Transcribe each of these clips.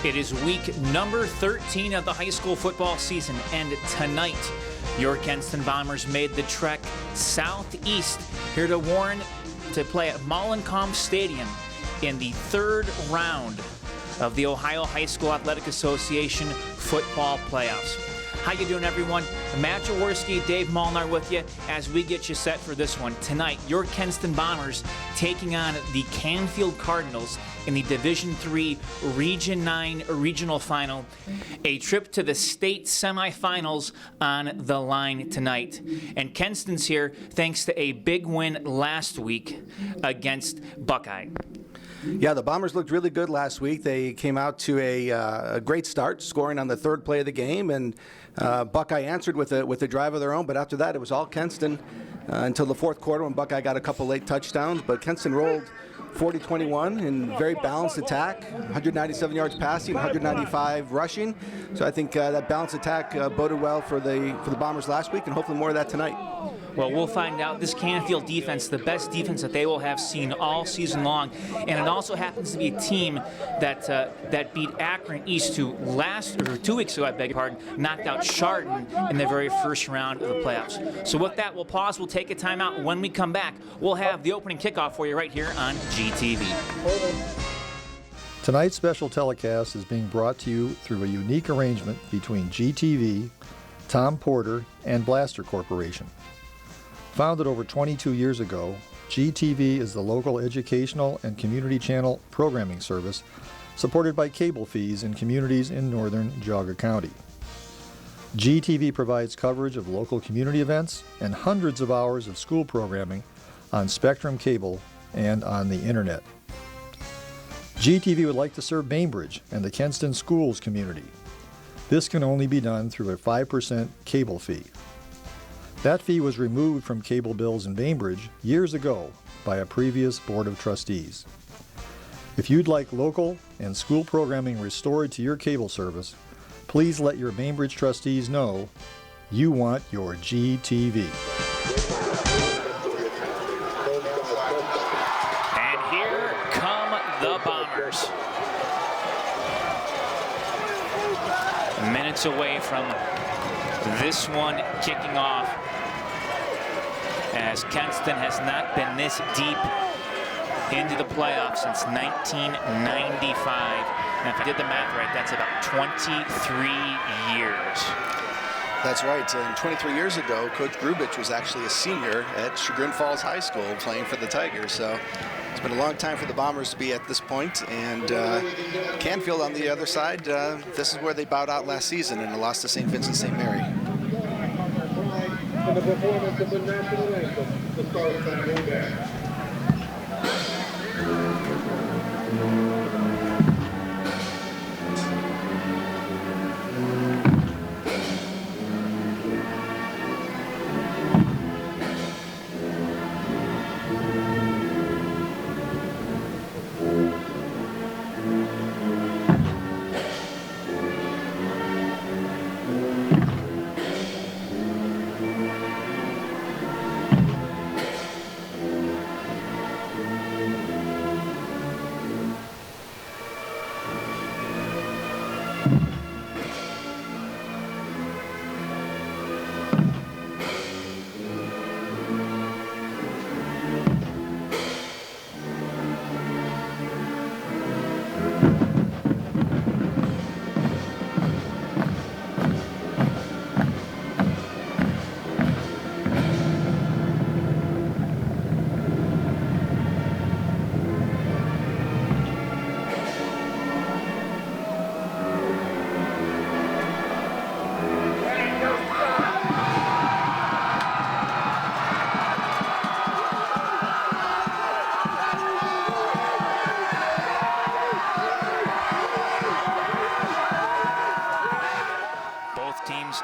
It is week number 13 of the high school football season, and tonight, your Kenston Bombers made the trek southeast here to Warren to play at Mollenkopf Stadium in the third round of the Ohio High School Athletic Association football playoffs. How you doing, everyone? Matt Jaworski, Dave Molnar with you as we get you set for this one. Tonight, your Kenston Bombers taking on the Canfield Cardinals in the Division III Region 9 regional final. A trip to the state semifinals on the line tonight. And Kenston's here thanks to a big win last week against Buckeye. Yeah, the Bombers looked really good last week. They came out to a great start, scoring on the third play of the game, and Buckeye answered with a drive of their own. But after that, it was all Kenston until the fourth quarter when Buckeye got a couple late touchdowns. But Kenston rolled 40-21 in very balanced attack, 197 yards passing, 195 rushing. So I think that balanced attack boded well for the Bombers last week, and hopefully more of that tonight. Well, we'll find out. This Canfield defense, the best defense that they will have seen all season long, and it also happens to be a team that beat Akron East, who 2 weeks ago, I beg your pardon, knocked out Chardon in the very first round of the playoffs. So with that, we'll pause. We'll take a timeout. When we come back, we'll have the opening kickoff for you right here on GTV. Tonight's special telecast is being brought to you through a unique arrangement between GTV, Tom Porter, and Blaster Corporation. Founded over 22 years ago, GTV is the local educational and community channel programming service supported by cable fees in communities in northern Geauga County. GTV provides coverage of local community events and hundreds of hours of school programming on Spectrum Cable and on the Internet. GTV would like to serve Bainbridge and the Kenston Schools community. This can only be done through a 5% cable fee. That fee was removed from cable bills in Bainbridge years ago by a previous Board of Trustees. If you'd like local and school programming restored to your cable service, please let your Bainbridge trustees know you want your GTV. And here come the Bombers. Minutes away from this one kicking off, as Kenston has not been this deep into the playoffs since 1995. And if I did the math right, that's about 23 years. That's right. And 23 years ago, Coach Grubich was actually a senior at Chagrin Falls High School playing for the Tigers. So it's been a long time for the Bombers to be at this point. And Canfield on the other side, this is where they bowed out last season and lost to St. Vincent St. Mary. The performance of the national anthem, the Scarlet Family Band.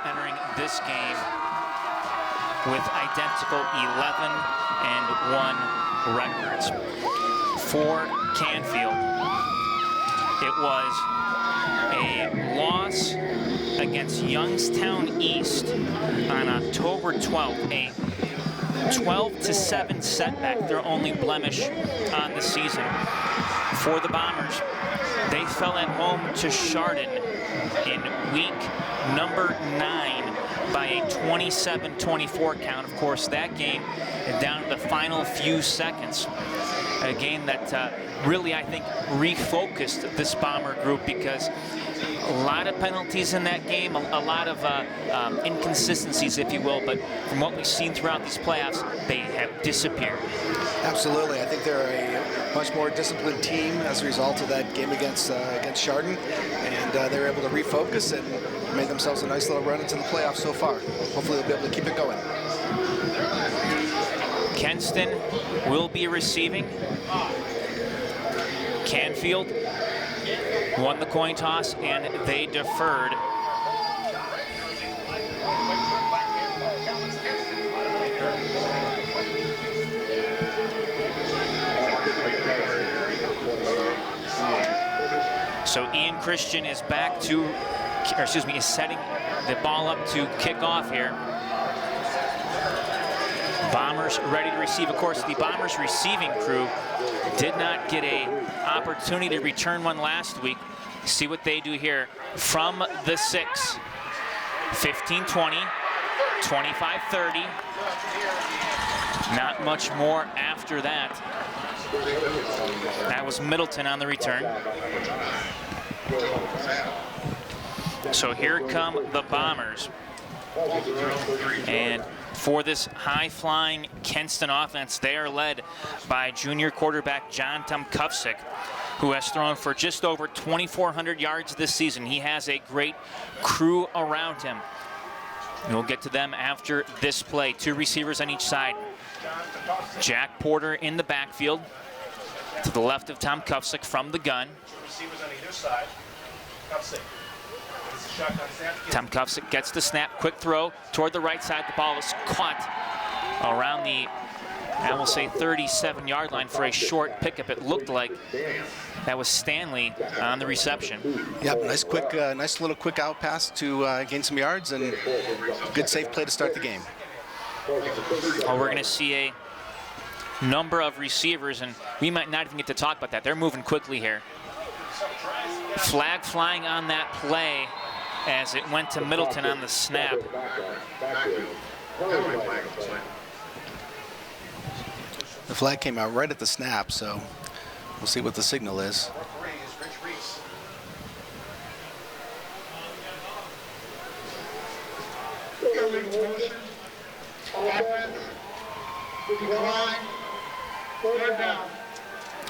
Entering this game with identical 11-1 records. For Canfield, it was a loss against Youngstown East on October 12th, a 12-7 setback, their only blemish on the season. For the Bombers, They fell at home to Chardon in week number 9 by a 27-24 count. Of course, that game down to the final few seconds. A game that really, I think, refocused this Bomber group, because a lot of penalties in that game, a lot of inconsistencies, if you will, but from what we've seen throughout these playoffs, they have disappeared. Absolutely. I think they're a much more disciplined team as a result of that game against Chardon, and they were able to refocus and made themselves a nice little run into the playoffs so far. Hopefully they'll be able to keep it going. Kenston will be receiving. Canfield won the coin toss and they deferred. So Ian Christian is back to, or excuse me, is setting the ball up to kick off here. Bombers ready to receive. Of course, the Bombers receiving crew did not get an opportunity to return one last week. See what they do here from the 6. 15-20, 25-30. Not much more after that. That was Middleton on the return. So here come the Bombers. And for this high-flying Kenston offense, they are led by junior quarterback John Tomkufsik, who has thrown for just over 2,400 yards this season. He has a great crew around him. We'll get to them after this play. 2 receivers on each side. Jack Porter in the backfield to the left of Tomkufsik from the gun. Receivers on either side. Tomkufsik gets the snap, quick throw toward the right side. The ball is caught around the, I will say, 37-yard line for a short pickup. It looked like that was Stanley on the reception. Yep, nice little quick out pass to gain some yards, and good safe play to start the game. Well, we're going to see a number of receivers, and we might not even get to talk about that. They're moving quickly here. Flag flying on that play as it went to Middleton on the snap. The flag came out right at the snap, so we'll see what the signal is.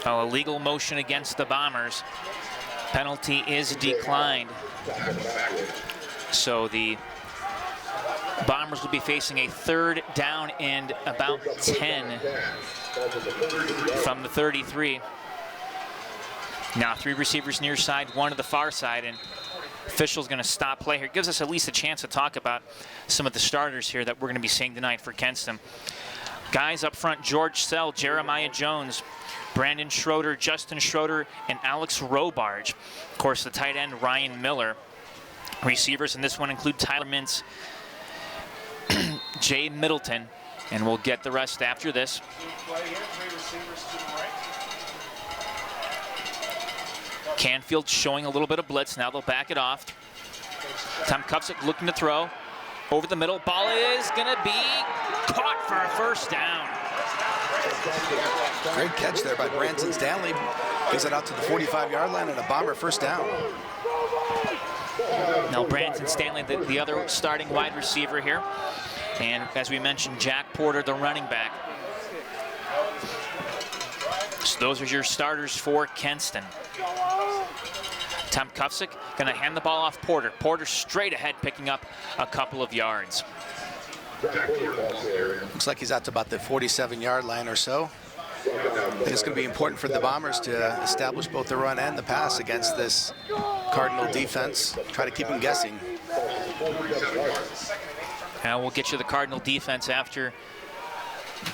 Oh, a legal motion against the Bombers. Penalty is declined. So the Bombers will be facing a 3rd down and about 10 from the 33. Now 3 receivers near side, 1 to the far side, and official's going to stop play here. Gives us at least a chance to talk about some of the starters here that we're going to be seeing tonight for Kenston. Guys up front: George Sell, Jeremiah Jones, Brandon Schroeder, Justin Schroeder, and Alex Robarge. Of course, the tight end, Ryan Miller. Receivers in this one include Tyler Mintz, Jay Middleton, and we'll get the rest after this. Canfield showing a little bit of blitz. Now they'll back it off. Tomkufsik looking to throw. Over the middle. Ball is going to be caught for a 1st down. Great catch there by Branson Stanley. Gives it out to the 45-yard line and a Bomber 1st down. Now Branson Stanley, the other starting wide receiver here. And as we mentioned, Jack Porter, the running back. So those are your starters for Kenston. Tomkufsik going to hand the ball off Porter. Porter straight ahead, picking up a couple of yards. Looks like he's out to about the 47-yard line or so. I think it's going to be important for the Bombers to establish both the run and the pass against this Cardinal defense. Try to keep them guessing. Now we'll get you the Cardinal defense after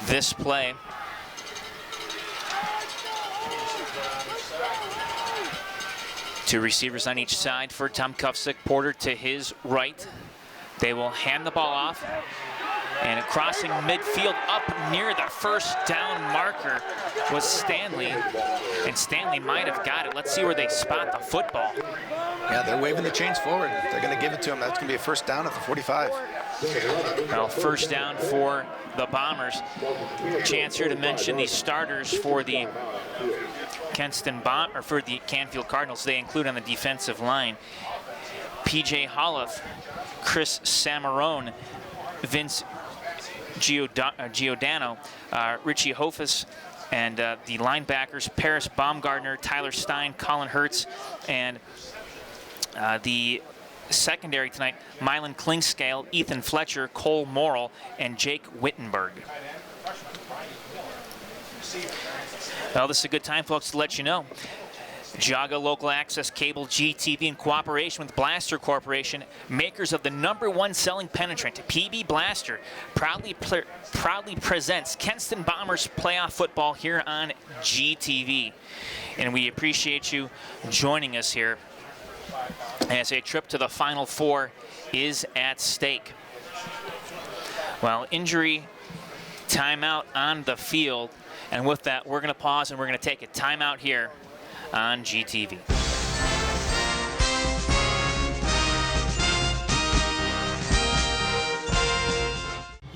this play. Two receivers on each side for Tomkufsik. Porter to his right. They will hand the ball off. And crossing midfield up near the first down marker was Stanley. And Stanley might have got it. Let's see where they spot the football. Yeah, they're waving the chains forward. They're going to give it to him. That's going to be a first down at the 45. Well, first down for the Bombers. Chance here to mention the starters for the for the Canfield Cardinals. They include on the defensive line P.J. Holliff, Chris Samarone, Vince Giordano, Richie Hofus, and the linebackers Paris Baumgartner, Tyler Stein, Colin Hertz, and the secondary tonight, Mylan Klingscale, Ethan Fletcher, Cole Morrill, and Jake Wittenberg. Well, this is a good time, folks, to let you know. Jaga Local Access Cable GTV, in cooperation with Blaster Corporation, makers of the #1 selling penetrant, PB Blaster, proudly presents Kenston Bombers playoff football here on GTV. And we appreciate you joining us here as a trip to the Final Four is at stake. Well, injury timeout on the field. And with that, we're going to pause and we're going to take a timeout here on GTV.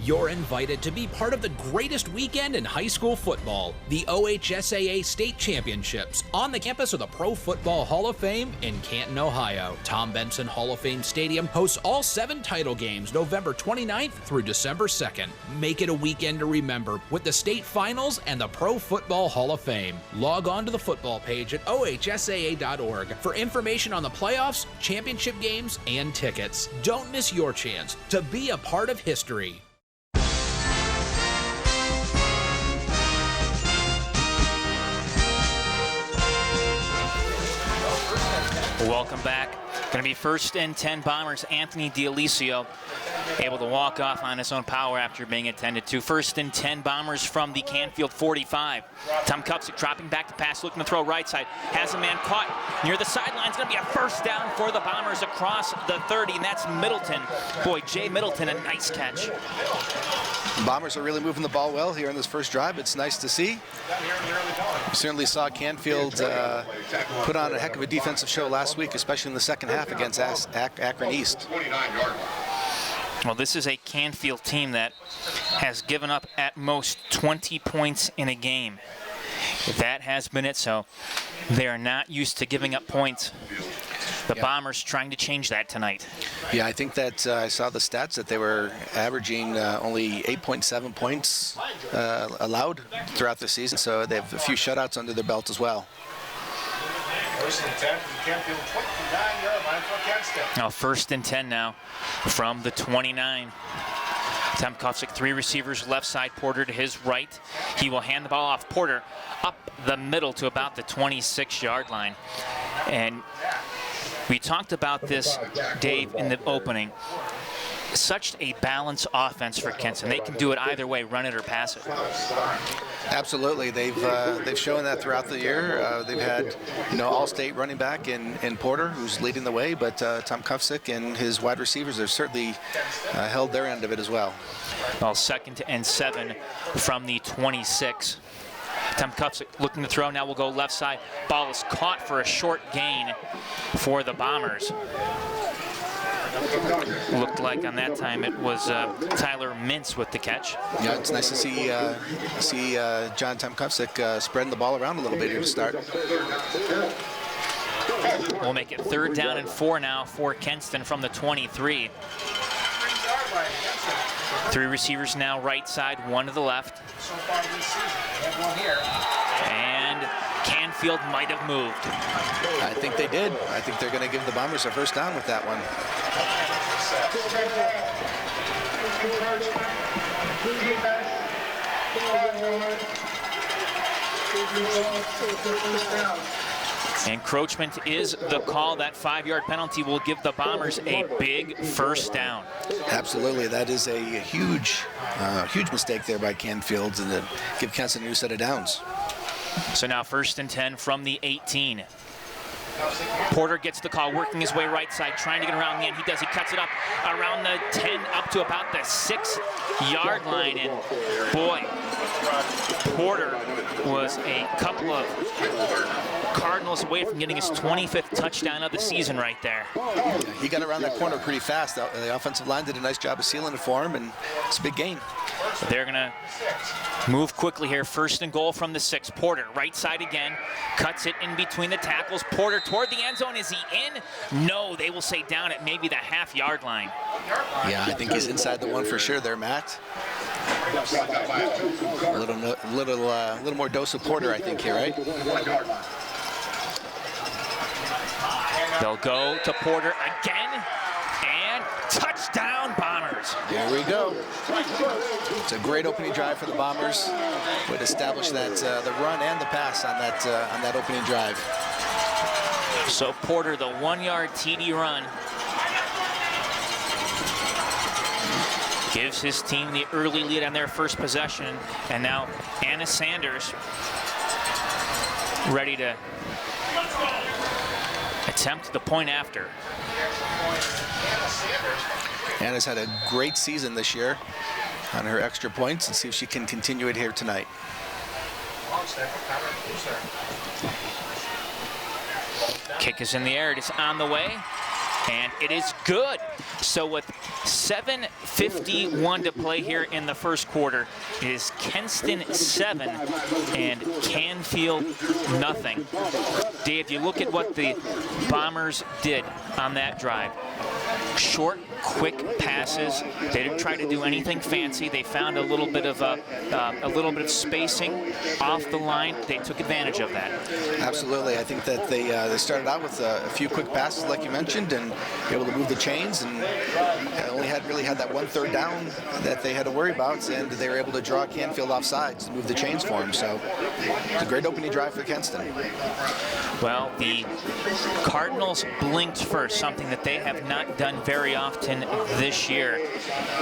You're invited to be part of the greatest weekend in high school football, the OHSAA State Championships, on the campus of the Pro Football Hall of Fame in Canton, Ohio. Tom Benson Hall of Fame Stadium hosts all 7 title games November 29th through December 2nd. Make it a weekend to remember with the state finals and the Pro Football Hall of Fame. Log on to the football page at ohsaa.org for information on the playoffs, championship games, and tickets. Don't miss your chance to be a part of history. Welcome back. Going to be first and 10 Bombers. Anthony D'Alicio able to walk off on his own power after being attended to. First and 10 Bombers from the Canfield 45. Tom Kupczyk dropping back to pass, looking to throw right side. Has a man caught near the sideline. It's going to be a first down for the Bombers across the 30, and that's Middleton. Boy, Jay Middleton, a nice catch. Bombers are really moving the ball well here in this first drive. It's nice to see. We certainly saw Canfield put on a heck of a defensive show last week, especially in the second half against Akron East. Well, this is a Canfield team that has given up at most 20 points in a game. That has been it, so they are not used to giving up points. The Bombers trying to change that tonight. Yeah, I think that I saw the stats that they were averaging only 8.7 points allowed throughout the season, so they have a few shutouts under their belt as well. First and 10 from Canfield, 29-yard line for Kenston. Now first and 10 now from the 29. Tom Kupczyk, 3 receivers left side, Porter to his right. He will hand the ball off. Porter up the middle to about the 26-yard line. And we talked about this, Dave, in the opening. Such a balanced offense for Kenston. They can do it either way, run it or pass it. Absolutely, they've shown that throughout the year. They've had, all-state running back in Porter, who's leading the way, but Tom Kupczyk and his wide receivers have certainly held their end of it as well. Well, second and 7 from the 26. Tom Kupczyk looking to throw. Now will go left side. Ball is caught for a short gain for the Bombers. Looked like on that time it was Tyler Mintz with the catch. Yeah, it's nice to see John Tom Kupczyk spreading the ball around a little bit here to start. We'll make it 3rd down and 4 now for Kenston from the 23. 3 receivers now right side, 1 to the left. And Canfield might have moved. I think they did. I think they're going to give the Bombers a first down with that one. Encroachment is the call. That 5-yard penalty will give the Bombers a big first down. Absolutely, that is a huge mistake there by Canfield, and to give Kenston a new set of downs. So now 1st and 10 from the 18. Porter gets the call, working his way right side, trying to get around the end. He does. He cuts it up around the 10, up to about the 6-yard line. And boy, Porter was a couple of Cardinals away from getting his 25th touchdown of the season right there. He got around that corner pretty fast. The offensive line did a nice job of sealing it for him, and it's a big gain. So they're going to move quickly here. 1st and goal from the 6. Porter, right side again, cuts it in between the tackles. Porter toward the end zone. Is he in? No, they will say down at maybe the half-yard line. Yeah, I think he's inside the 1 for sure there, Matt. A little more dose of Porter, I think, here, right? They'll go to Porter again, and touchdown, Bombers. There we go. It's a great opening drive for the Bombers. Would establish that the run and the pass on that opening drive. So Porter, the 1-yard TD run, gives his team the early lead on their first possession, and now Anna Sanders ready to attempt the point after. Anna's had a great season this year on her extra points, and see if she can continue it here tonight. Kick is in the air. It is on the way, and it is good. So with 7:51 to play here in the first quarter, it is Kenston 7 and Canfield nothing. Dave, you look at what the Bombers did on that drive. Short, quick passes. They didn't try to do anything fancy. They found a little bit of spacing off the line. They took advantage of that. Absolutely. I think that they started out with a few quick passes, like you mentioned, and able to move the chains, and only really had that 1 3rd down that they had to worry about, and they were able to draw Canfield off sides and move the chains for him. So it's a great opening drive for Kenston. Well, the Cardinals blinked first, something that they have not done very often this year,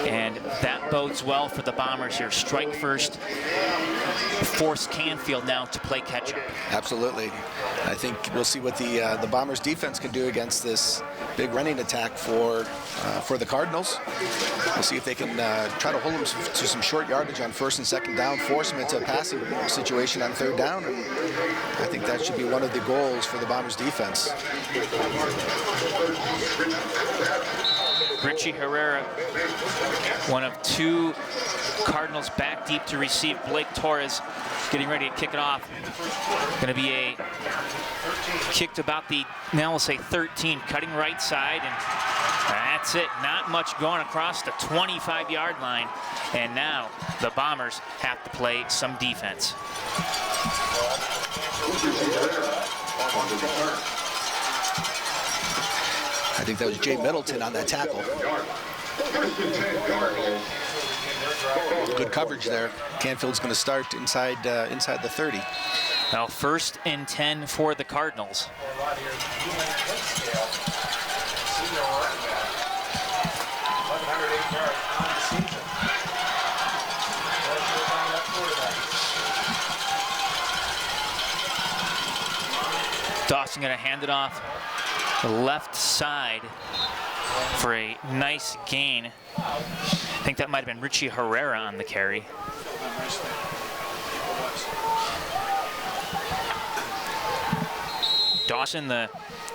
and that bodes well for the Bombers here. Strike first, force Canfield now to play catch-up. Absolutely. I think we'll see what the Bombers defense can do against this big running attack for the Cardinals. We'll see if they can try to hold them to some short yardage on 1st and 2nd down, force them into a passing situation on 3rd down, and I think that should be one of the goals for the Bombers defense. Richie Herrera, one of 2 Cardinals back deep to receive. Blake Torres getting ready to kick it off. Going to be a kicked about the, now we'll say 13, cutting right side, and that's it. Not much going across the 25-yard line, and now the Bombers have to play some defense. I think that was Jay Middleton on that tackle. Good coverage there. Canfield's going to start inside the 30. Well, 1st and 10 for the Cardinals. Dawson going to hand it off the left side for a nice gain. I think that might have been Richie Herrera on the carry. Dawson, the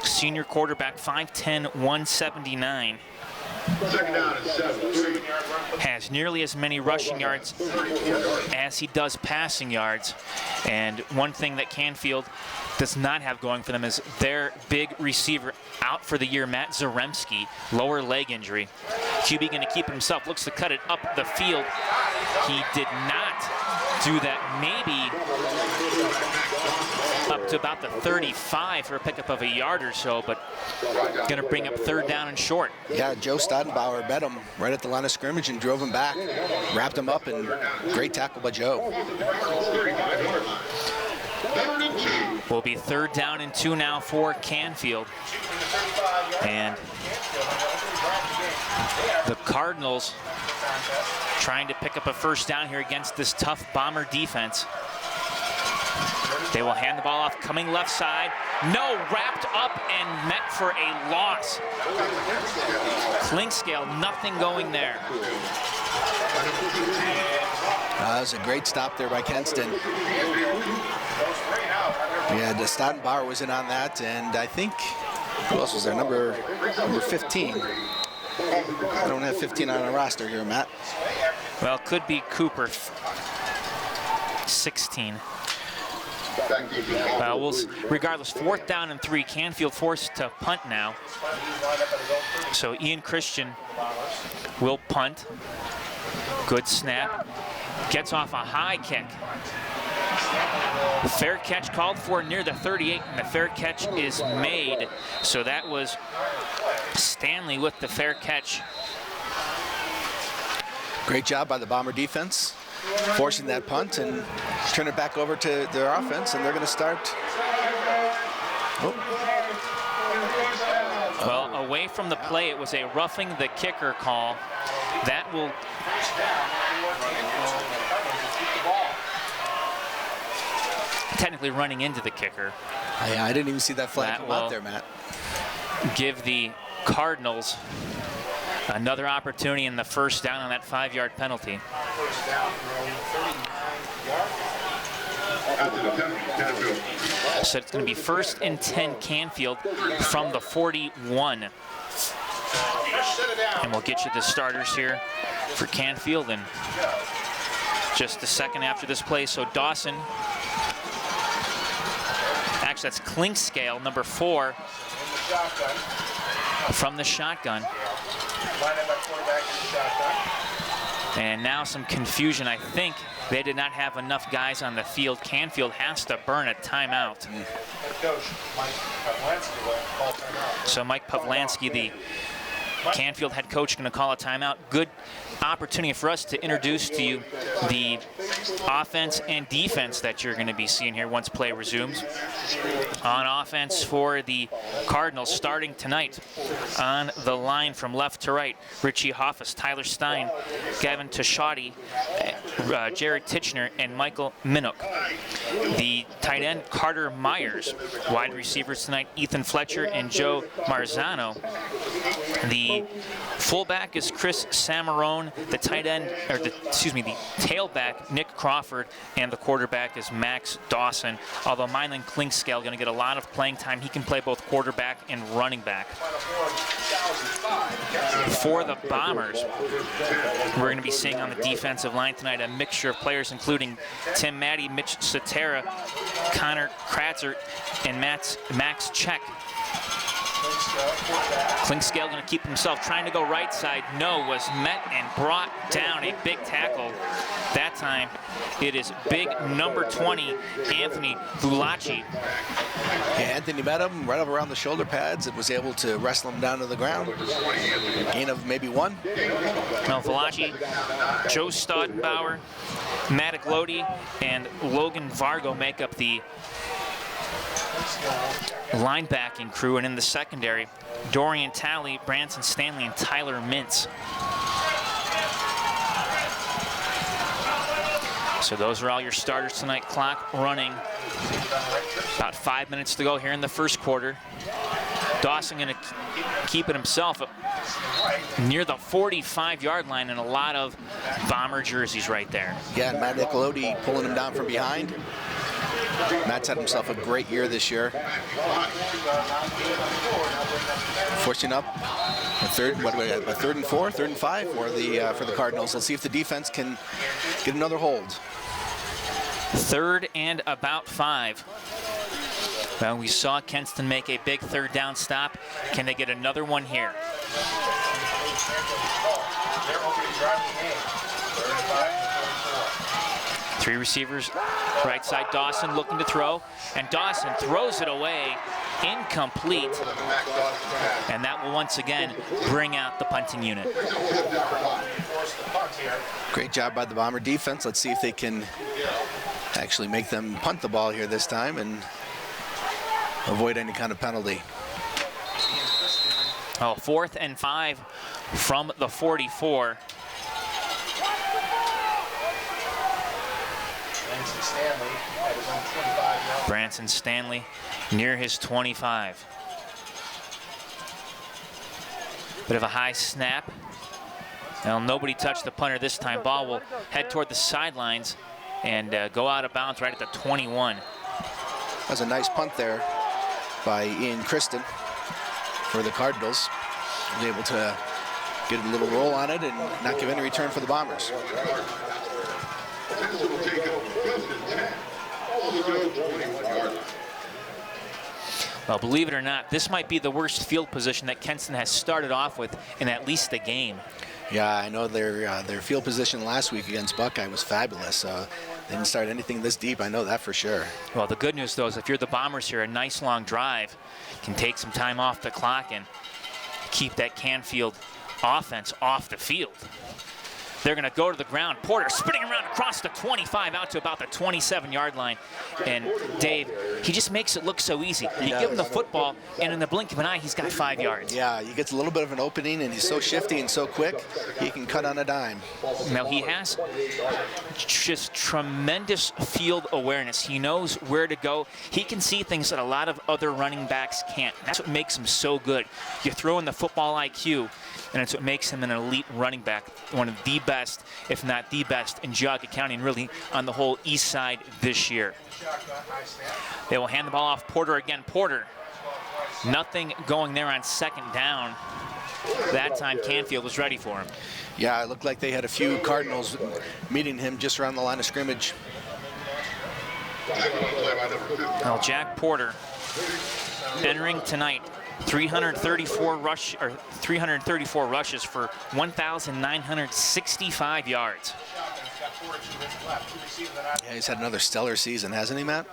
senior quarterback, 5'10", 179. Has nearly as many rushing yards as he does passing yards. And one thing that Canfield does not have going for them is their big receiver out for the year, Matt Zaremski, lower leg injury. QB going to keep it himself, looks to cut it up the field. He did not do that. Maybe up to about the 35 for a pickup of a yard or so, but going to bring up 3rd down and short. Yeah, Joe Stadenbauer met him right at the line of scrimmage and drove him back, wrapped him up, and great tackle by Joe. Will be 3rd down and 2 now for Canfield. And the Cardinals trying to pick up a 1st down here against this tough Bomber defense. They will hand the ball off, coming left side. No, wrapped up and met for a loss. Klinkscale, nothing going there. That was a great stop there by Kenston. Yeah, the Stoutenbauer was in on that, and I think, who else was there? Number 15. I don't have 15 on our roster here, Matt. Well, could be Cooper, 16. Regardless, 4th down and 3. Canfield forced to punt now. So Ian Christian will punt. Good snap. Gets off a high kick. Fair catch called for near the 38, and the fair catch is made. So that was Stanley with the fair catch. Great job by the Bomber defense, forcing that punt and turn it back over to their offense, and they're going to start. Well, away from the play, it was a roughing the kicker call. That will technically running into the kicker. Yeah, I didn't even see that flag come out there, Matt. Give the Cardinals another opportunity in the first down on that 5-yard penalty. So it's going to be 1st and 10 Canfield from the 41. And we'll get you the starters here for Canfield in just a second after this play. So Dawson, actually that's Klinkscale, number 4, from the shotgun. And now some confusion. I think they did not have enough guys on the field. Canfield has to burn a timeout. So Mike Pavlansky, the Canfield head coach, going to call a timeout. Good opportunity for us to introduce to you the offense and defense that you're going to be seeing here once play resumes. On offense for the Cardinals, starting tonight on the line from left to right, Richie Hoffus, Tyler Stein, Gavin Tashati, Jared Titchener, and Michael Minnock. The tight end, Carter Myers. Wide receivers tonight, Ethan Fletcher and Joe Marzano. The fullback is Chris Samarone. The tight end, or the tailback, Nick Crawford, and the quarterback is Max Dawson. Although Mylan Klinkscale going to get a lot of playing time. He can play both quarterback and running back. For the Bombers, we're going to be seeing on the defensive line tonight a mixture of players including Tim Maddy, Mitch Satera, Connor Kratzer, and Max Check. Klinkscale going to keep himself trying to go right side. No, was met and brought down. A big tackle. That time it is big number 20, Anthony Vulaci. Yeah, Anthony met him right up around the shoulder pads and was able to wrestle him down to the ground. Gain of maybe 1. Now Vulaci, Joe Stoutenbauer, Matt Lodi, and Logan Vargo make up the linebacking crew, and in the secondary, Dorian Talley, Branson Stanley, and Tyler Mintz. So those are all your starters tonight. Clock running. About 5 minutes to go here in the first quarter. Dawson going to keep it himself up near the 45-yard line, and a lot of Bomber jerseys right there. Yeah, and Matt Nicolodi pulling him down from behind. Matt's had himself a great year this year. Forcing up a third and 4, 3rd and 5 for the Cardinals. Let's see if the defense can get another hold. 3rd and about 5. Well, we saw Kenston make a big 3rd down stop. Can they get another one here? Three receivers, right side Dawson looking to throw, and Dawson throws it away, incomplete, and that will once again bring out the punting unit. Great job by the Bomber defense. Let's see if they can actually make them punt the ball here this time and avoid any kind of penalty. 4th and 5 from the 44. Stanley at his own 25-yard. Branson Stanley near his 25. Bit of a high snap. Well, nobody touched the punter this time. Ball will head toward the sidelines and go out of bounds right at the 21. That was a nice punt there by Ian Kenston for the Cardinals. Was able to get a little roll on it and not give any return for the Bombers. Well, believe it or not, this might be the worst field position that Kenston has started off with in at least a game. Yeah, I know their field position last week against Buckeye was fabulous. They didn't start anything this deep. I know that for sure. Well, the good news, though, is if you're the Bombers here, a nice long drive can take some time off the clock and keep that Canfield offense off the field. They're going to go to the ground. Porter spinning around across the 25 out to about the 27-yard line. And Dave, he just makes it look so easy. You give him the football, and in the blink of an eye, he's got 5 yards. Yeah, he gets a little bit of an opening, and he's so shifty and so quick, he can cut on a dime. Now, he has just tremendous field awareness. He knows where to go. He can see things that a lot of other running backs can't. That's what makes him so good. You throw in the football IQ, and it's what makes him an elite running back, one of the best, if not the best, in Geauga County and really on the whole east side this year. They will hand the ball off. Porter again. Porter, nothing going there on second down. That time Canfield was ready for him. Yeah, it looked like they had a few Cardinals meeting him just around the line of scrimmage. Well, Jack Porter entering tonight 334 rushes for 1,965 yards. Yeah, he's had another stellar season, hasn't he, Matt?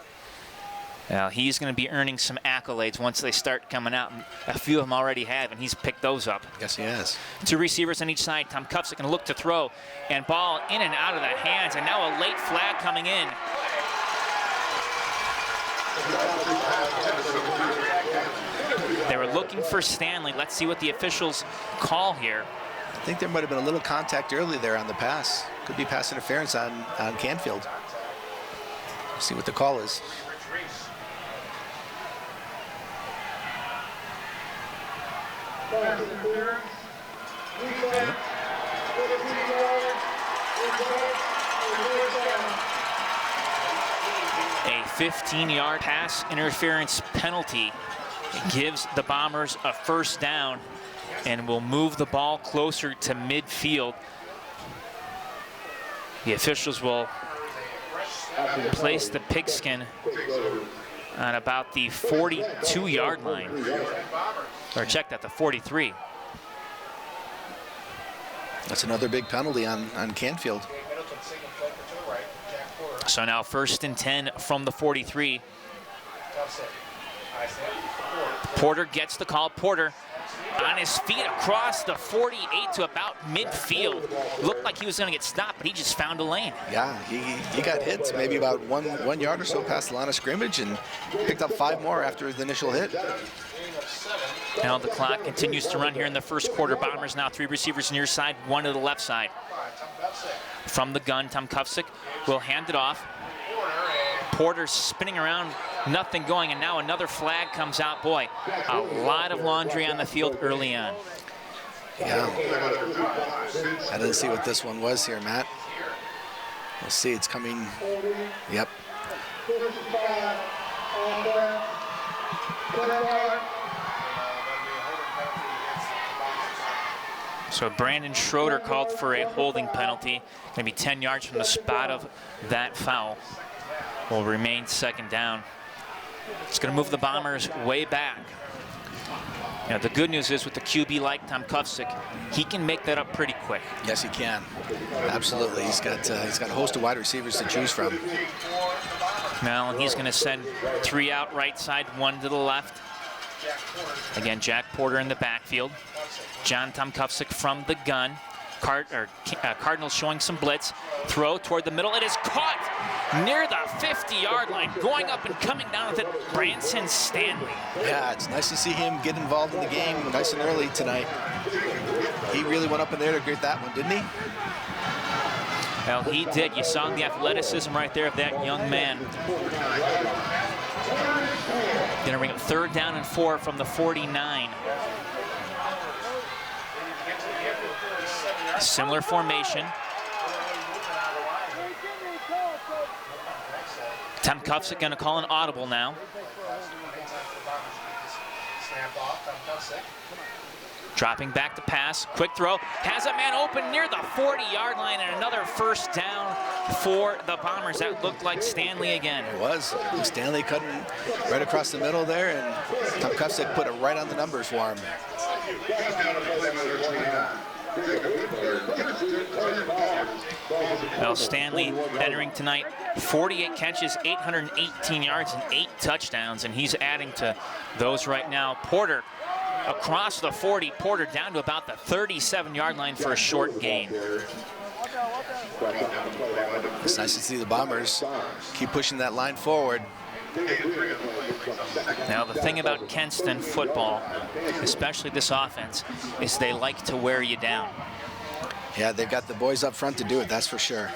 Well, he's going to be earning some accolades once they start coming out. A few of them already have, and he's picked those up. Yes, he has. Two receivers on each side. Tom Kufsick going to look to throw, and ball in and out of the hands, and now a late flag coming in. They were looking for Stanley. Let's see what the officials call here. I think there might have been a little contact early there on the pass. Could be pass interference on Canfield. Let's see what the call is. A 15-yard pass interference penalty gives the Bombers a first down and will move the ball closer to midfield. The officials will place the pigskin on about the 42-yard line. Or check that, the 43. That's another big penalty on Canfield. So now 1st and 10 from the 43. Porter gets the call. Porter on his feet across the 48 to about midfield. Looked like he was going to get stopped, but he just found a lane. Yeah, he got hit maybe about one yard or so past the line of scrimmage and picked up 5 more after the initial hit. Now the clock continues to run here in the first quarter. Bombers now 3 receivers near side, 1 to the left side. From the gun, Tom Kufsick will hand it off. Porter spinning around, nothing going, and now another flag comes out. Boy, a lot of laundry on the field early on. Yeah. I didn't see what this one was here, Matt. We'll see, it's coming. Yep. So Brandon Schroeder called for a holding penalty. Going to be 10 yards from the spot of that foul. Will remain second down. It's going to move the Bombers way back. Now, the good news is with the QB like Tom Kufsick, he can make that up pretty quick. Yes, he can. Absolutely. He's got a host of wide receivers to choose from. Now, and he's going to send 3 out right side, 1 to the left. Again, Jack Porter in the backfield. Tom Kufsick from the gun. Cardinals showing some blitz. Throw toward the middle. It is caught near the 50-yard line. Going up and coming down with it, Branson Stanley. Yeah, it's nice to see him get involved in the game nice and early tonight. He really went up in there to get that one, didn't he? Well, he did. You saw the athleticism right there of that young man. Going to bring up 3rd down and 4 from the 49. Similar formation. Tom Kufsick going to call an audible now. Dropping back to pass, quick throw, has a man open near the 40-yard line, and another 1st down for the Bombers. That looked like Stanley again. It was. Stanley cutting right across the middle there, and Tom Kufsick put it right on the numbers for him. Well, Stanley entering tonight, 48 catches, 818 yards, and 8 touchdowns, and he's adding to those right now. Porter across the 40, Porter down to about the 37-yard line for a short gain. It's nice to see the Bombers keep pushing that line forward. Now, the thing about Kenston football, especially this offense, is they like to wear you down. Yeah, they've got the boys up front to do it, that's for sure.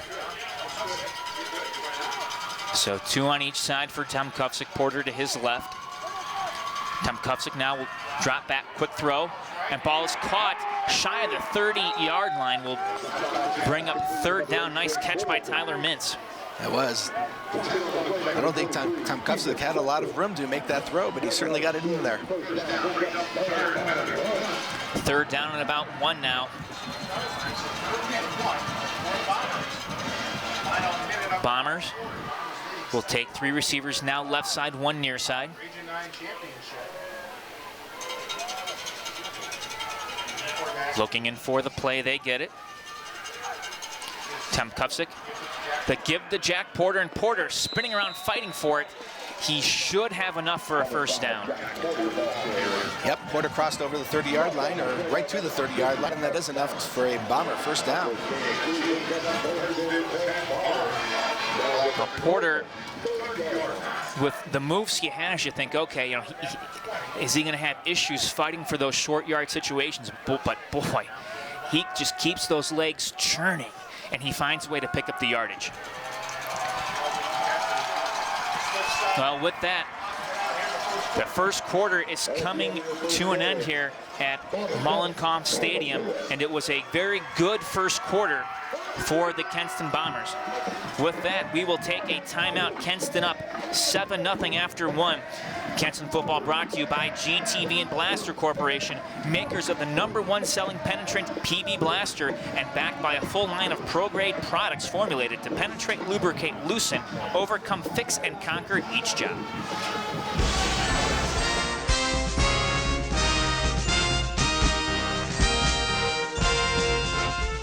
So 2 on each side for Tom Kufsick, Porter to his left. Tom Kufsick now will drop back, quick throw, and ball is caught shy of the 30-yard line. Will bring up 3rd down. Nice catch by Tyler Mintz. It was. I don't think Tom Kufsick had a lot of room to make that throw, but he certainly got it in there. 3rd down and about 1 now. Bombers will take 3 receivers now, left side, 1 near side. Region 9 championship. Looking in for the play, they get it. Tom Kufsick, the give to Jack Porter, and Porter spinning around fighting for it. He should have enough for a 1st down. Yep, Porter crossed over the 30-yard line, or right to the 30-yard line, and that is enough for a Bomber 1st down. Well, Porter, with the moves he has, you think, okay, you know, is he going to have issues fighting for those short yard situations? But boy, he just keeps those legs churning, and he finds a way to pick up the yardage. Well, with that, the 1st quarter is coming to an end here at Mollenkamp Stadium, and it was a very good 1st quarter for the Kenston Bombers. With that, we will take a timeout. Kenston up 7-0 after 1. Kenston football brought to you by GTV and Blaster Corporation, makers of the #1 selling penetrant PB Blaster, and backed by a full line of pro-grade products formulated to penetrate, lubricate, loosen, overcome, fix, and conquer each job.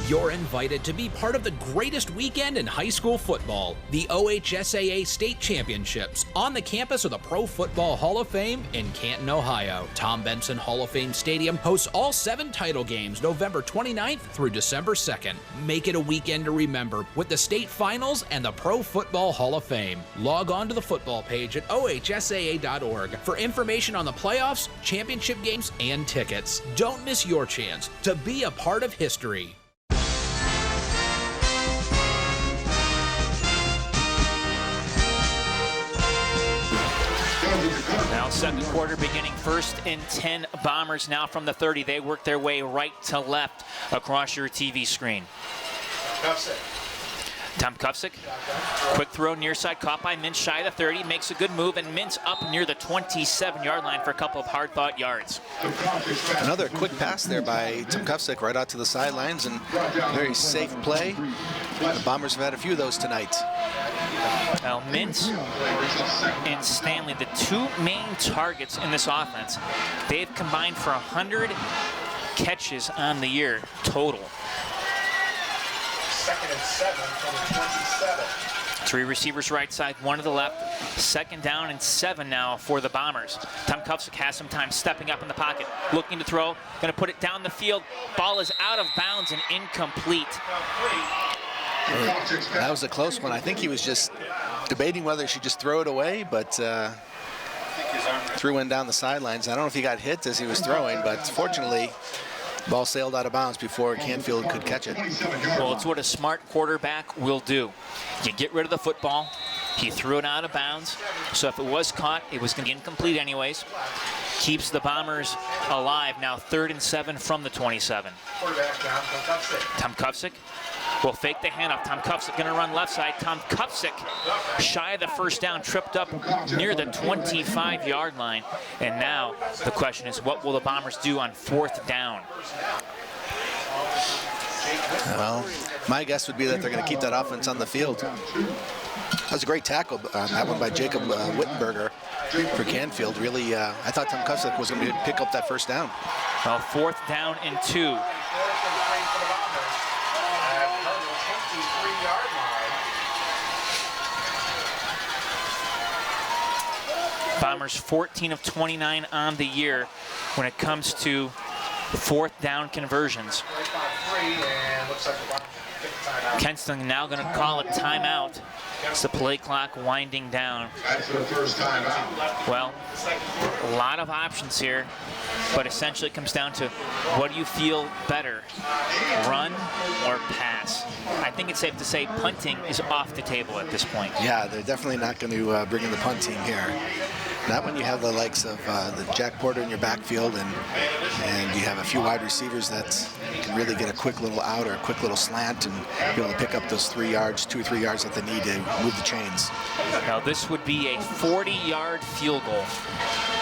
You're invited to be part of the greatest weekend in high school football, the OHSAA State Championships, on the campus of the Pro Football Hall of Fame in Canton, Ohio. Tom Benson Hall of Fame Stadium hosts all 7 title games November 29th through December 2nd. Make it a weekend to remember with the state finals and the Pro Football Hall of Fame. Log on to the football page at ohsaa.org for information on the playoffs, championship games, and tickets. Don't miss your chance to be a part of history. Now 2nd quarter beginning, 1st and 10 Bombers now from the 30. They work their way right to left across your TV screen. Tom Kufsick, quick throw near side, caught by Mintz shy of the 30, makes a good move, and Mintz up near the 27-yard line for a couple of hard-fought yards. Another quick pass there by Tom Kufsick right out to the sidelines, and very safe play. The Bombers have had a few of those tonight. Now, Mintz and Stanley, the 2 main targets in this offense, they've combined for 100 catches on the year total. 2nd and 7 from the 27. 3 receivers right side, 1 to the left. 2nd down and 7 now for the Bombers. Tom Kufsick has some time stepping up in the pocket, looking to throw, going to put it down the field. Ball is out of bounds and incomplete. That was a close one. I think he was just debating whether he should just throw it away, but threw one down the sidelines. I don't know if he got hit as he was throwing, but fortunately Ball sailed out of bounds before Canfield could catch it. Well, it's what a smart quarterback will do. You get rid of the football. He threw it out of bounds. So if it was caught, it was going to be incomplete anyways. Keeps the Bombers alive. Now 3rd and 7 from the 27. Tom Kufsick will fake the handoff. Tom Kufsick going to run left side. Tom Kufsick, shy of the first down, tripped up near the 25-yard line. And now the question is, what will the Bombers do on 4th down? Well, my guess would be that they're going to keep that offense on the field. That was a great tackle, that one by Jacob Wittenberger for Canfield. Really, I thought Tom Kufsick was going to pick up that first down. Well, 4th down and 2. Bombers 14 of 29 on the year when it comes to 4th down conversions. Kenston now going to call a timeout. It's the play clock winding down. That's the first time out. Well, a lot of options here, but essentially it comes down to what do you feel better, run or pass? I think it's safe to say punting is off the table at this point. Yeah, they're definitely not going to bring in the punt team here. Not when you have the likes of the Jack Porter in your backfield and you have a few wide receivers that can really get a quick little out or a quick little slant and be able to pick up those 3 yards, 2 or 3 yards that they need to move the chains. Now this would be a 40-yard field goal.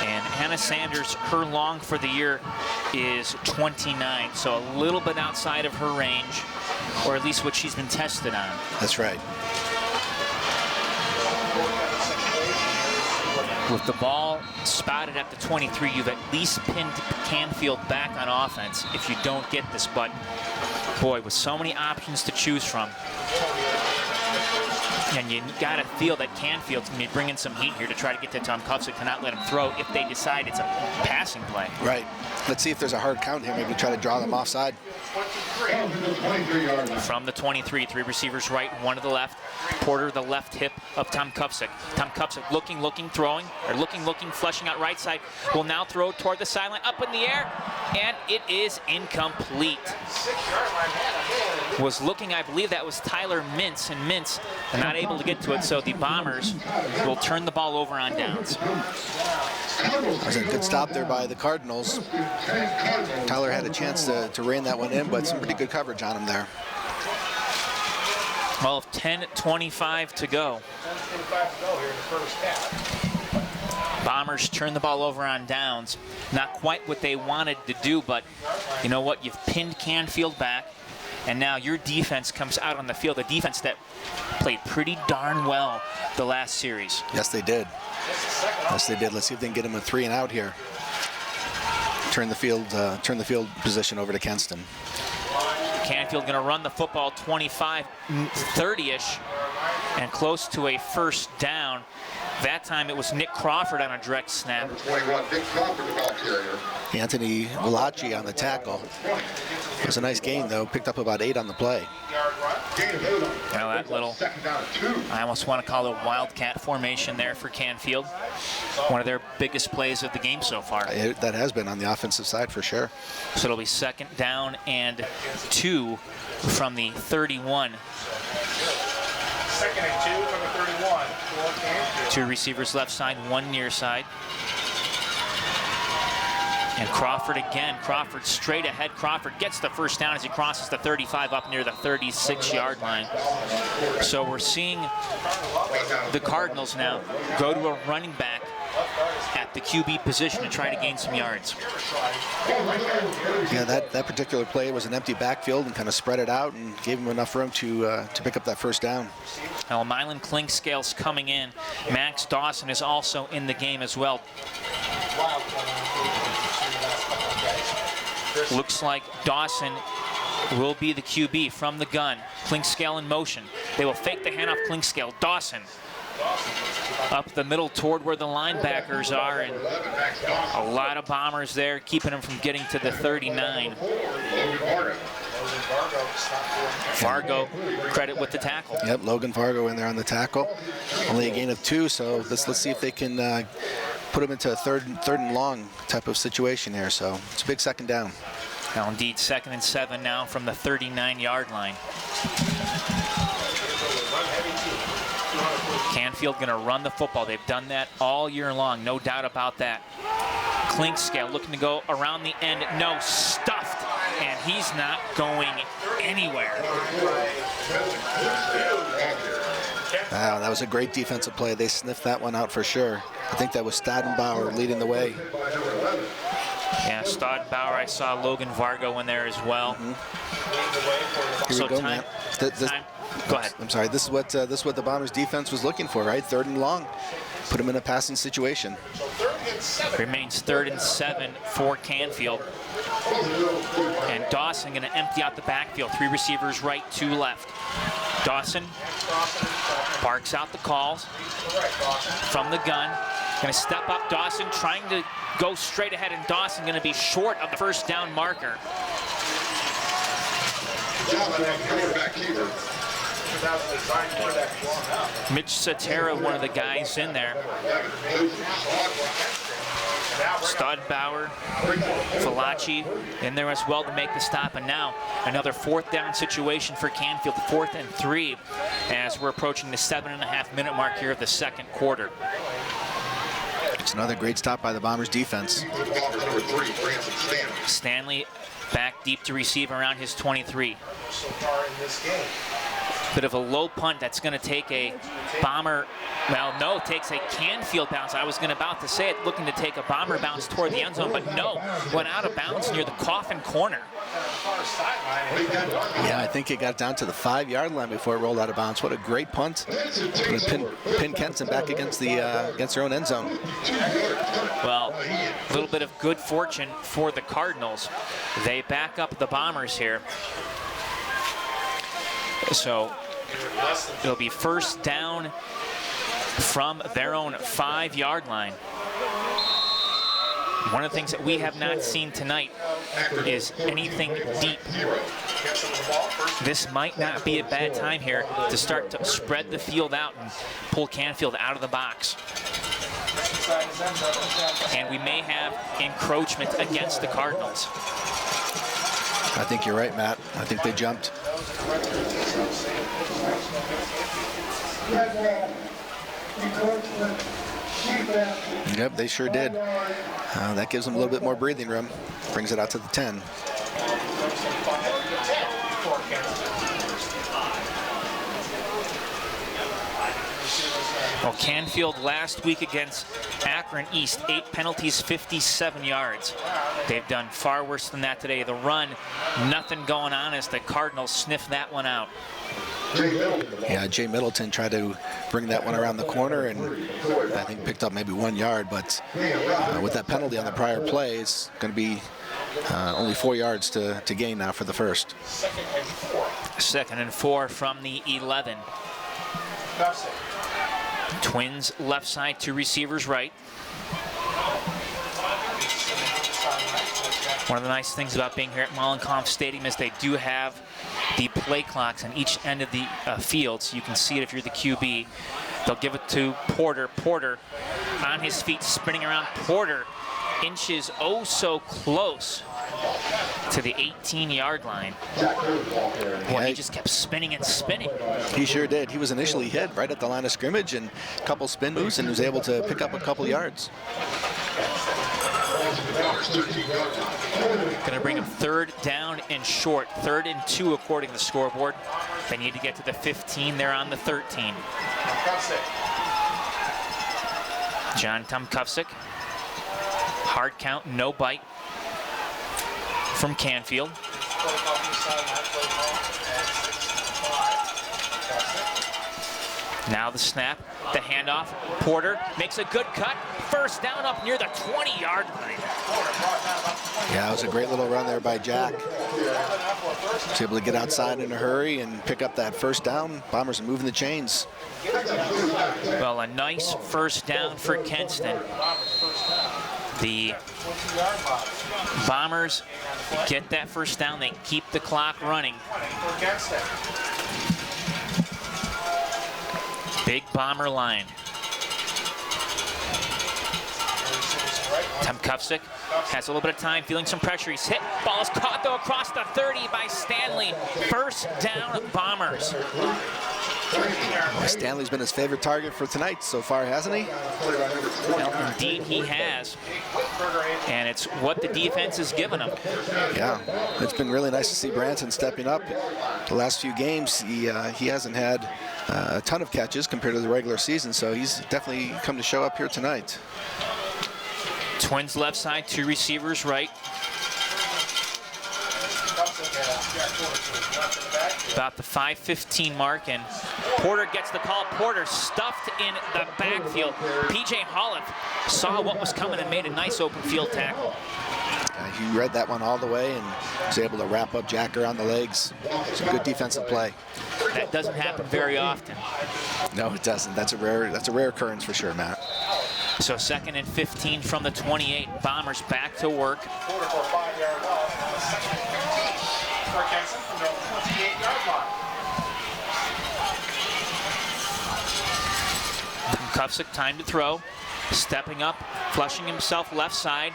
And Hannah Sanders, her long for the year is 29, so a little bit outside of her range, or at least what she's been tested on. That's right. With the ball spotted at the 23, you've at least pinned Canfield back on offense if you don't get this. But, boy, with so many options to choose from, and you got to feel that Canfield's going to be bringing some heat here to try to get to Tom Kufsick to not let him throw if they decide it's a passing play. Right. Let's see if there's a hard count here. Maybe try to draw them offside. From the 23, 3 receivers right, 1 to the left. Porter, the left hip of Tom Kufsick. Tom Kufsick looking, throwing, or looking, fleshing out right side. Will now throw toward the sideline, up in the air, and it is incomplete. Was looking, I believe that was Tyler Mintz, and Mintz not able to get to it, so the Bombers will turn the ball over on downs. That was a good stop there by the Cardinals. Tyler had a chance to rein that one in, but some pretty good coverage on him there. Well, 10:25 to go. Bombers turn the ball over on downs. Not quite what they wanted to do, but you know what? You've pinned Canfield back, and now your defense comes out on the field, a defense that played pretty darn well the last series. Yes, they did. Yes, they did. Let's see if they can get him a 3 and out here. Turn the field position over to Kenston. Canfield going to run the football 25, 30-ish, and close to a first down. That time it was Nick Crawford on a direct snap. Anthony Valachi on the tackle. It was a nice gain, though. Picked up about 8 on the play. Well, that little, I almost want to call it wildcat formation there for Canfield. One of their biggest plays of the game so far. That has been on the offensive side for sure. So it'll be 2nd down and 2 from the 31. 2nd and 2 from the 31. 2 receivers left side, 1 near side. And Crawford again. Crawford straight ahead. Crawford gets the first down as he crosses the 35 up near the 36-yard line. So we're seeing the Cardinals now go to a running back at the QB position to try to gain some yards. Yeah, that particular play was an empty backfield and kind of spread it out and gave him enough room to pick up that first down. Now, Mylan Klinkscale's coming in. Max Dawson is also in the game as well. Looks like Dawson will be the QB from the gun. Klinkscale in motion. They will fake the handoff. Klinkscale. Dawson up the middle toward where the linebackers are, and a lot of Bombers there keeping them from getting to the 39. Fargo, credit with the tackle. Yep, Logan Fargo in there on the tackle. Only a gain of 2, so let's see if they can put him into a third and long type of situation here. So it's a big 2nd down. Now indeed, 2nd and 7 now from the 39-yard line. Canfield going to run the football. They've done that all year long, no doubt about that. Klinkscale looking to go around the end. No, stuffed, and he's not going anywhere. Wow, that was a great defensive play. They sniffed that one out for sure. I think that was Stadenbauer leading the way. Yeah, Stadenbauer. I saw Logan Vargo in there as well. Here we go, time. Go ahead. I'm sorry. This is what the Bombers defense was looking for, right? 3rd and long. Put them in a passing situation. Remains 3rd and 7 for Canfield. And Dawson going to empty out the backfield. 3 receivers right, 2 left. Dawson barks out the calls from the gun. Going to step up. Dawson trying to go straight ahead, and Dawson going to be short of the first down marker. Mitch Satera, one of the guys in there. Stadenbauer, Fallaci in there as well to make the stop. And now another 4th down situation for Canfield, 4th and 3, as we're approaching the 7.5-minute mark here of the 2nd quarter. It's another great stop by the Bombers defense. Stanley back deep to receive around his 23. Bit of a low punt that's going to take a Bomber, well, no, takes a Canfield bounce. I was about to say it, looking to take a Bomber bounce toward the end zone, but no, went out of bounds near the coffin corner. Yeah, I think it got down to the 5-yard line before it rolled out of bounds. What a great punt. Pin Kenston back against their own end zone. Well, a little bit of good fortune for the Cardinals. They back up the Bombers here. So it'll be 1st down from their own 5-yard line. One of the things that we have not seen tonight is anything deep. This might not be a bad time here to start to spread the field out and pull Canfield out of the box. And we may have encroachment against the Cardinals. I think you're right, Matt. I think they jumped. Yep, they sure did. That gives them a little bit more breathing room. Brings it out to the 10. Well, Canfield last week against Akron East, 8 penalties, 57 yards. They've done far worse than that today. The run, nothing going on as the Cardinals sniff that one out. Yeah, Jay Middleton tried to bring that one around the corner and I think picked up maybe 1 yard, but with that penalty on the prior play, it's going to be only 4 yards to gain now for the first. 2nd and 4 from the 11. Twins left side, 2 receivers right. One of the nice things about being here at Mollenkampf Stadium is they do have the play clocks on each end of the field, so you can see it if you're the QB. They'll give it to Porter. Porter on his feet, spinning around. Porter inches oh so close to the 18-yard line. Boy, he just kept spinning and spinning. He sure did. He was initially hit right at the line of scrimmage and a couple spin moves and was able to pick up a couple yards. Going to bring him 3rd down and short. 3rd and 2 according to the scoreboard. They need to get to the 15. They're on the 13. John Tomkufsik. Hard count, no bite from Canfield. Now the snap, the handoff. Porter makes a good cut. 1st down up near the 20-yard line. Yeah, it was a great little run there by Jack. Was able to get outside in a hurry and pick up that 1st down. Bombers are moving the chains. Well, a nice 1st down for Kenston. The Bombers get that 1st down. They keep the clock running. Big Bomber line. Tom Kufsick has a little bit of time, feeling some pressure. He's hit. Ball is caught, though, across the 30 by Stanley. First down, Bombers. Well, Stanley's been his favorite target for tonight so far, hasn't he? Well, indeed he has. And it's what the defense has given him. Yeah, it's been really nice to see Branson stepping up. The last few games, he hasn't had a ton of catches compared to the regular season, so he's definitely come to show up here tonight. Twins left side, 2 receivers right. About the 5:15 mark, and Porter gets the call. Porter stuffed in the backfield. P.J. Holliff saw what was coming and made a nice open field tackle. He read that one all the way and was able to wrap up Jack around the legs. It's a good defensive play. That doesn't happen very often. No, it doesn't. That's a rare occurrence for sure, Matt. So 2nd and 15 from the 28. Bombers back to work. Porter for a 5-yard loss. For Kenston from the 28-yard line. Kufsick, time to throw. Stepping up, flushing himself left side.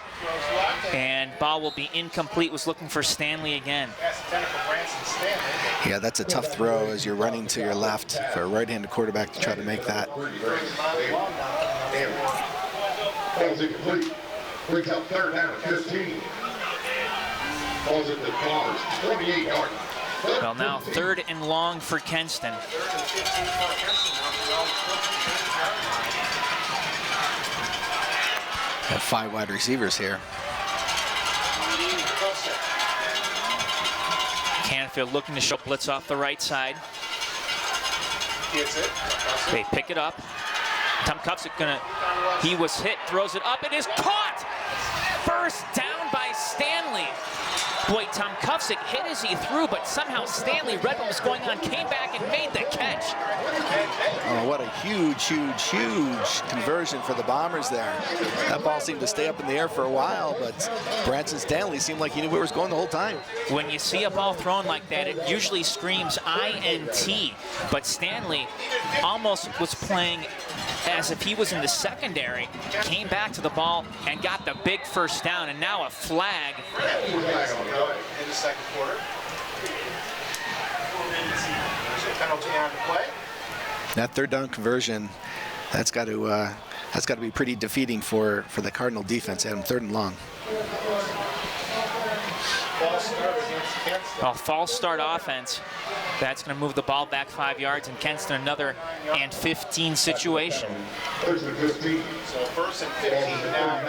And ball will be incomplete. Was looking for Stanley again. Yeah, that's a tough throw as you're running to your left for a right-handed quarterback to try to make that. Ball's incomplete. Brings up 3rd down at 15. Calls it the Bombers, 28-yard. Well, now 3rd and long for Kenston. Have 5 wide receivers here. Canfield looking to show blitz off the right side. They pick it up. Tom Kufsick he was hit, throws it up, it is caught! First down by Stanley. Boy, Tom Kufsick hit as he threw, but somehow Stanley read what was going on, came back and made the catch. Oh, what a huge conversion for the Bombers there. That ball seemed to stay up in the air for a while, but Branson Stanley seemed like he knew where it was going the whole time. When you see a ball thrown like that, it usually screams INT, but Stanley almost was playing as if he was in the secondary, came back to the ball and got the big first down, and now a flag. In the second quarter. There's a penalty on the play. That 3rd down conversion, that's got to be pretty defeating for the Cardinal defense. They had him 3rd and long. Well, false start offense. That's going to move the ball back 5 yards, and Kenston another and 15 situation. 1st and 15. So 1st and 15 now.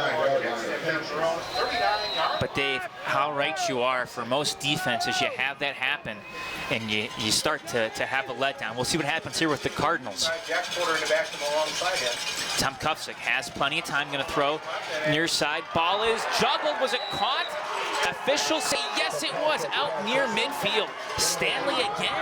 But Dave, how right you are. For most defenses, you have that happen, and you start to have a letdown. We'll see what happens here with the Cardinals. Jack Porter in the back from the wrong side here. Tom Kufsick has plenty of time, going to throw near side. Ball is juggled. Was it caught? Officials say yes, it was out near midfield. Stanley again.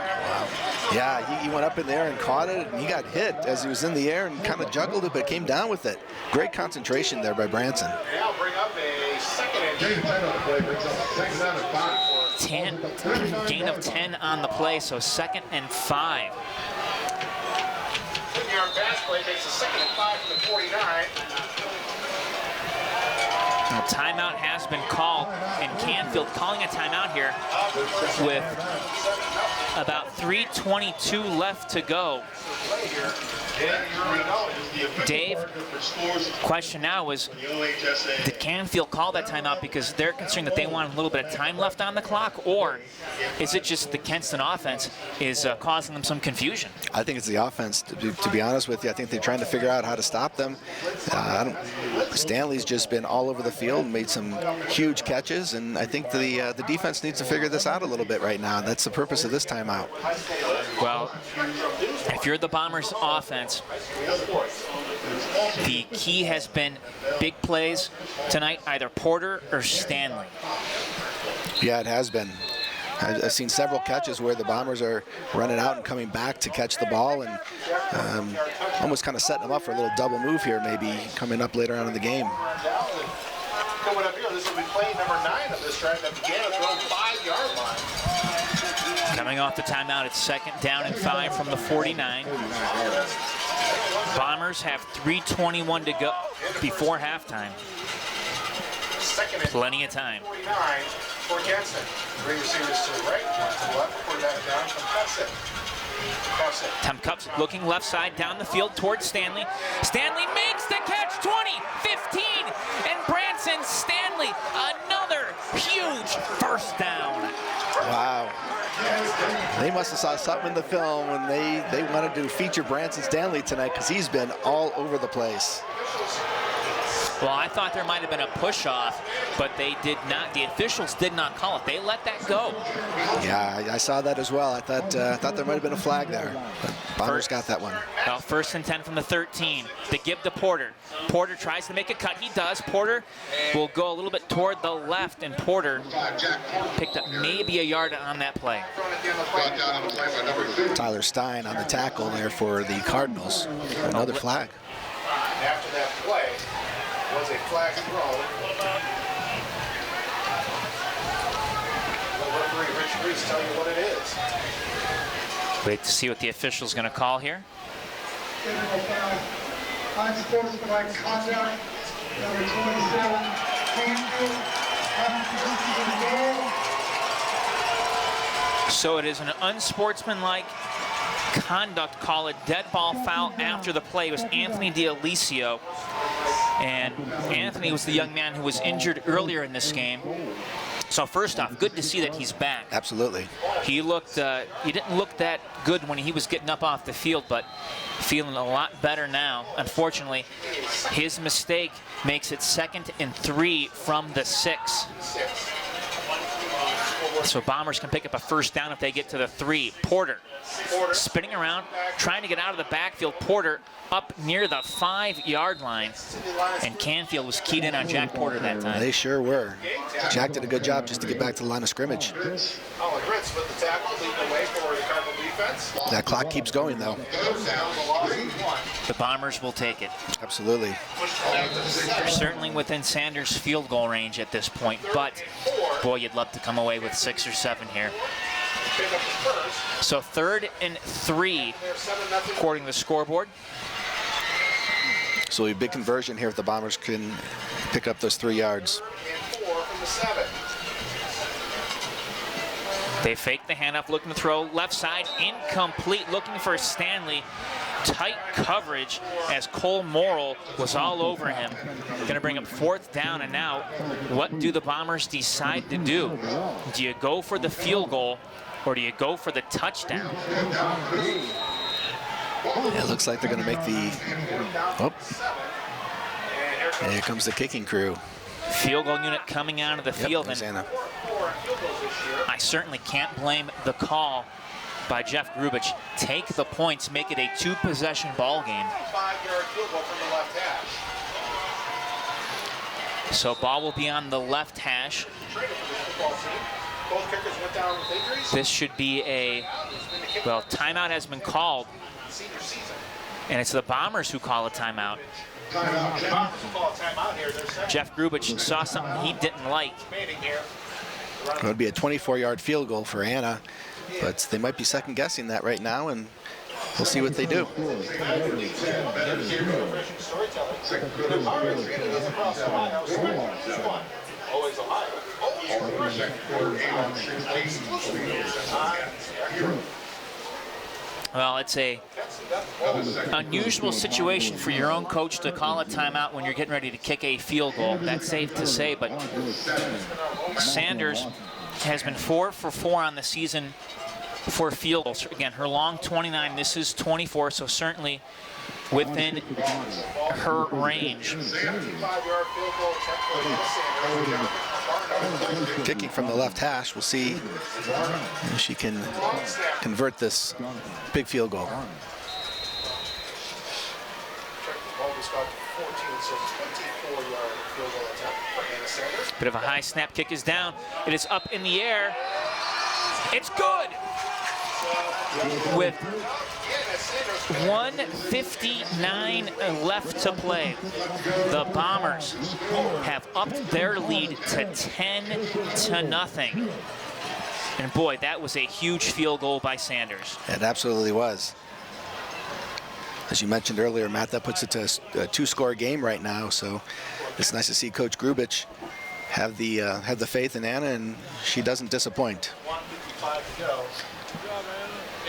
Yeah, he went up in there and caught it, and he got hit as he was in the air and kind of juggled it, but came down with it. Great concentration there by Branson. Now bring up a 2nd and Gain 10 on the play, brings up 2nd down and 5. Gain of 10 on the play, so 2nd and 5. 10-yard pass play makes a 2nd and 5 from the 49. Now, timeout has been called, and Canfield calling a timeout here with about 3:22 left to go. Dave, question now is, did Canfield call that timeout because they're concerned that they want a little bit of time left on the clock, or is it just the Kenston offense is causing them some confusion? I think it's the offense, to be honest with you. I think they're trying to figure out how to stop them. Stanley's just been all over the field and made some huge catches, and I think the defense needs to figure this out a little bit right now. That's the purpose of this timeout. Well, if you're the Bombers offense, the key has been big plays tonight, either Porter or Stanley. Yeah, it has been. I've seen several catches where the Bombers are running out and coming back to catch the ball, and almost kind of setting them up for a little double move here, maybe coming up later on in the game. Coming up here, this will be play number 9 of this drive that began at the 5-yard line. Coming off the timeout, it's 2nd down and 5 from the 49. Bombers have 3:21 to go before halftime. Second and Plenty of time. 49 for Kenston. 3 receivers to the right, 1 to the left. Quarterback down from Kenston. Tom Cups looking left side down the field towards Stanley. Stanley makes the catch, 20, 15, and Branson Stanley, another huge first down. Wow. They must have saw something in the film when they wanted to feature Branson Stanley tonight, because he's been all over the place. Well, I thought there might have been a push-off, but they did not. The officials did not call it. They let that go. Yeah, I saw that as well. I thought there might have been a flag there, but Bombers got that one. Well, 1st and 10 from the 13. They give to Porter. Porter tries to make a cut. He does. Porter will go a little bit toward the left, and Porter picked up maybe a yard on that play. Tyler Stein on the tackle there for the Cardinals. Another flag. After that play was a flag throw. The referee, Rich Reese, tell you what it is. Wait to see what the official's going to call here. Unsportsmanlike conduct, number 27, Canfield, So it is an unsportsmanlike conduct call, a dead ball foul after the play. It was Anthony D'Alicio, and Anthony was the young man who was injured earlier in this game. So first off, good to see that he's back. Absolutely. He didn't look that good when he was getting up off the field, but feeling a lot better now. Unfortunately, his mistake makes it 2nd and 3 from the 6. So Bombers can pick up a first down if they get to the 3. Porter spinning around, trying to get out of the backfield. Porter up near the 5-yard line. And Canfield was keyed in on Jack Porter that time. They sure were. Jack did a good job just to get back to the line of scrimmage. That clock keeps going, though. The Bombers will take it. Absolutely. They're certainly within Sanders' field goal range at this point, but boy, you'd love to come away with 6 or 7 here. So 3rd and 3, according to the scoreboard. So a big conversion here if the Bombers can pick up those 3 yards. They fake the handoff, looking to throw left side, incomplete, looking for Stanley. Tight coverage as Cole Morrill was all over him. Going to bring up 4th down, and now what do the Bombers decide to do? Do you go for the field goal, or do you go for the touchdown? It looks like they're going to make the... Oh. And here comes the kicking crew. Field goal unit coming out of the field. And I certainly can't blame the call by Jeff Grubich. Take the points, make it a 2-possession ball game. So ball will be on the left hash. This should be a, well, timeout has been called. And it's the Bombers who call a timeout. Jeff Grubich saw something he didn't like. It would be a 24-yard field goal for Anna, but they might be second-guessing that right now, and we'll see what they do. Well, it's a unusual situation for your own coach to call a timeout when you're getting ready to kick a field goal. That's safe to say, but Sanders has been 4 for 4 on the season for field goals. Again, her long 29, this is 24, so certainly within her range. Kicking from the left hash, we'll see if she can convert this big field goal. Bit of a high snap, kick is down. It is up in the air. It's good. With 1:59 left to play, the Bombers have upped their lead to 10-0. And boy, that was a huge field goal by Sanders. It absolutely was. As you mentioned earlier, Matt, that puts it to a 2-score game right now, so it's nice to see Coach Grubich have the faith in Anna, and she doesn't disappoint. 1:55 to go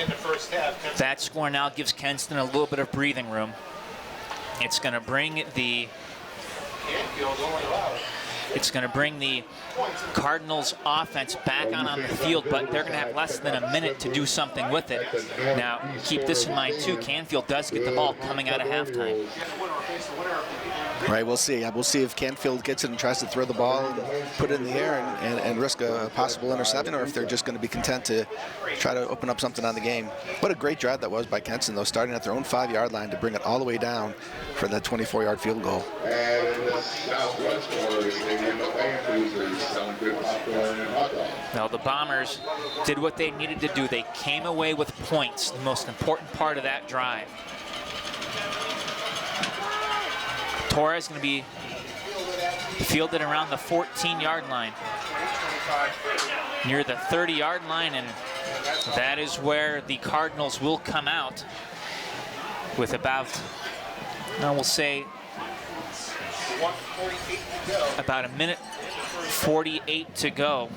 in the first half. That score now gives Kenston a little bit of breathing room. It's going to bring the Cardinals offense back on the field, but they're going to have less than a minute to do something with it. Now, keep this in mind too, Canfield does get the ball coming out of halftime. Right, we'll see. We'll see if Canfield gets it and tries to throw the ball and put it in the air and risk a possible interception, or if they're just going to be content to try to open up something on the game. What a great drive that was by Kenston, though, starting at their own 5-yard line to bring it all the way down for that 24-yard field goal. And in the southwest corner of the stadium, the fan boosters selling good popcorn and hot dogs. Now, the Bombers did what they needed to do. They came away with points, the most important part of that drive. Torres going to be fielded around the 14-yard line, near the 30-yard line, and that is where the Cardinals will come out with about, now we'll say, about a minute 48 to go.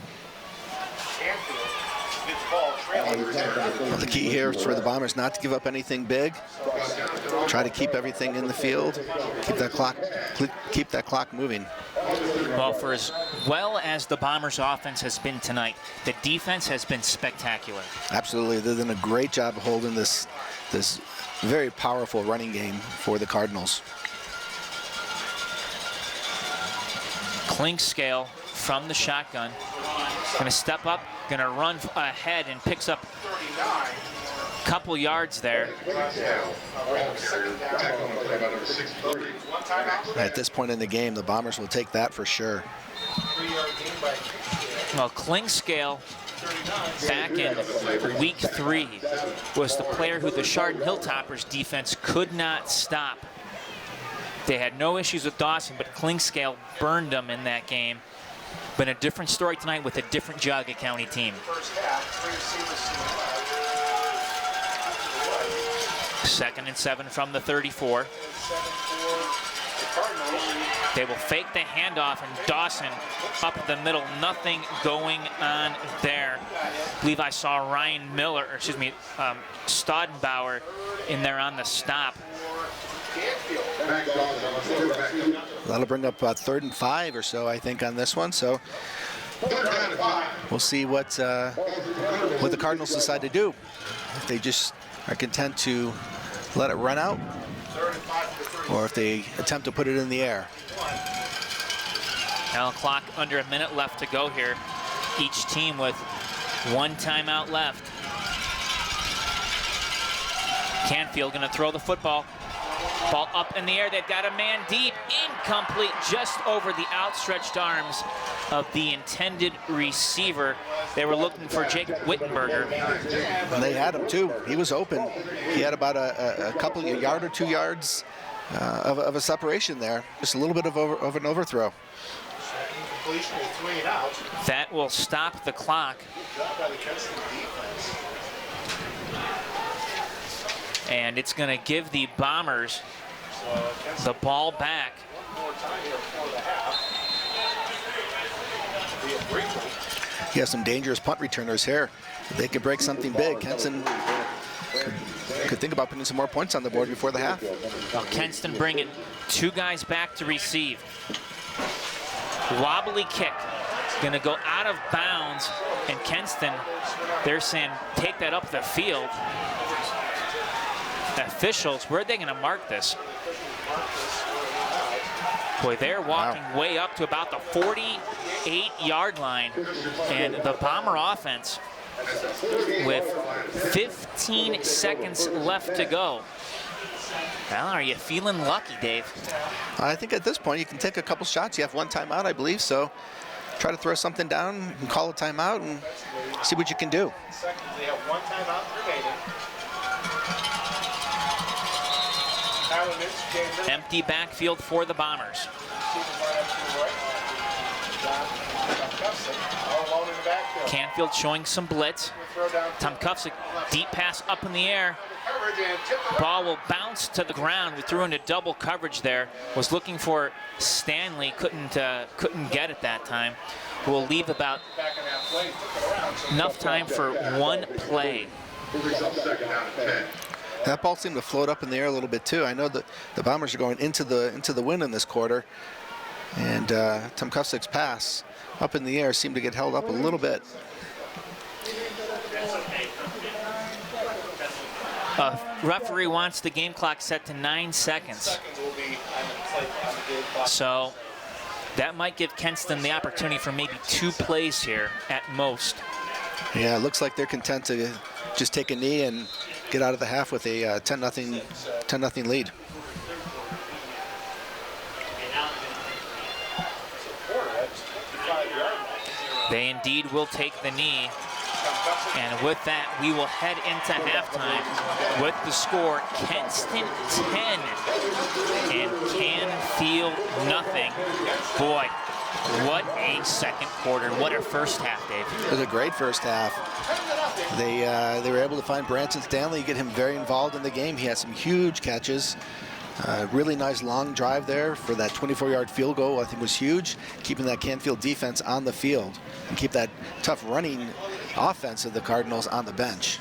Well, the key here is for the Bombers not to give up anything big. Try to keep everything in the field. Keep that clock moving. Well, for as well as the Bombers' offense has been tonight, the defense has been spectacular. Absolutely, they've done a great job of holding this very powerful running game for the Cardinals. Klinkscale from the shotgun, going to step up, going to run ahead and picks up a couple yards there. At this point in the game, the Bombers will take that for sure. Well, Klinkscale, back in week 3, was the player who the Chardon Hilltoppers defense could not stop. They had no issues with Dawson, but Klinkscale burned them in that game. But a different story tonight with a different Geauga County team. Second and 7 from the 34. They will fake the handoff, and Dawson up the middle. Nothing going on there. I believe I saw Ryan Miller, or excuse me, Staudenbauer in there on the stop. That'll bring up 3rd and 5 or so, I think, on this one. So we'll see what the Cardinals decide to do. If they just are content to let it run out, or if they attempt to put it in the air. Now a clock under a minute left to go here. Each team with 1 timeout left. Canfield going to throw the football. Ball up in the air. They've got a man deep. Incomplete, just over the outstretched arms of the intended receiver. They were looking for Jake Wittenberger. Well, they had him too. He was open. He had about a yard or 2 yards of a separation there. Just a little bit of an overthrow. That will stop the clock. And it's going to give the Bombers the ball back. You have some dangerous punt returners here. They could break something big. Kenston could think about putting some more points on the board before the half. Well, Kenston bringing 2 guys back to receive. Wobbly kick. Going to go out of bounds. And Kenston, they're saying, take that up the field. Officials, where are they going to mark this? Boy, they're walking way up to about the 48-yard line. And the Bomber offense, with 15 seconds left to go. Well, are you feeling lucky, Dave? I think at this point you can take a couple shots. You have 1 timeout, I believe, so try to throw something down and call a timeout and see what you can do. They have 1 timeout remaining. Empty backfield for the Bombers. Canfield showing some blitz. Tom Kufsick, deep pass up in the air. coverage and tipped around. Ball will bounce to the ground. We threw into double coverage there. Was looking for Stanley, couldn't get it that time. We'll leave about Back in that play, took it around. So enough time for one play. Moving up second down and 10. That ball seemed to float up in the air a little bit too. I know that the Bombers are going into the wind in this quarter, and Tom Kustik's pass up in the air seemed to get held up a little bit. Referee wants the game clock set to 9 seconds. Seconds will be on the game clock. So that might give Kenston the opportunity for maybe 2 plays here at most. Yeah, it looks like they're content to just take a knee and get out of the half with a 10-0 lead. They indeed will take the knee. And with that, we will head into halftime with the score Kenston 10 and Canfield nothing. Boy, what a second quarter. What a first half, Dave. It was a great first half. They were able to find Branson Stanley, get him very involved in the game. He had some huge catches. Really nice long drive there for that 24-yard field goal. I think was huge, keeping that Canfield defense on the field and keep that tough running offense of the Cardinals on the bench.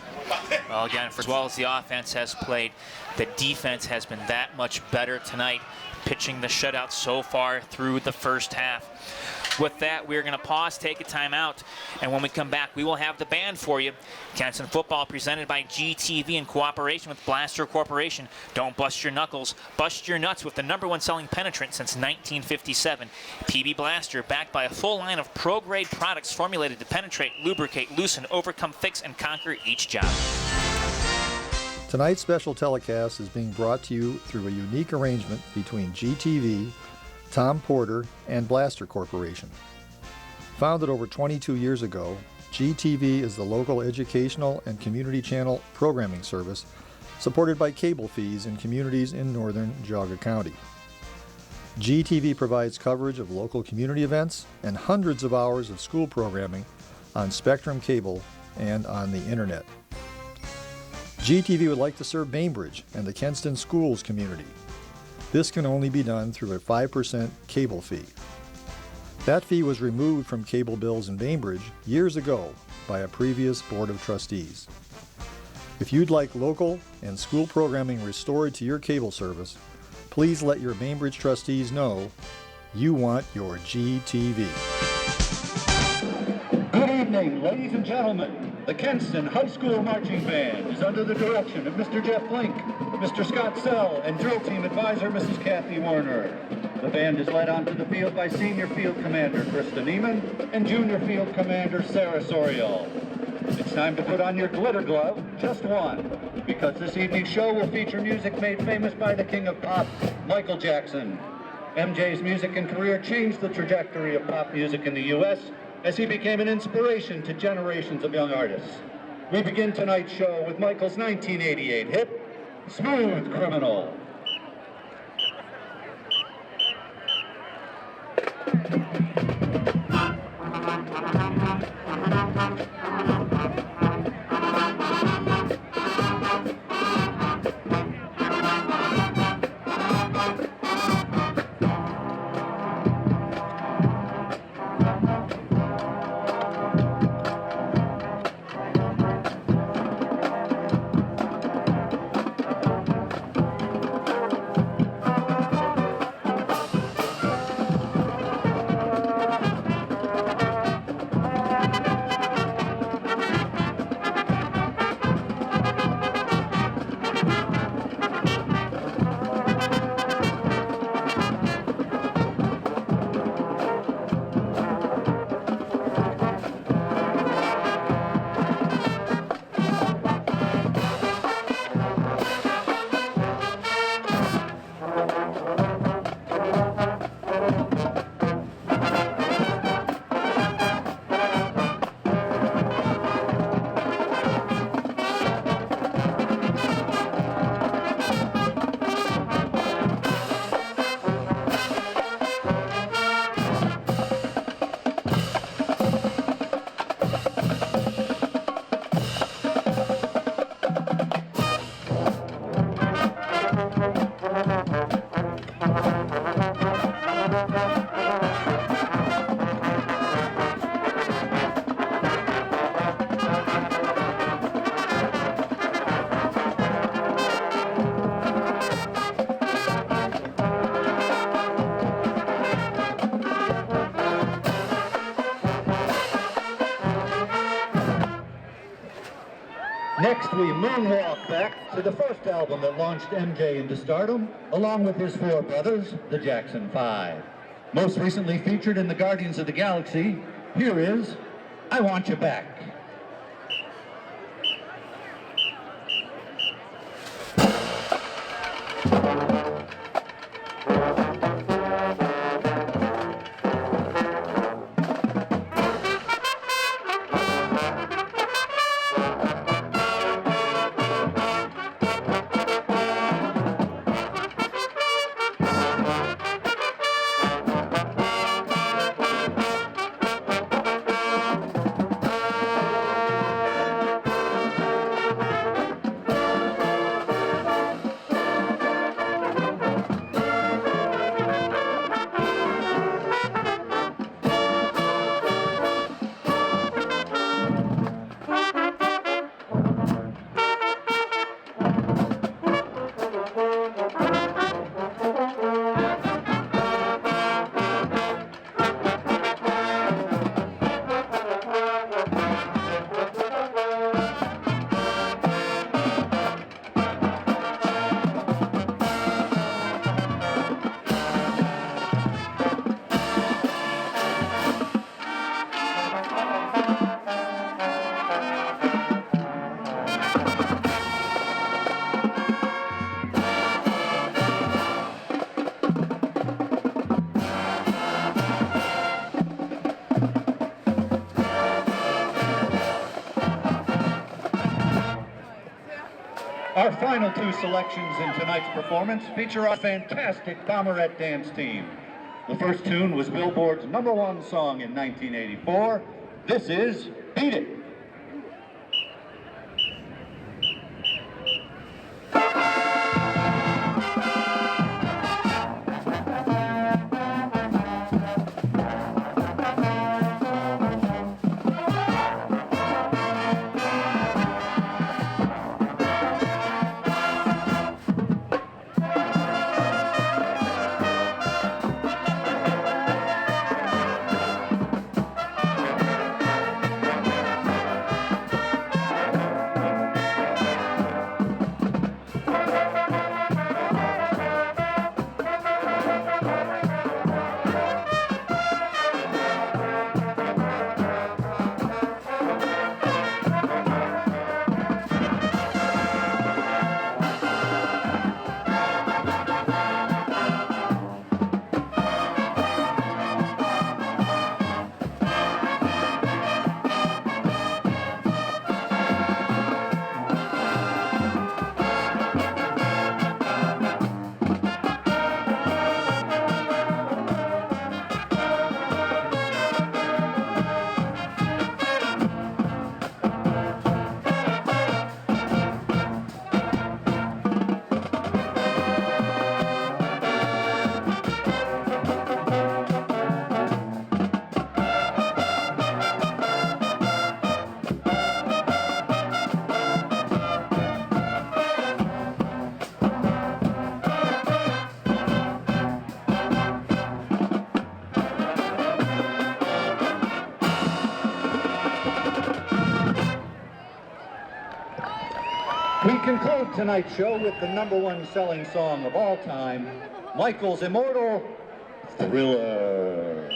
Well, again, for as well as the offense has played, the defense has been that much better tonight, pitching the shutout so far through the first half. With that, we're going to pause, take a timeout, and when we come back, we will have the band for you. Kenston football presented by GTV in cooperation with Blaster Corporation. Don't bust your knuckles, bust your nuts with the #1 selling penetrant since 1957. PB Blaster, backed by a full line of pro-grade products formulated to penetrate, lubricate, loosen, overcome, fix, and conquer each job. Tonight's special telecast is being brought to you through a unique arrangement between GTV, Tom Porter, and Blaster Corporation. Founded over 22 years ago, GTV is the local educational and community channel programming service supported by cable fees in communities in northern Geauga County. GTV provides coverage of local community events and hundreds of hours of school programming on Spectrum Cable and on the internet. GTV would like to serve Bainbridge and the Kenston schools community. This can only be done through a 5% cable fee. That fee was removed from cable bills in Bainbridge years ago by a previous Board of Trustees. If you'd like local and school programming restored to your cable service, please let your Bainbridge trustees know you want your GTV. Good evening, ladies and gentlemen. The Kenston High School Marching Band is under the direction of Mr. Jeff Blink, Mr. Scott Sell, and drill team advisor Mrs. Kathy Warner. The band is led onto the field by Senior Field Commander Krista Neiman and Junior Field Commander Sarah Soriol. It's time to put on your glitter glove, just one, because this evening's show will feature music made famous by the king of pop, Michael Jackson. MJ's music and career changed the trajectory of pop music in the U.S., as he became an inspiration to generations of young artists. We begin tonight's show with Michael's 1988 hit, Smooth Criminal. Next, we moonwalk back to the first album that launched MJ into stardom, along with his four brothers, the Jackson 5. Most recently featured in the Guardians of the Galaxy, here is I Want You Back. Our final two selections in tonight's performance feature our fantastic Bomberette dance team. The first tune was Billboard's #1 song in 1984. This is Beat It. We conclude tonight's show with the #1 selling song of all time, Michael's immortal Thriller.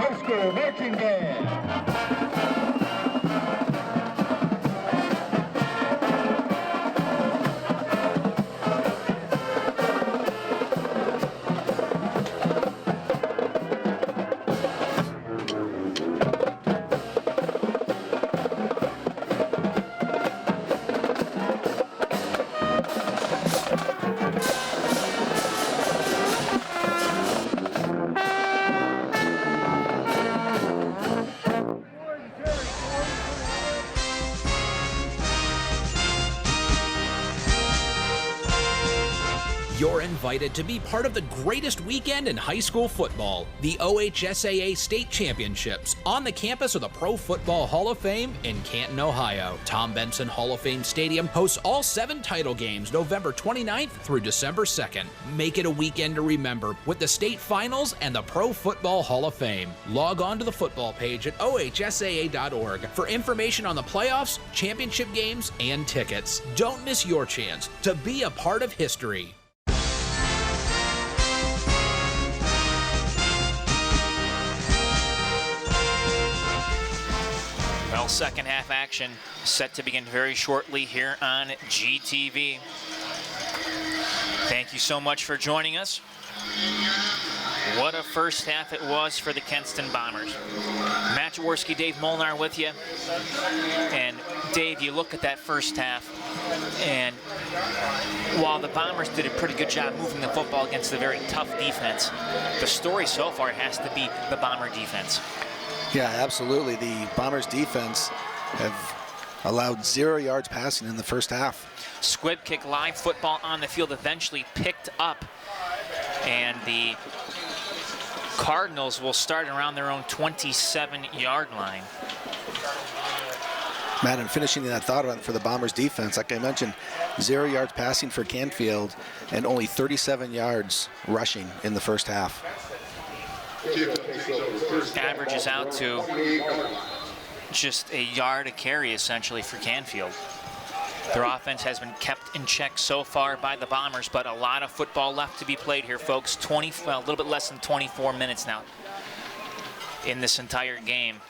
High School Marching Band. You're invited to be part of the greatest weekend in high school football, the OHSAA State Championships, on the campus of the Pro Football Hall of Fame in Canton, Ohio. Tom Benson Hall of Fame Stadium hosts all 7 title games November 29th through December 2nd. Make it a weekend to remember with the state finals and the Pro Football Hall of Fame. Log on to the football page at ohsaa.org for information on the playoffs, championship games, and tickets. Don't miss your chance to be a part of history. Well, second half action set to begin very shortly here on GTV. Thank you so much for joining us. What a first half it was for the Kenston Bombers. Matt Jaworski, Dave Molnar with you. And Dave, you look at that first half, and while the Bombers did a pretty good job moving the football against a very tough defense, the story so far has to be the Bomber defense. Yeah, absolutely. The Bombers defense have allowed 0 yards passing in the first half. Squib kick live football on the field eventually picked up, and the Cardinals will start around their own 27-yard line. Matt, and finishing that thought about for the Bombers defense, like I mentioned, 0 yards passing for Canfield and only 37 yards rushing in the first half. Averages out to just a yard a carry, essentially, for Canfield. Their offense has been kept in check so far by the Bombers, but a lot of football left to be played here, folks. A little bit less than 24 minutes now in this entire game.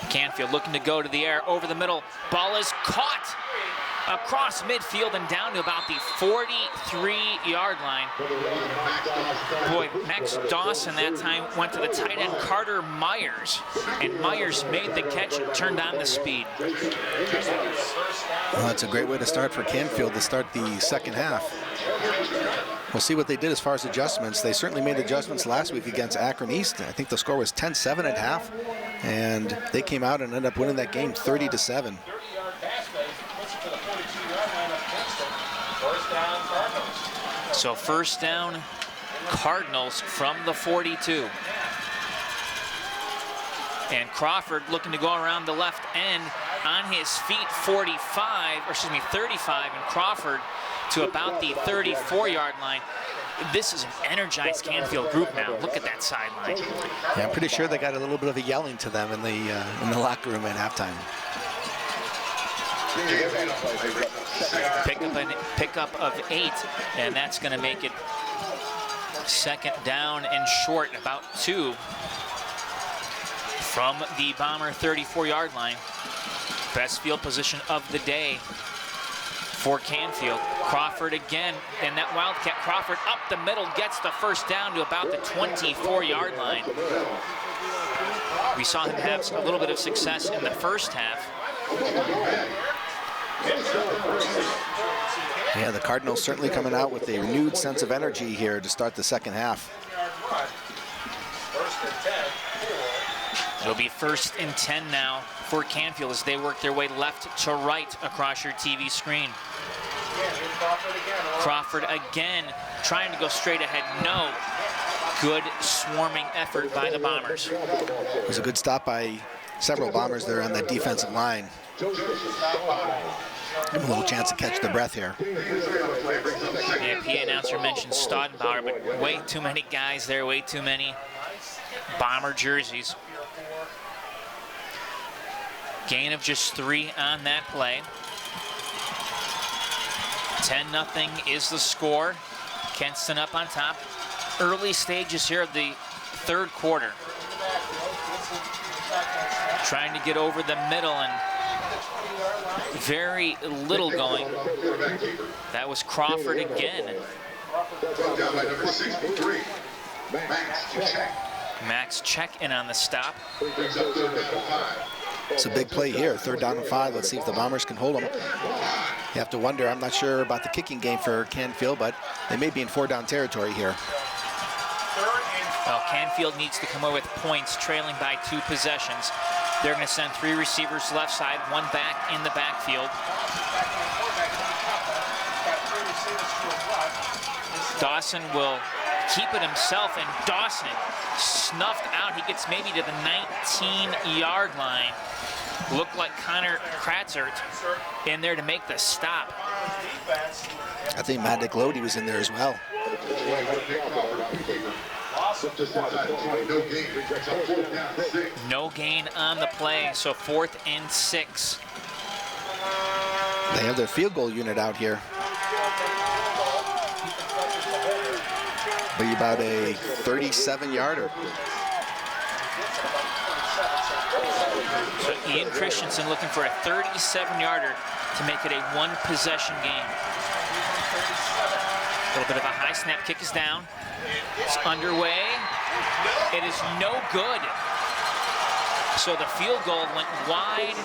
Canfield looking to go to the air, over the middle. Ball is caught across midfield and down to about the 43-yard line. Boy, Max Dawson that time went to the tight end Carter Myers, and Myers made the catch and turned on the speed. Well, that's a great way to start for Canfield to start the second half. We'll see what they did as far as adjustments. They certainly made adjustments last week against Akron East. I think the score was 10-7 at half, and they came out and ended up winning that game 30-7. So first down, Cardinals from the 42. And Crawford looking to go around the left end on his feet, 35, and Crawford to about the 34-yard line. This is an energized Canfield group now. Look at that sideline. Yeah, I'm pretty sure they got a little bit of a yelling to them in the locker room at halftime. Pickup of 8, and that's going to make it second down and short, about 2 from the Bomber 34-yard line. Best field position of the day for Canfield. Crawford again, and that Wildcat. Crawford up the middle, gets the first down to about the 24-yard line. We saw him have a little bit of success in the first half. Yeah, the Cardinals certainly coming out with a renewed sense of energy here to start the second half. It'll be 1st and 10 now for Canfield as they work their way left to right across your TV screen. Crawford again trying to go straight ahead. No. Good swarming effort by the Bombers. It was a good stop by several Bombers there on that defensive line. Give them a little chance to catch their breath here. Yeah, PA announcer mentioned Staudenbauer, but way too many guys there, way too many Bomber jerseys. Gain of just 3 on that play. 10-0 is the score. Kenston up on top. Early stages here of the third quarter. Trying to get over the middle and very little going. That was Crawford again. Down by number 63, Max check in on the stop. brings up 3rd down and 5. It's a big play here, 3rd down and 5. Let's see if the Bombers can hold them. You have to wonder, I'm not sure about the kicking game for Canfield, but they may be in 4-down territory here. Well, Canfield needs to come away with points, trailing by 2 possessions. They're going to send 3 receivers left side, 1 back in the backfield. Dawson will keep it himself, and Dawson snuffed out. He gets maybe to the 19-yard line. Looked like Connor Kratzert in there to make the stop. I think Matt Nicklody was in there as well. Just inside the 20, no gain. Brings up 4th down and 6. No gain on the play, so 4th and 6. They have their field goal unit out here. Be about a 37-yarder. So Ian Christensen looking for a 37-yarder to make it a 1-possession game. A little bit of a high snap, kick is down. It's underway. It is no good. So the field goal went wide,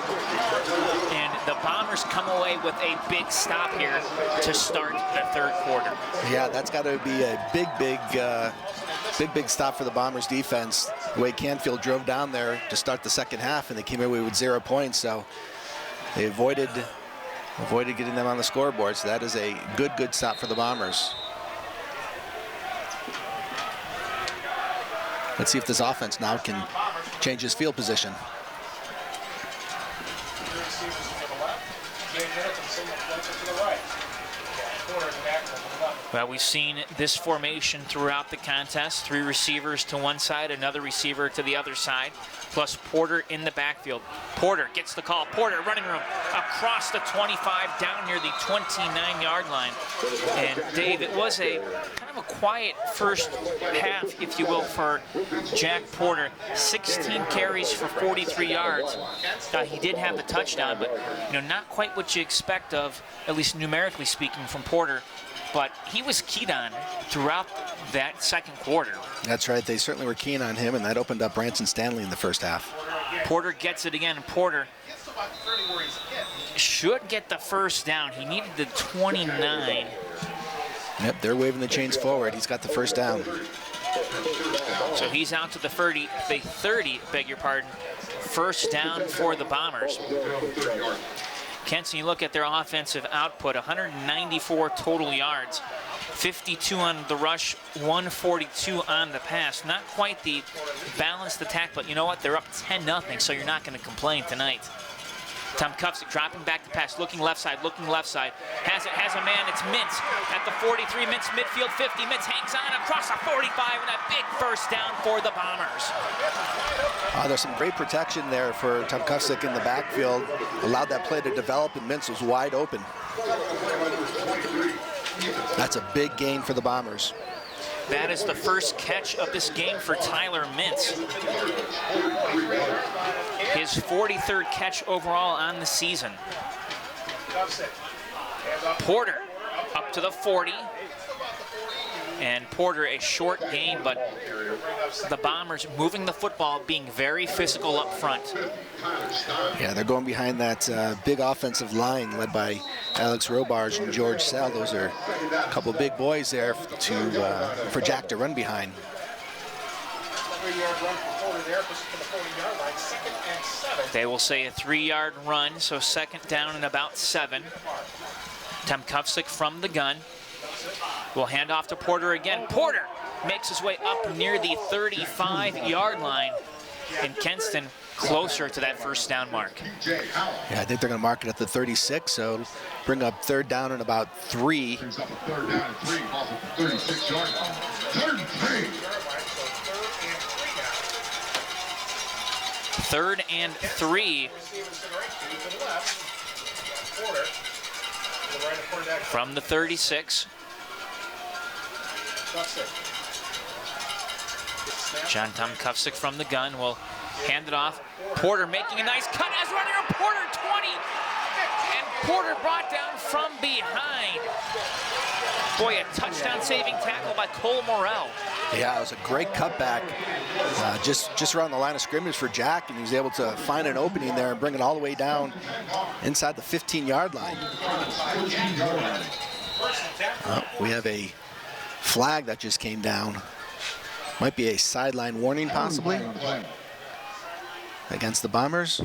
and the Bombers come away with a big stop here to start the third quarter. Yeah, that's got to be a big stop for the Bombers defense. The way Canfield drove down there to start the second half, and they came away with 0 points, so they avoided getting them on the scoreboard. So that is a good stop for the Bombers. Let's see if this offense now can change his field position. Well, we've seen this formation throughout the contest. 3 receivers to one side, another receiver to the other side, plus Porter in the backfield. Porter gets the call. Porter, running room, across the 25, down near the 29-yard line. And Dave, it was a kind of a quiet first half, if you will, for Jack Porter. 16 carries for 43 yards. He did have the touchdown, but not quite what you expect of, at least numerically speaking, from Porter. But he was keyed on throughout that second quarter. That's right. They certainly were keen on him, and that opened up Branson Stanley in the first half. Porter gets it again, and Porter should get the first down. He needed the 29. Yep, they're waving the chains forward. He's got the first down. So he's out to the 30, beg your pardon. First down for the Bombers. Kenston, you look at their offensive output, 194 total yards, 52 on the rush, 142 on the pass. Not quite the balanced attack, but you know what? They're up 10-0, so you're not going to complain tonight. Tom Kufsick dropping back to pass, looking left side. Has a man, it's Mintz at the 43, Mintz midfield 50, Mintz hangs on across the 45, and a big first down for the Bombers. There's some great protection there for Tom Kufsick in the backfield. Allowed that play to develop, and Mintz was wide open. That's a big gain for the Bombers. That is the first catch of this game for Tyler Mintz. His 43rd catch overall on the season. Porter up to the 40. And Porter a short gain, but the Bombers moving the football, being very physical up front. Yeah, they're going behind that big offensive line led by Alex Robarge and George Sell. Those are a couple big boys there for Jack to run behind. They will say a 3-yard run, so second down and about 7. Tom Kufsick from the gun. We'll hand off to Porter again. Porter makes his way up near the 35-yard line. And Kenston closer to that first down mark. Yeah, I think they're going to mark it at the 36, so bring up third down and about 3. Brings up a 3rd down and 3, balls at the 36-yard line. 3rd and 3. 3rd and 3. From the 36. John Tomkowski from the gun will hand it off. Porter making a nice cut as running on Porter, 20. And Porter brought down from behind. Boy, a touchdown-saving tackle by Cole Morrell. Yeah, it was a great cutback just around the line of scrimmage for Jack, and he was able to find an opening there and bring it all the way down inside the 15-yard line. We have a flag that just came down. Might be a sideline warning, possibly, against the Bombers.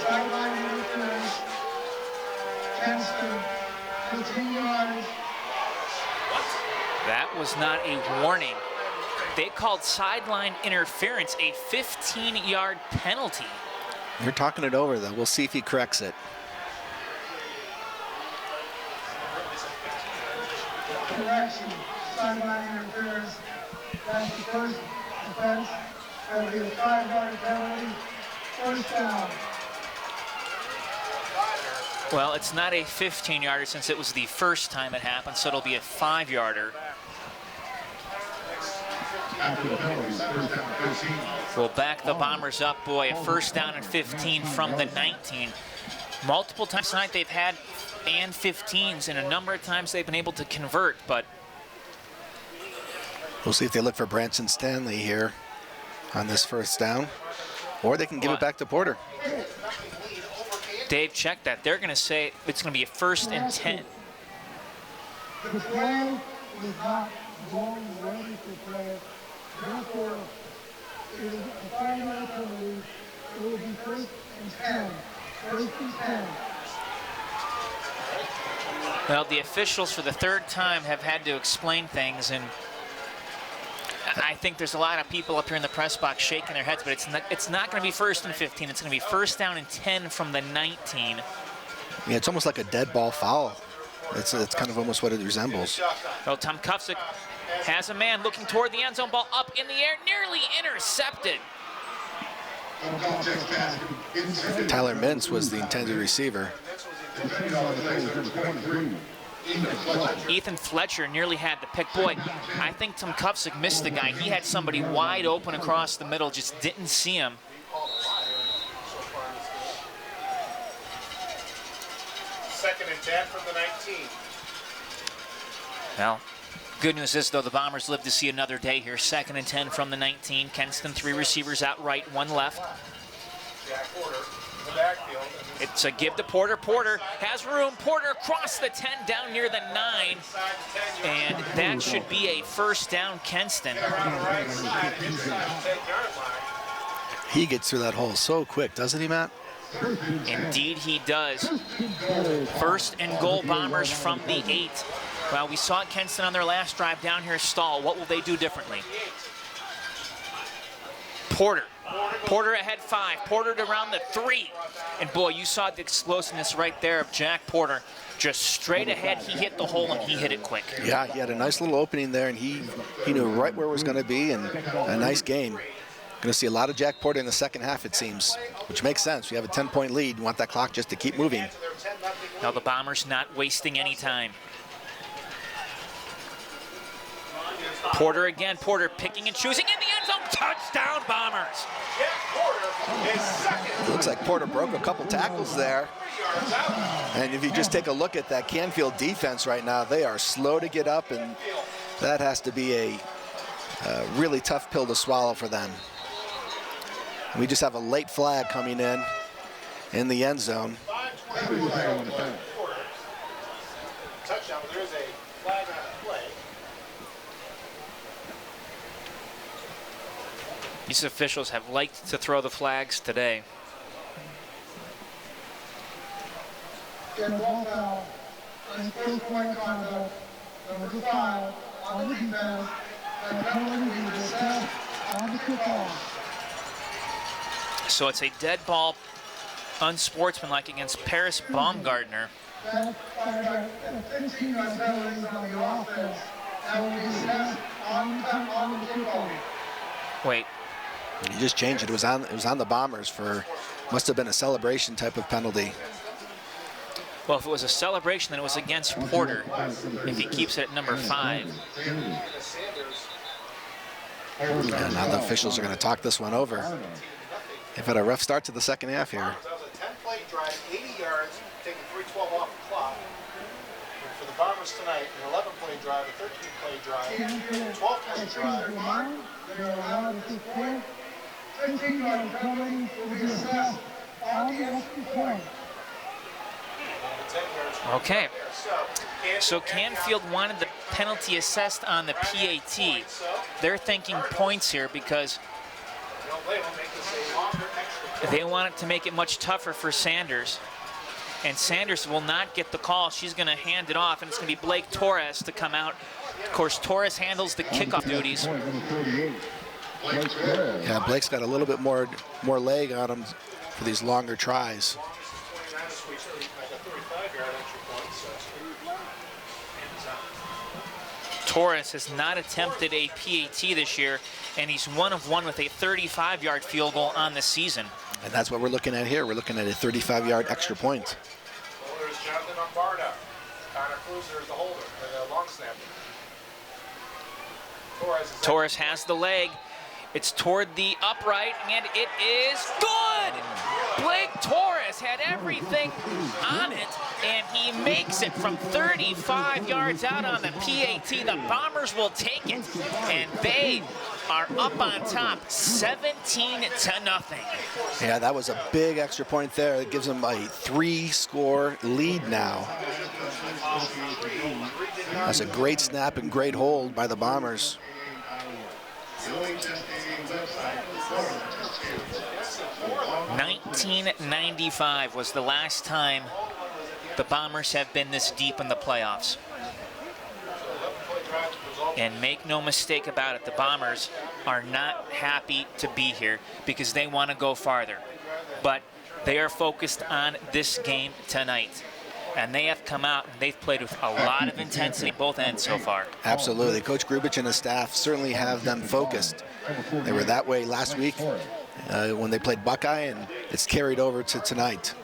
Sideline interference. Kenston, 15 yards. That was not a warning. They called sideline interference a 15-yard penalty. They're talking it over, though. We'll see if he corrects it. Correction. Sideline interference. That's the first offense. That'll be a 5-yard penalty. First down. Well, it's not a 15-yarder since it was the first time it happened, so it'll be a 5-yarder. We'll back the Bombers up, boy. A first down and 15 from the 19. Multiple times tonight they've had and 15s, and a number of times they've been able to convert, but we'll see if they look for Branson Stanley here on this first down, or they can give it back to Porter. Dave, check that. They're going to say it's going to be a 1st and 10. The play is not going ready for play. Therefore, it is a 5-yard penalty. It will be 1st and 10. 1st and 10. Well, the officials for the third time have had to explain things, and I think there's a lot of people up here in the press box shaking their heads, but it's not going to be 1st and 15. It's going to be 1st down and 10 from the 19. Yeah, it's almost like a dead ball foul. It's kind of almost what it resembles. Well, Tomkowski has a man looking toward the end zone, ball up in the air, nearly intercepted. Tyler Mintz was the intended receiver. Ethan Fletcher nearly had the pick. Boy, I think Tomkowski missed the guy. He had somebody wide open across the middle, just didn't see him. Second and 10 from the 19. Well, good news is, though, the Bombers live to see another day here. 2nd and 10 from the 19. Kenston, 3 receivers out right, 1 left. Jack Porter in the backfield. It's a give to Porter. Porter has room. Porter across the 10 down near the 9. And that should be a 1st down, Kenston. He gets through that hole so quick, doesn't he, Matt? Indeed he does. 1st and goal, Bombers from the 8. Well, we saw Kenston on their last drive down here stall. What will they do differently? Porter. Porter ahead 5. Porter around the 3. And boy, you saw the explosiveness right there of Jack Porter. Just straight ahead, he hit the hole and he hit it quick. Yeah, he had a nice little opening there, and he knew right where it was going to be, and a nice game. Going to see a lot of Jack Porter in the second half, it seems, which makes sense. You have a 10-point lead. You want that clock just to keep moving. Now the Bombers not wasting any time. Porter again. Porter picking and choosing in the end zone. Touchdown, Bombers. It looks like Porter broke a couple tackles there. And if you just take a look at that Canfield defense right now, they are slow to get up, and that has to be a really tough pill to swallow for them. We just have a late flag coming in the end zone. Touchdown, but there is a flag on the play. These officials have liked to throw the flags today. Get a ball foul. And 1st point conduct. Number 5 on the defense. And penalty will be assessed on the kickoff. So it's a dead ball, unsportsmanlike against Paris Baumgartner. That 15-yard penalty on the offense. That will be assessed on the kickoff. Wait. You just changed it. It was on the Bombers for, must have been a celebration type of penalty. Well, if it was a celebration, then it was against Porter, if he keeps it at number 5. And now the officials are going to talk this one over. They've had a rough start to the second half here. So it was a 10-play drive, 80 yards, taking 3:12 off the clock. And for the Bombers tonight, an 11-play drive, a 13-play drive, 12-play drive. They're allowed to take 15-yard penalty will be assessed on the extra point. Okay. So Canfield wanted the penalty assessed on the PAT. They're thinking points here because they want it to make it much tougher for Sanders. And Sanders will not get the call. She's going to hand it off, and it's going to be Blake Torres to come out. Of course, Torres handles the kickoff duties. Yeah, Blake's got a little bit more leg on him for these longer tries. Torres has not attempted a PAT this year, and he's 1 of 1 with a 35-yard field goal on the season. And that's what we're looking at here. We're looking at a 35-yard extra point. Well, there's Jonathan Umbarda. Connor Cruiser is the holder, the long snapper. Torres has the leg. It's toward the upright, and it is good! Blake Torres had everything on it, and he makes it from 35 yards out on the PAT. The Bombers will take it, and they are up on top, 17-0. Yeah, that was a big extra point there. It gives them a 3-score lead now. That's a great snap and great hold by the Bombers. 1995 was the last time the Bombers have been this deep in the playoffs. And make no mistake about it, the Bombers are not happy to be here because they want to go farther. But they are focused on this game tonight. And they have come out and they've played with a lot of intensity both ends so far. Absolutely. Coach Grubich and his staff certainly have them focused. They were that way last week when they played Buckeye, and it's carried over to tonight.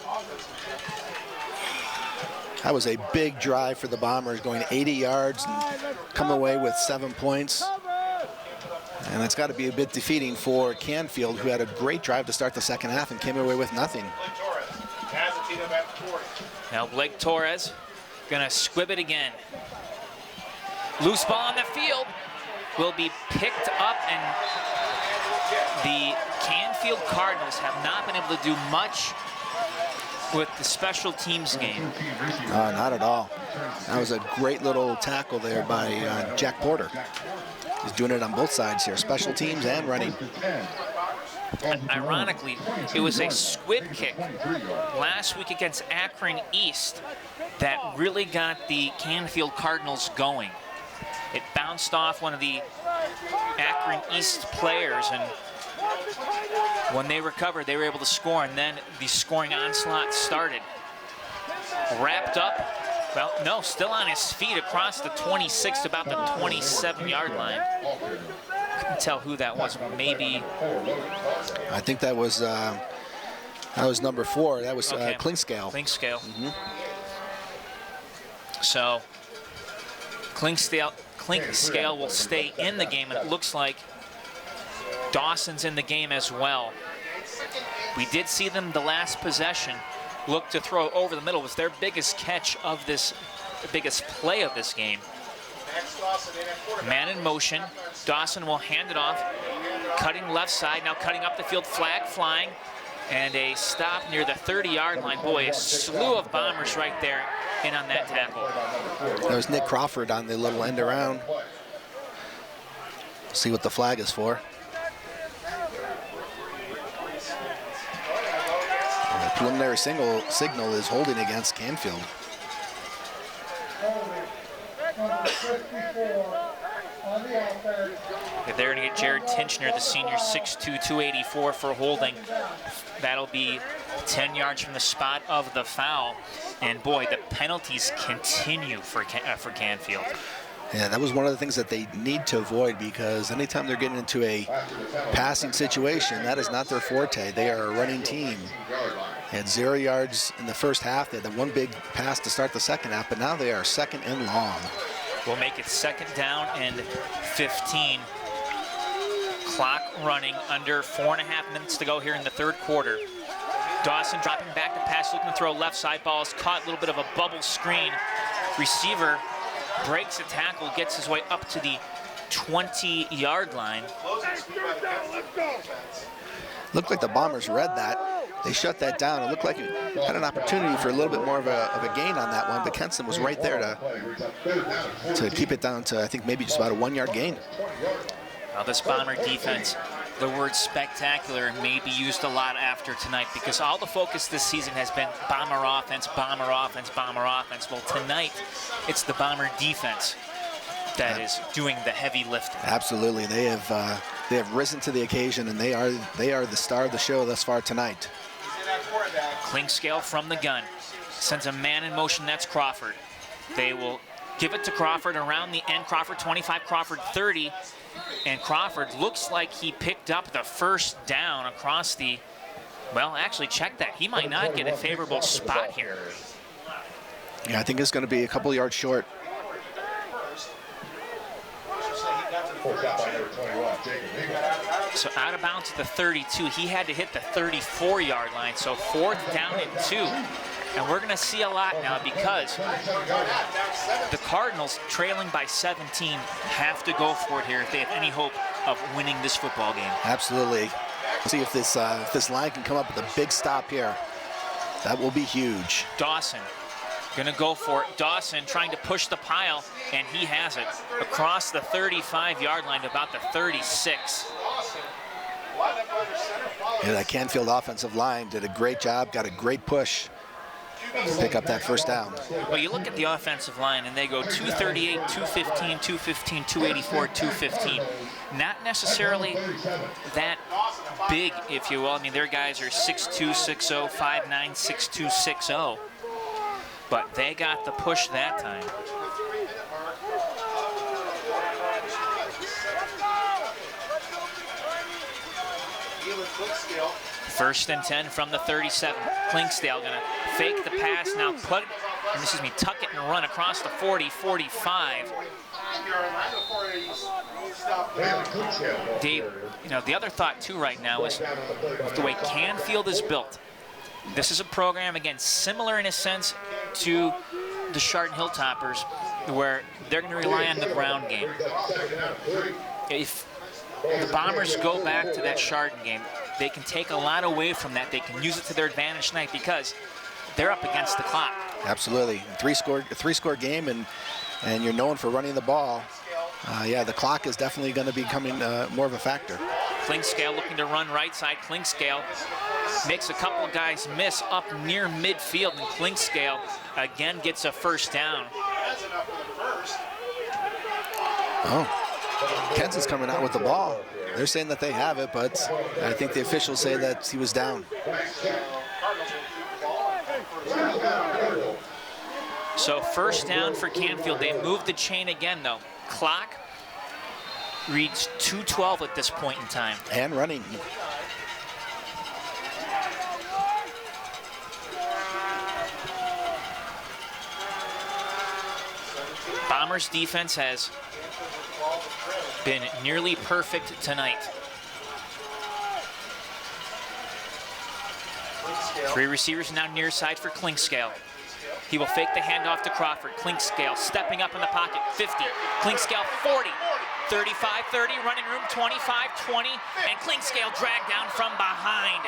That was a big drive for the Bombers, going 80 yards and come away with 7 points. And it's got to be a bit defeating for Canfield, who had a great drive to start the second half and came away with nothing. Now Blake Torres gonna squib it again. Loose ball on the field will be picked up, and the Canfield Cardinals have not been able to do much with the special teams game. Not at all. That was a great little tackle there by Jack Porter. He's doing it on both sides here, special teams and running. Ironically, it was a squib kick last week against Akron East that really got the Canfield Cardinals going. It bounced off one of the Akron East players, and when they recovered, they were able to score, and then the scoring onslaught started. Wrapped up, well, no, still on his feet across the 26 to about the 27-yard line. Couldn't tell who that was. Maybe. I think that was number 4. That was okay. Klingscale. Klingscale. So Klingscale will stay in the game, and it looks like Dawson's in the game as well. We did see them the last possession look to throw over the middle. It was their biggest catch of this, biggest play of this game. Man in motion. Dawson will hand it off. Cutting left side, now cutting up the field, flag flying, and a stop near the 30-yard line. Boy, a slew of Bombers right there in on that tackle. There was Nick Crawford on the little end around. See what the flag is for. And the preliminary signal is holding against Canfield. They're going to get Jared Tinchner, the senior, 6'2", 284 for holding. That'll be 10 yards from the spot of the foul. And boy, the penalties continue for Canfield. Yeah, that was one of the things that they need to avoid, because anytime they're getting into a passing situation, that is not their forte. They are a running team. They had 0 yards in the first half. They had the one big pass to start the second half, but now they are second and long. We'll make it 2nd down and 15. Clock running, under 4.5 minutes to go here in the 3rd quarter. Dawson dropping back to pass, looking to throw left side. Ball is caught, a little bit of a bubble screen. Receiver breaks a tackle, gets his way up to the 20-yard line. Looked like the Bombers read that. They shut that down. It looked like it had an opportunity for a little bit more of a gain on that one, but Kenston was right there to keep it down to, I think, maybe just about a 1-yard gain. Now this Bomber defense, the word spectacular may be used a lot after tonight, because all the focus this season has been Bomber offense, Bomber offense, Bomber offense. Well, tonight it's the Bomber defense that is doing the heavy lifting. Absolutely, they have risen to the occasion, and they are the star of the show thus far tonight. Klingscale from the gun sends a man in motion. That's Crawford. They will give it to Crawford around the end. Crawford 25, Crawford 30, and Crawford looks like he picked up the 1st down across the. Well, actually, check that. He might not get a favorable spot here. Yeah, I think it's going to be a couple yards short. So out of bounds at the 32. He had to hit the 34-yard line, so 4th down and 2. And we're going to see a lot now, because the Cardinals, trailing by 17, have to go for it here if they have any hope of winning this football game. Absolutely. See if this line can come up with a big stop here. That will be huge. Dawson gonna go for it. Dawson trying to push the pile, and he has it across the 35-yard line to about the 36. Yeah, that Canfield offensive line did a great job, got a great push to pick up that 1st down. Well, you look at the offensive line, and they go 238, 215, 215, 284, 215. Not necessarily that big, if you will. I mean, their guys are 6'2", 6'0", 5'9", 6'2", 6'0". But they got the push that time. First and 10 from the 37. Klingsdale gonna fake the pass now, tuck it and run across the 40, 45. Dave, the other thought too right now is with the way Canfield is built. This is a program, again, similar in a sense to the Chardon Hilltoppers, where they're going to rely on the ground game. If the Bombers go back to that Chardon game, they can take a lot away from that. They can use it to their advantage tonight because they're up against the clock. Absolutely. A three-score game, and you're known for running the ball. Yeah, the clock is definitely going to be becoming more of a factor. Klingscale looking to run right side. Klingscale makes a couple of guys miss up near midfield, and Klingscale again gets a 1st down. Oh, Kenston's coming out with the ball. They're saying that they have it, but I think the officials say that he was down. So 1st down for Canfield. They moved the chain again, though. Clock reads 2:12 at this point in time. And running. Bombers defense has been nearly perfect tonight. 3 receivers now near side for Klingscale. He will fake the handoff to Crawford. Klingscale stepping up in the pocket, 50. Klingscale 40, 35, 30, running room 25, 20, and Klingscale dragged down from behind.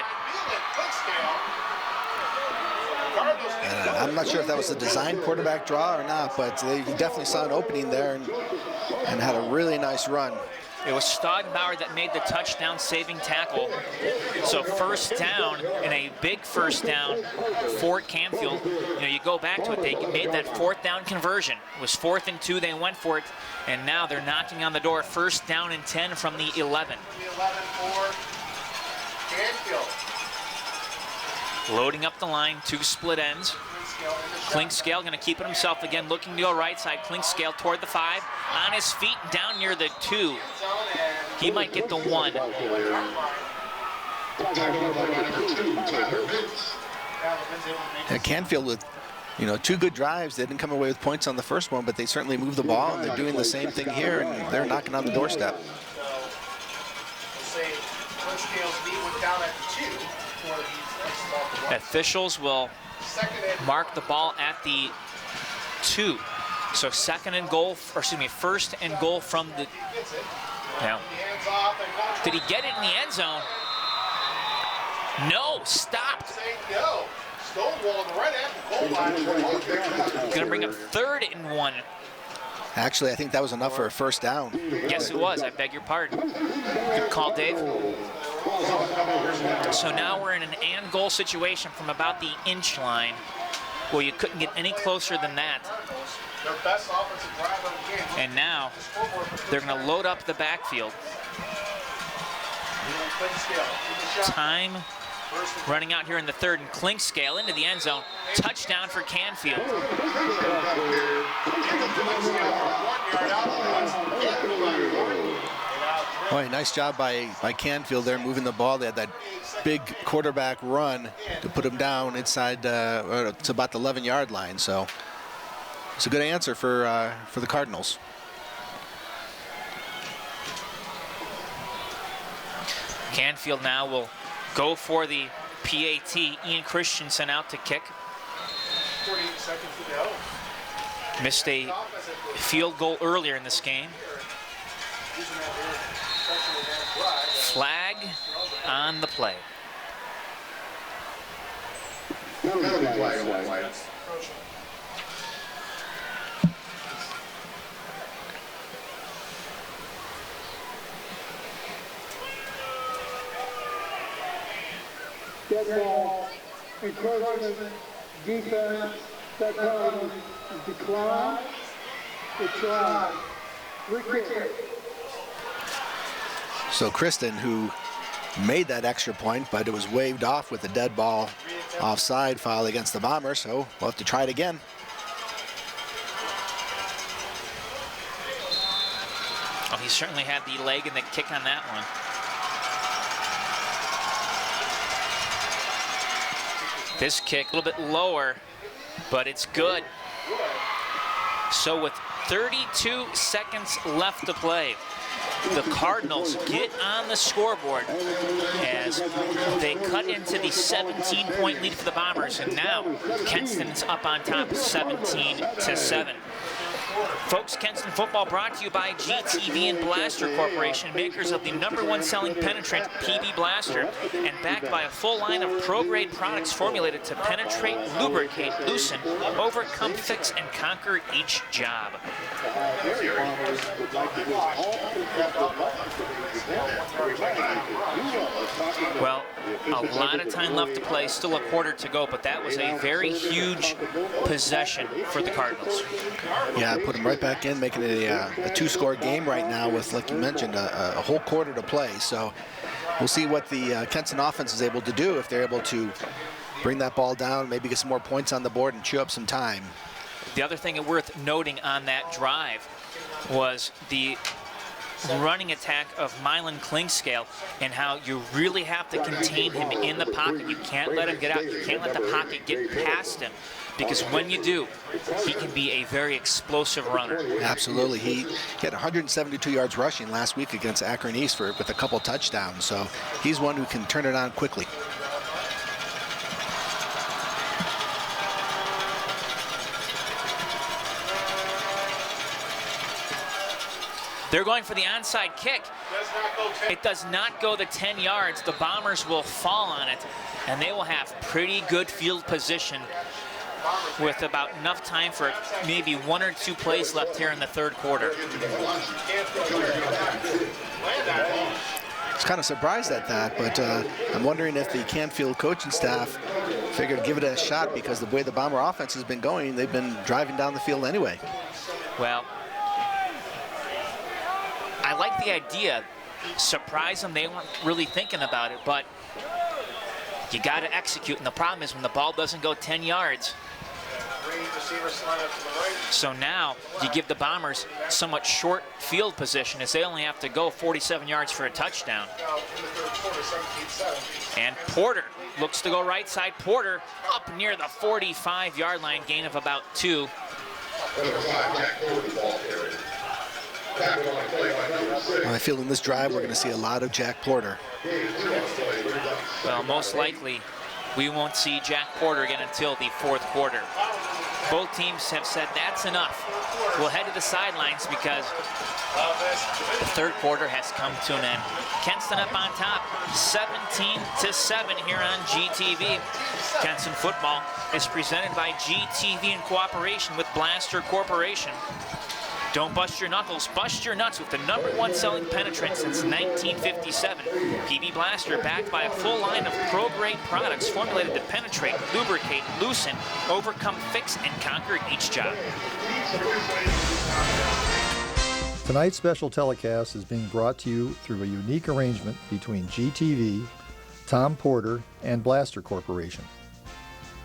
I'm not sure if that was a design quarterback draw or not, but you definitely saw an opening there and had a really nice run. It was Staudenbauer that made the touchdown saving tackle. So 1st down, and a big 1st down for Canfield. You go back to it, they made that 4th down conversion. It was 4th and 2, they went for it, and now they're knocking on the door. 1st down and 10 from the 11. Canfield. Loading up the line, 2 split ends. Klingscale going to keep it himself again, looking to go right side. Klingscale toward the 5, on his feet, down near the 2. He might get the 1. And Canfield with, two good drives. They didn't come away with points on the first one, but they certainly moved the ball, and they're doing the same thing here, and they're knocking on the doorstep. Officials will mark the ball at the 2. So first and goal from the. Now, did he get it in the end zone? No, stopped. Gonna bring up 3rd and 1. Actually, I think that was enough for a first down. Yes, it was. I beg your pardon. Good call, Dave. So now we're in an and goal situation from about the inch line. Well, you couldn't get any closer than that. And now they're going to load up the backfield. Time running out here in the 3rd, and Klinkscale into the end zone. Touchdown for Canfield. All right, nice job by Canfield there, moving the ball. They had that big quarterback run to put him down inside to about the 11-yard line. So it's a good answer for the Cardinals. Canfield now will go for the PAT. Ian Christensen out to kick. 48 seconds to go. Missed a field goal earlier in this game. Flag on the play. Dead ball, encroachment, defense, that covers, decline, the try, kick. So Kristen, who made that extra point, but it was waved off with the dead ball offside foul against the Bombers, so we'll have to try it again. Oh, he certainly had the leg and the kick on that one. This kick a little bit lower, but it's good. So with 32 seconds left to play, the Cardinals get on the scoreboard as they cut into the 17-point lead for the Bombers, and now Kenston's up on top 17-7. Folks, Kenston football brought to you by GTV and Blaster Corporation, makers of the #1 selling penetrant PB Blaster, and backed by a full line of pro-grade products formulated to penetrate, lubricate, loosen, overcome, fix, and conquer each job. Well, a lot of time left to play, still a quarter to go, but that was a very huge possession for the Cardinals. Yeah, put them right back in, making it a two-score game right now with, like you mentioned, a whole quarter to play. So we'll see what the Kenston offense is able to do if they're able to bring that ball down, maybe get some more points on the board and chew up some time. The other thing worth noting on that drive was the running attack of Mylan Klinkscale and how you really have to contain him in the pocket. You can't let him get out. You can't let the pocket get past him, because when you do, he can be a very explosive runner. Absolutely. He had 172 yards rushing last week against Akron East with a couple touchdowns. So he's one who can turn it on quickly. They're going for the onside kick. It does not go the 10 yards. The Bombers will fall on it, and they will have pretty good field position with about enough time for maybe 1 or 2 plays left here in the third quarter. I was kind of surprised at that, but I'm wondering if the Canfield coaching staff figured give it a shot, because the way the Bomber offense has been going, they've been driving down the field anyway. Well, I like the idea. Surprise them, they weren't really thinking about it, but you got to execute. And the problem is when the ball doesn't go 10 yards, So now you give the Bombers somewhat short field position as they only have to go 47 yards for a touchdown. And Porter looks to go right side. Porter up near the 45-yard line, gain of about 2. I feel in this drive we're going to see a lot of Jack Porter. Well, most likely we won't see Jack Porter again until the 4th quarter. Both teams have said that's enough. We'll head to the sidelines because the 3rd quarter has come to an end. Kenston up on top, 17-7 here on GTV. Kenston football is presented by GTV in cooperation with Blaster Corporation. Don't bust your knuckles, bust your nuts with the #1 selling penetrant since 1957. PB Blaster, backed by a full line of pro-grade products formulated to penetrate, lubricate, loosen, overcome, fix, and conquer each job. Tonight's special telecast is being brought to you through a unique arrangement between GTV, Tom Porter, and Blaster Corporation.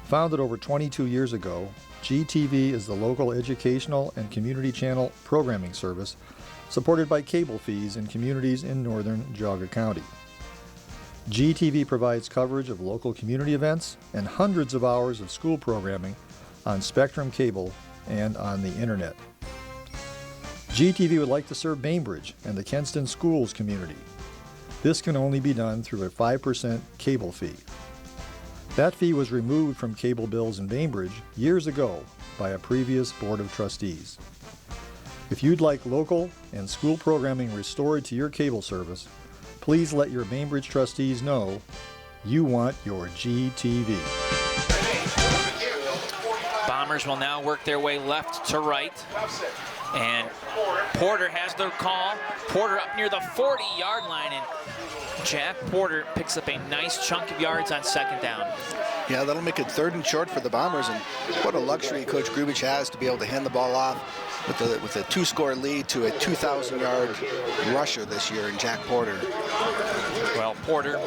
Founded over 22 years ago, GTV is the local educational and community channel programming service supported by cable fees in communities in northern Geauga County. GTV provides coverage of local community events and hundreds of hours of school programming on Spectrum Cable and on the internet. GTV would like to serve Bainbridge and the Kenston schools community. This can only be done through a 5% cable fee. That fee was removed from cable bills in Bainbridge years ago by a previous Board of Trustees. If you'd like local and school programming restored to your cable service, please let your Bainbridge trustees know you want your GTV. Bombers will now work their way left to right. And Porter has the call. Porter up near the 40-yard line, and Jack Porter picks up a nice chunk of yards on 2nd down. Yeah, that'll make it 3rd and short for the Bombers, and what a luxury Coach Grubich has to be able to hand the ball off with a 2-score lead to a 2,000-yard rusher this year in Jack Porter. Well, Porter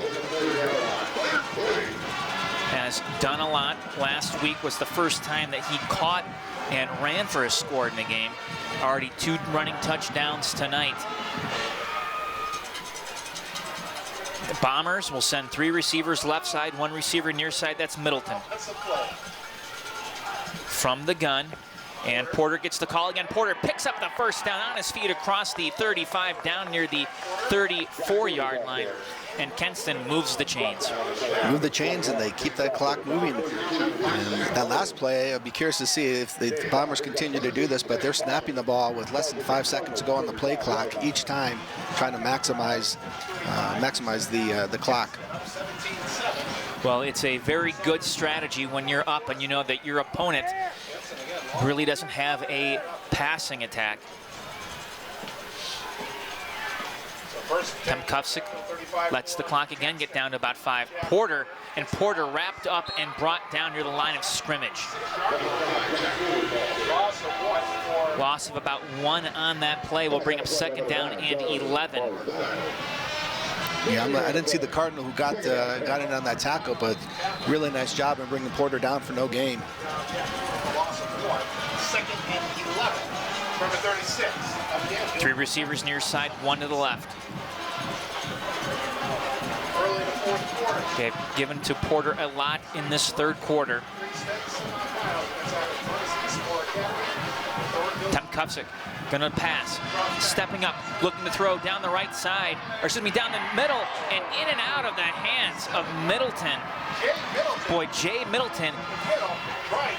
has done a lot. Last week was the first time that he caught and ran for a score in the game. Already 2 running touchdowns tonight. The Bombers will send 3 receivers left side, 1 receiver near side. That's Middleton. From the gun, and Porter gets the call again. Porter picks up the 1st down on his feet across the 35 down near the 34-yard line. And Kenston moves the chains. Move the chains, and they keep that clock moving. And that last play, I'll be curious to see if the Bombers continue to do this, but they're snapping the ball with less than 5 seconds to go on the play clock each time, trying to maximize the clock. Well, it's a very good strategy when you're up and you know that your opponent really doesn't have a passing attack. Kufsik lets the clock again get down to about 5. Porter wrapped up and brought down near the line of scrimmage. Loss of about 1 on that play will bring up 2nd down and 11. Yeah, I didn't see the Cardinal who got in on that tackle, but really nice job in bringing Porter down for no gain. Loss of 1, 2nd and 11 from the 36. 3 receivers near side, 1 to the left. Early in the 4th quarter. They've given to Porter a lot in this 3rd quarter. Kufsik gonna pass, stepping up, looking to throw down the right side, or excuse me, down the middle, and in and out of the hands of Middleton. Boy, Jay Middleton,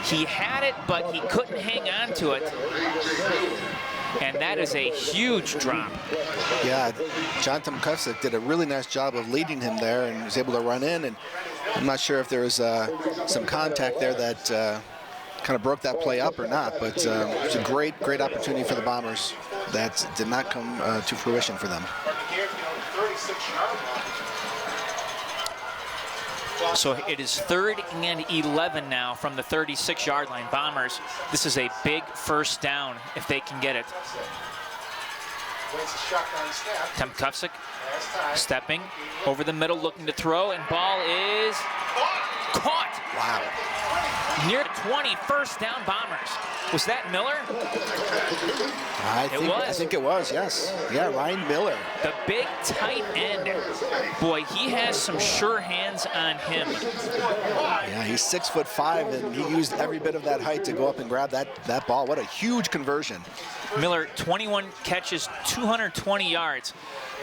he had it, but he couldn't hang on to it. And that is a huge drop. Yeah, Jonathan Kufsik did a really nice job of leading him there and was able to run in. And I'm not sure if there was some contact there that kind of broke that play up or not, but it's a great opportunity for the Bombers that did not come to fruition for them. So it is 3rd and 11 now from the 36-yard line. Bombers, this is a big 1st down if they can get it. Kufsik stepping over the middle, looking to throw, and ball is caught. Wow. Near 20, first down Bombers. Was that Miller? I think it was, yes. Yeah, Ryan Miller. The big tight end. Boy, he has some sure hands on him. Yeah, he's 6'5", and he used every bit of that height to go up and grab that ball. What a huge conversion. Miller, 21 catches, 220 yards.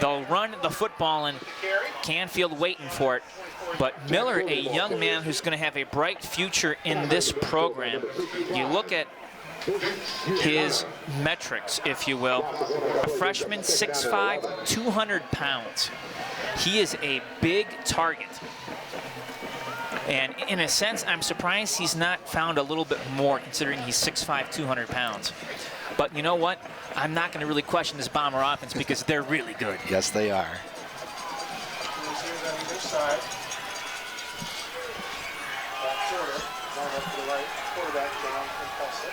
They'll run the football, and Canfield waiting for it. But Miller, a young man who's going to have a bright future in this program. You look at his metrics, if you will. A freshman, 6'5", 200 pounds. He is a big target. And in a sense, I'm surprised he's not found a little bit more, considering he's 6'5", 200 pounds. But you know what? I'm not going to really question this Bomber offense because they're really good. Yes, they are.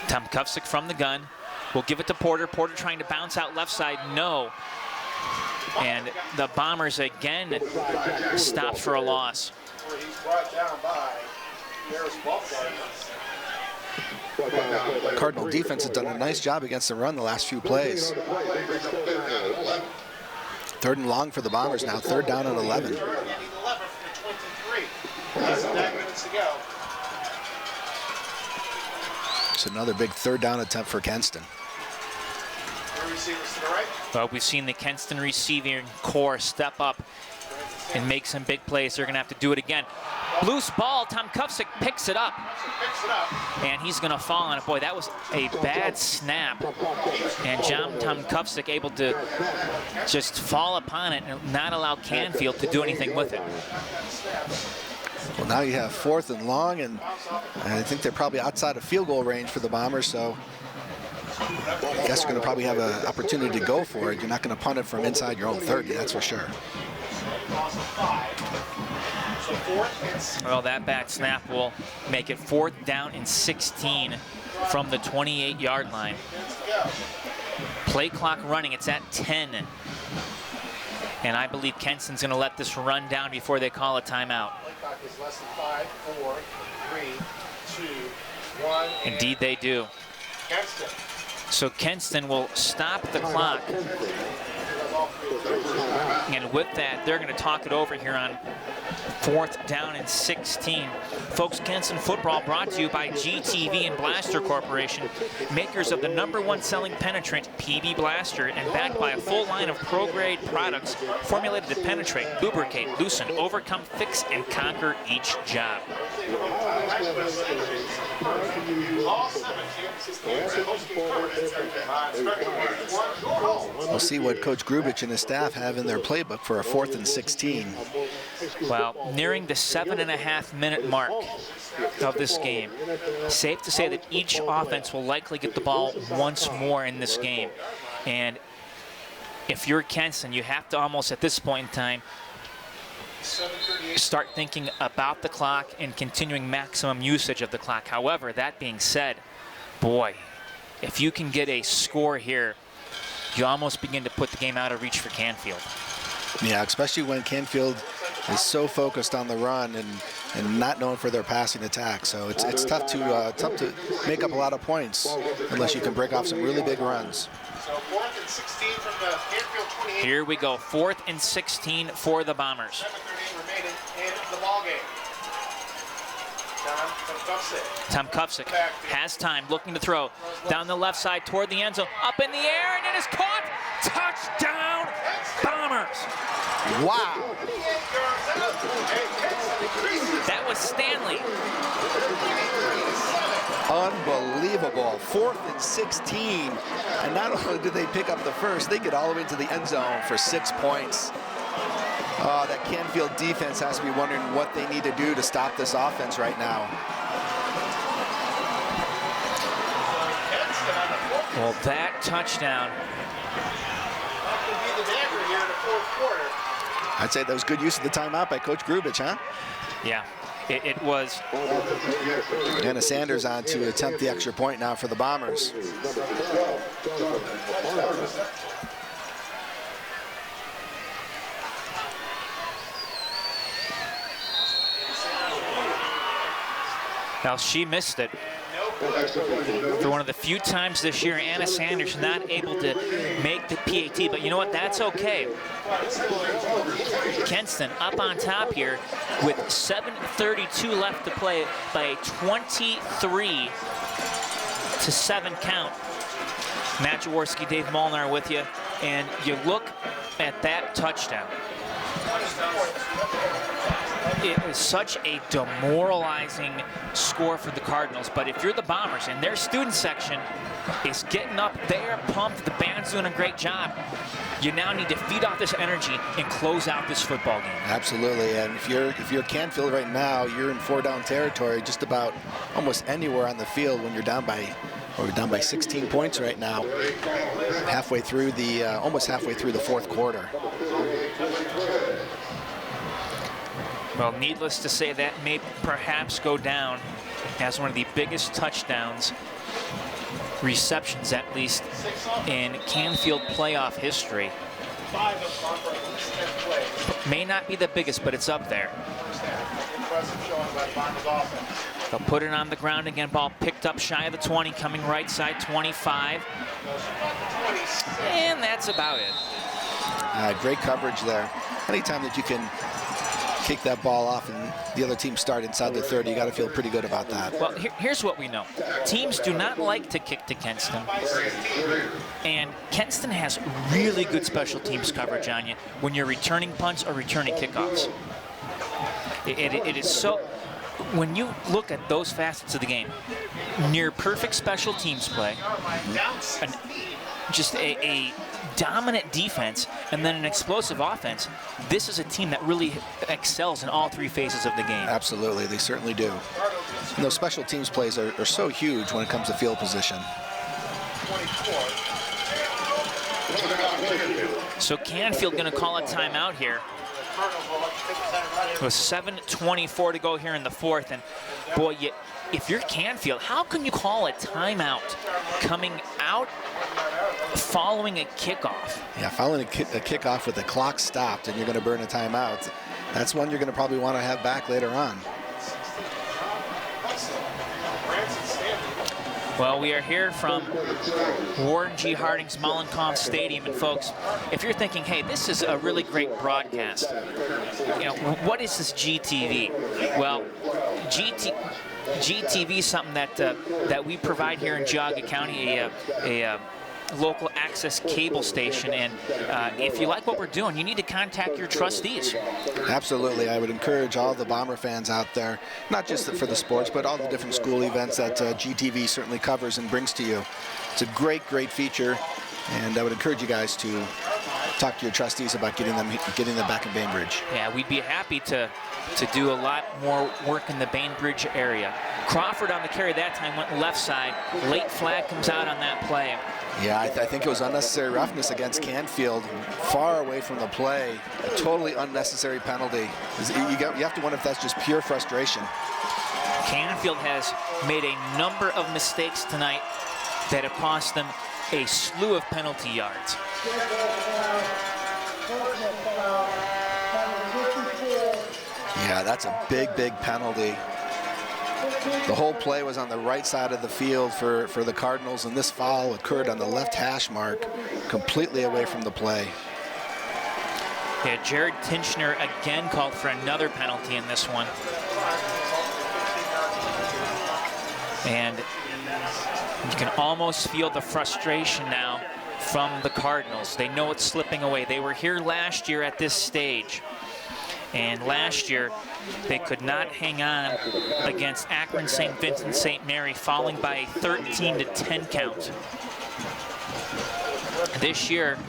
Tom Kufsick from the gun. We'll give it to Porter. Porter trying to bounce out left side. No. And the Bombers again stopped for a loss. Cardinal defense has done a nice job against the run the last few plays. 3rd and long for the Bombers now. 3rd down and 11. It's another big 3rd down attempt for Kenston. Well, we've seen the Kenston receiving core step up and make some big plays. They're going to have to do it again. Loose ball. Tom Kufsick picks it up. And he's going to fall on it. Boy, that was a bad snap. And Tom Kufsick able to just fall upon it and not allow Canfield to do anything with it. Well, now you have 4th and long, and I think they're probably outside of field goal range for the Bombers, so I guess you're going to probably have an opportunity to go for it. You're not going to punt it from inside your own 30, that's for sure. Well, that bad snap will make it 4th down and 16 from the 28-yard line. Play clock running, it's at 10. And I believe Kenston's going to let this run down before they call a timeout. Indeed they do. So Kenston will stop the clock. And with that, they're going to talk it over here on 4th down and 16. Folks, Kenston football brought to you by GTV and Blaster Corporation, makers of the #1 selling penetrant PB Blaster, and backed by a full line of pro-grade products formulated to penetrate, lubricate, loosen, overcome, fix, and conquer each job. We'll see what Coach Grubich and his staff have in their playbook for a 4th and 16. Well, nearing the 7.5-minute mark of this game. Safe to say that each offense will likely get the ball once more in this game. And if you're Kenston, you have to almost at this point in time start thinking about the clock and continuing maximum usage of the clock. However, that being said, boy, if you can get a score here, you almost begin to put the game out of reach for Canfield. Yeah, especially when Canfield is so focused on the run and not known for their passing attack. So it's tough to make up a lot of points unless you can break off some really big runs. So 4th and 16 from the Canfield 28. Here we go, 4th and 16 for the Bombers. 7:38 remaining in the ball game. Tom Kufsick has time, looking to throw down the left side toward the end zone, up in the air, and it is caught. Touchdown, Bombers. Wow. That was Stanley. Unbelievable. 4th and 16. And not only did they pick up the first, they get all the way into the end zone for 6 points. That Canfield defense has to be wondering what they need to do to stop this offense right now. Well, that touchdown. I'd say that was good use of the timeout by Coach Grubich, huh? Yeah, it was. Anna Sanders on to attempt the extra point now for the Bombers. Well, she missed it. For one of the few times this year, Anna Sanders not able to make the PAT, but you know what? That's okay. Kenston up on top here with 7:32 left to play by a 23-7 count. Matt Jaworski, Dave Molnar with you, and you look at that touchdown. It is such a demoralizing score for the Cardinals, but if you're the Bombers and their student section is getting up, they're pumped, the band's doing a great job, you now need to feed off this energy and close out this football game. Absolutely, and if you're Canfield right now, you're in 4-down territory just about almost anywhere on the field when you're down by 16 points right now, almost halfway through the fourth quarter. Well, needless to say, that may perhaps go down as one of the biggest touchdowns, receptions at least, in Canfield playoff history. May not be the biggest, but it's up there. They'll put it on the ground again. Ball picked up shy of the 20, coming right side, 25. And that's about it. Great coverage there. Anytime that you can kick that ball off and the other team start inside the 30, you got to feel pretty good about that. Well, here's what we know. Teams do not like to kick to Kenston. And Kenston has really good special teams coverage on you when you're returning punts or returning kickoffs. It is so, when you look at those facets of the game, near perfect special teams play, just a dominant defense, and then an explosive offense, this is a team that really excels in all three phases of the game. Absolutely, they certainly do. And those special teams plays are so huge when it comes to field position. So Canfield going to call a timeout here with 7:24 to go here in the fourth. And boy, if you're Canfield, how can you call a timeout coming out following a kickoff? Yeah, following a kickoff with the clock stopped and you're going to burn a timeout. That's one you're going to probably want to have back later on. Well, we are here from Warren G. Harding's Mollenkopf Stadium, and folks, if you're thinking, hey, this is a really great broadcast, you know, what is this GTV? Well, GTV is something that we provide here in Geauga County, a local access cable station, and if you like what we're doing, you need to contact your trustees. Absolutely. I would encourage all the Bomber fans out there, not just for the sports, but all the different school events that GTV certainly covers and brings to you. It's a great, great feature, and I would encourage you guys to talk to your trustees about getting them back in Bainbridge. Yeah, we'd be happy to do a lot more work in the Bainbridge area. Crawford on the carry that time went left side. Late flag comes out on that play. Yeah, I think it was unnecessary roughness against Canfield, far away from the play. A totally unnecessary penalty. You have to wonder if that's just pure frustration. Canfield has made a number of mistakes tonight that have cost them a slew of penalty yards. Yeah, that's a big, big penalty. The whole play was on the right side of the field for the Cardinals, and this foul occurred on the left hash mark, completely away from the play. Yeah, Jared Tinchner again called for another penalty in this one. And you can almost feel the frustration now from the Cardinals. They know it's slipping away. They were here last year at this stage. And last year, they could not hang on against Akron St. Vincent St. Mary, falling by a 13-10 count. This year,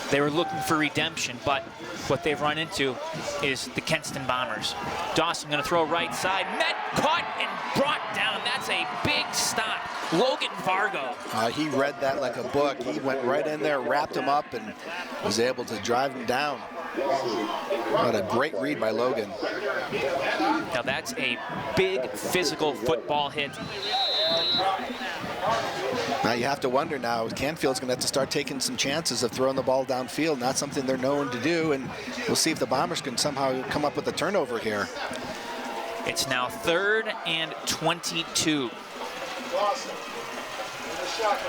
they were looking for redemption, but what they've run into is the Kenston Bombers. Dawson going to throw right side, met, caught, and brought down. That's a big stop. Logan Vargo. He read that like a book. He went right in there, wrapped him up, and was able to drive him down. What a great read by Logan. Now that's a big physical football hit. Now you have to wonder now, Canfield's going to have to start taking some chances of throwing the ball downfield, not something they're known to do, and we'll see if the Bombers can somehow come up with a turnover here. It's now 3rd and 22.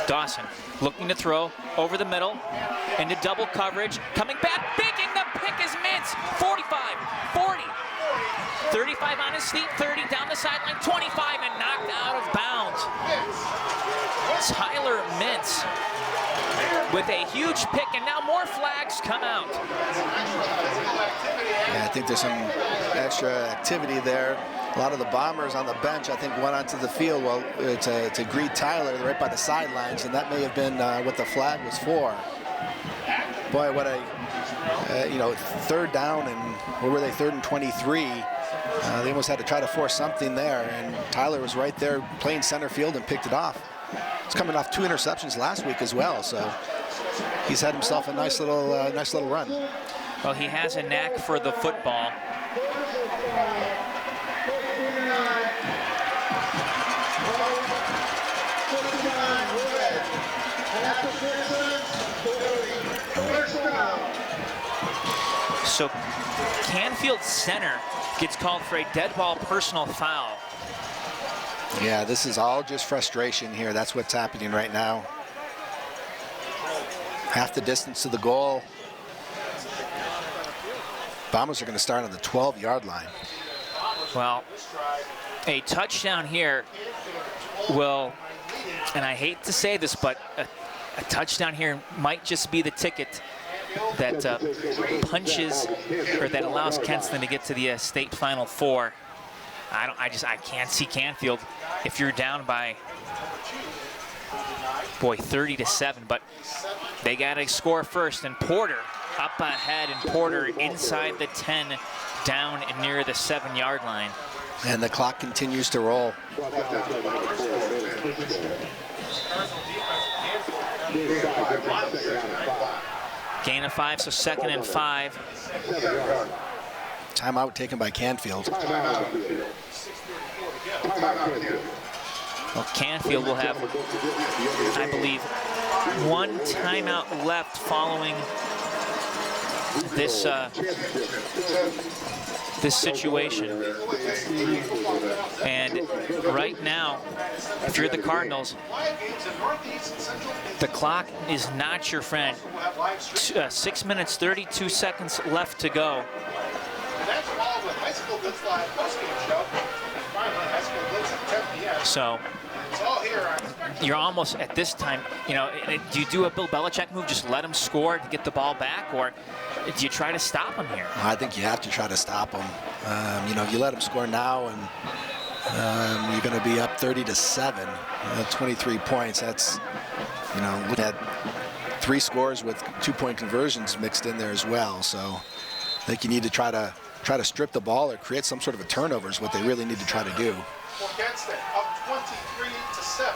Dawson looking to throw over the middle into double coverage, coming back, making the pick is Mintz. 45, 40, 35 on his feet, 30 down the sideline, 25, and knocked out of bounds. Tyler Mintz with a huge pick, and now more flags come out. Yeah, I think there's some extra activity there. A lot of the Bombers on the bench, I think, went onto the field to greet Tyler right by the sidelines, and that may have been what the flag was for. Boy, what a, 3rd down, and where were they, 3rd and 23. They almost had to try to force something there, and Tyler was right there playing center field and picked it off. He's coming off 2 interceptions last week as well, so he's had himself a nice little run. Well, he has a knack for the football. So Canfield center gets called for a dead ball personal foul. Yeah, this is all just frustration here. That's what's happening right now. Half the distance to the goal. Bombers are going to start on the 12-yard line. Well, a touchdown here will, and I hate to say this, but a touchdown here might just be the ticket that punches, or that allows Kenston to get to the state Final Four. I can't see Canfield if you're down by, boy, 30-7, but they got to score first, and Porter up ahead, and Porter inside the 10, down and near the 7-yard line. And the clock continues to roll. Gain of 5, so 2nd and 5. Timeout taken by Canfield. Well, Canfield will have, I believe, 1 timeout left following this this situation. And right now, if you're the Cardinals, the clock is not your friend. 6 minutes, 32 seconds left to go. So you're almost at this time, do you do a Bill Belichick move, just let him score to get the ball back, or do you try to stop him here? I think you have to try to stop him. You let him score now, and you're going to be up 30-7, 23 points. That's, look at 3 scores with 2-point conversions mixed in there as well. So I think you need to try to strip the ball or create some sort of a turnover is what they really need to try to do. For Kenston, up 23-7.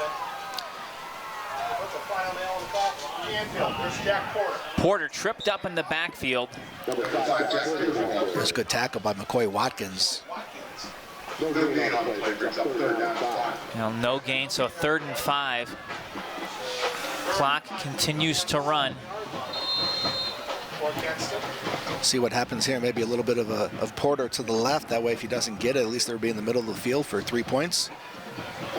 What's the final nail in the coffin? Canfield, there's Jack Porter. Porter tripped up in the backfield. There's a good tackle by McCoy Watkins. No gain, so 3rd and 5. Clock continues to run. See what happens here. Maybe a little bit of Porter to the left. That way, if he doesn't get it, at least they'll be in the middle of the field for 3 points.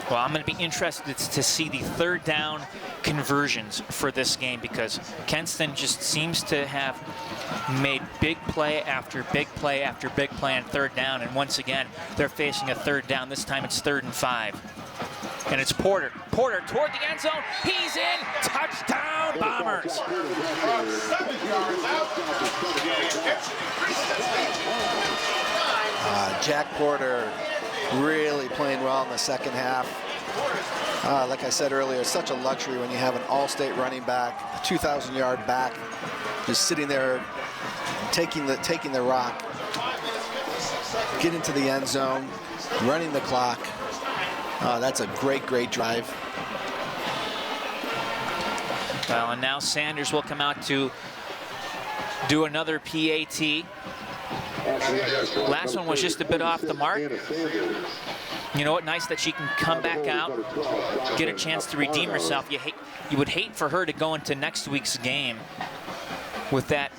Well, I'm going to be interested to see the 3rd down conversions for this game, because Kenston just seems to have made big play after big play after big play on 3rd down. And once again, they're facing a 3rd down. This time it's 3rd and 5. And it's Porter. Porter toward the end zone. He's in. Touchdown, Bombers. Jack Porter really playing well in the second half. Like I said earlier, it's such a luxury when you have an all-state running back, a 2,000-yard back, just sitting there taking the rock, get into the end zone, running the clock. That's a great drive. Well, and now Sanders will come out to do another PAT. Last one was just a bit off the mark. You know what? Nice that she can come back out, get a chance to redeem herself. You would hate for her to go into next week's game with that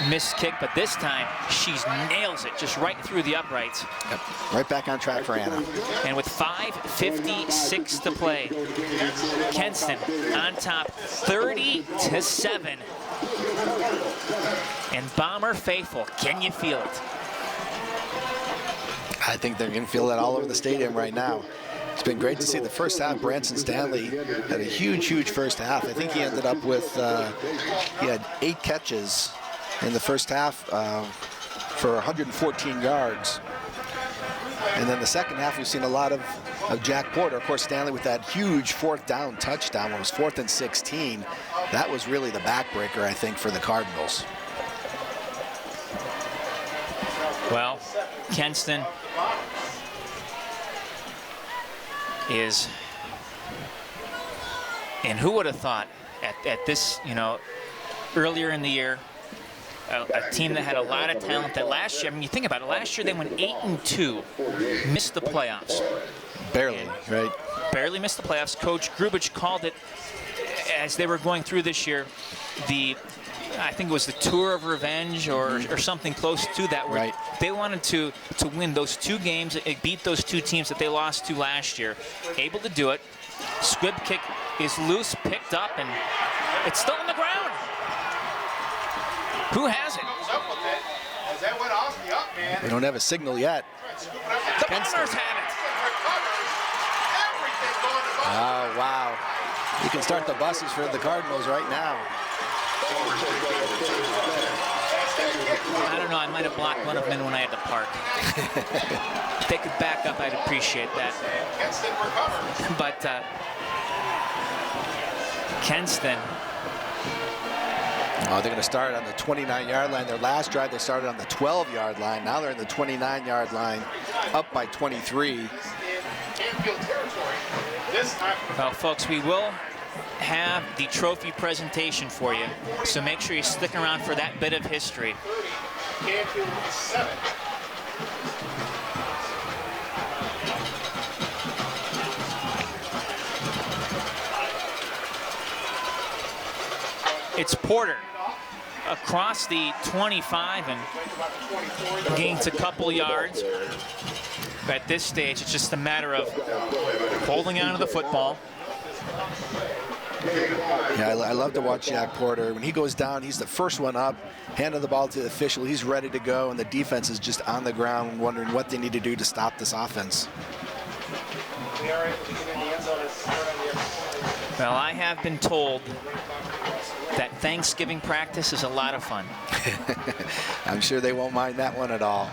missed kick, but this time she nails it just right through the uprights. Yep. Right back on track for Anna. And with 5:56 to play, Kenston on top 30-7. And Bomber faithful, can you feel it? I think they're going to feel that all over the stadium right now. It's been great to see the first half. Branson Stanley had a huge first half. I think he ended up with, he had 8 catches in the first half for 114 yards. And then the second half, we've seen a lot of Jack Porter. Of course, Stanley with that huge 4th down touchdown. When it was 4th and 16. That was really the backbreaker, I think, for the Cardinals. Well, Kenston is, and who would have thought at this, you know, earlier in the year, a team that had a lot of talent that last year, I mean, you think about it, last year they went 8-2, missed the playoffs. Barely, right? Barely missed the playoffs. Coach Grubich called it, as they were going through this year, I think it was the Tour of Revenge or something close to that, where right. They wanted to win those 2 games, beat those 2 teams that they lost to last year. Able to do it. Squib kick is loose, picked up, and it's still on the ground. Who has it? We don't have a signal yet. The Bombers have it. Oh, wow. You can start the buses for the Cardinals right now. I don't know, I might have blocked one of them in when I had to park. If they could back up, I'd appreciate that. But Kenston. Oh, they're going to start on the 29-yard line. Their last drive, they started on the 12-yard line. Now they're in the 29-yard line, up by 23. Well, folks, we will have the trophy presentation for you, so make sure you stick around for that bit of history. Canfield 7. It's Porter across the 25 and gains a couple yards. But at this stage, it's just a matter of holding on to the football. Yeah, I love to watch Jack Porter. When he goes down, he's the first one up, handing the ball to the official. He's ready to go, and the defense is just on the ground wondering what they need to do to stop this offense. Well, I have been told that Thanksgiving practice is a lot of fun. I'm sure they won't mind that one at all.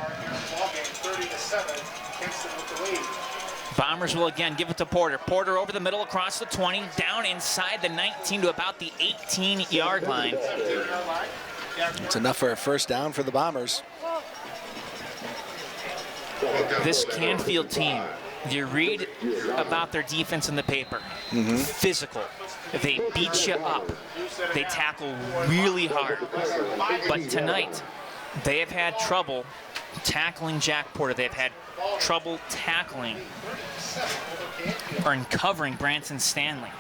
Bombers will again give it to Porter. Porter over the middle across the 20, down inside the 19 to about the 18-yard line. It's enough for a first down for the Bombers. This Canfield team, you read about their defense in the paper. Physical. They beat you up. They tackle really hard. But tonight, they have had trouble tackling Jack Porter. They've had trouble tackling or uncovering Branson Stanley.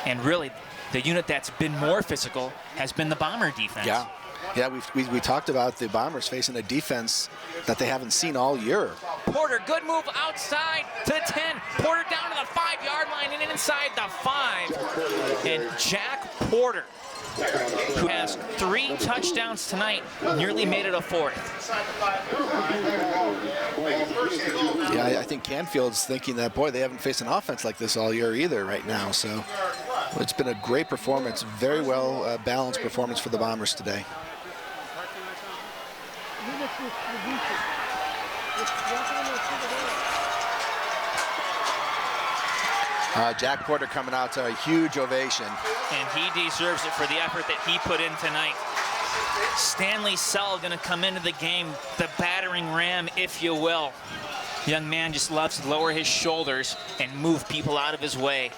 And really, the unit that's been more physical has been the Bomber defense. Yeah, we talked about the Bombers facing a defense that they haven't seen all year. Porter, good move outside to the 10. Porter down to the 5-yard line and inside the 5. And Jack Porter, who has 3 touchdowns tonight, nearly made it a 4th. Yeah, I think Canfield's thinking that, boy, they haven't faced an offense like this all year either right now. So it's been a great performance, very well balanced performance for the Bombers today. Jack Porter coming out to a huge ovation. And he deserves it for the effort that he put in tonight. Stanley Sell going to come into the game, the battering ram, if you will. Young man just loves to lower his shoulders and move people out of his way.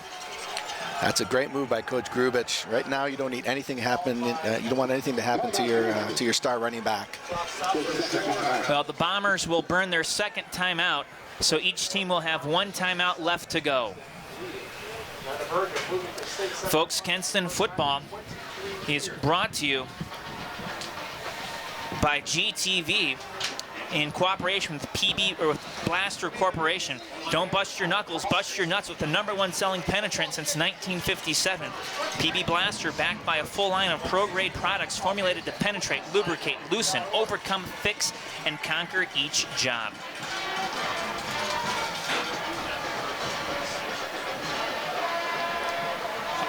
That's a great move by Coach Grubich. Right now, you don't need anything to happen. You don't want anything to happen to your star running back. Well, the Bombers will burn their second timeout, so each team will have 1 timeout left to go. Folks, Kenston football is brought to you by GTV in cooperation with PB or with Blaster Corporation. Don't bust your knuckles, bust your nuts with the #1 selling penetrant since 1957. PB Blaster, backed by a full line of pro-grade products formulated to penetrate, lubricate, loosen, overcome, fix, and conquer each job.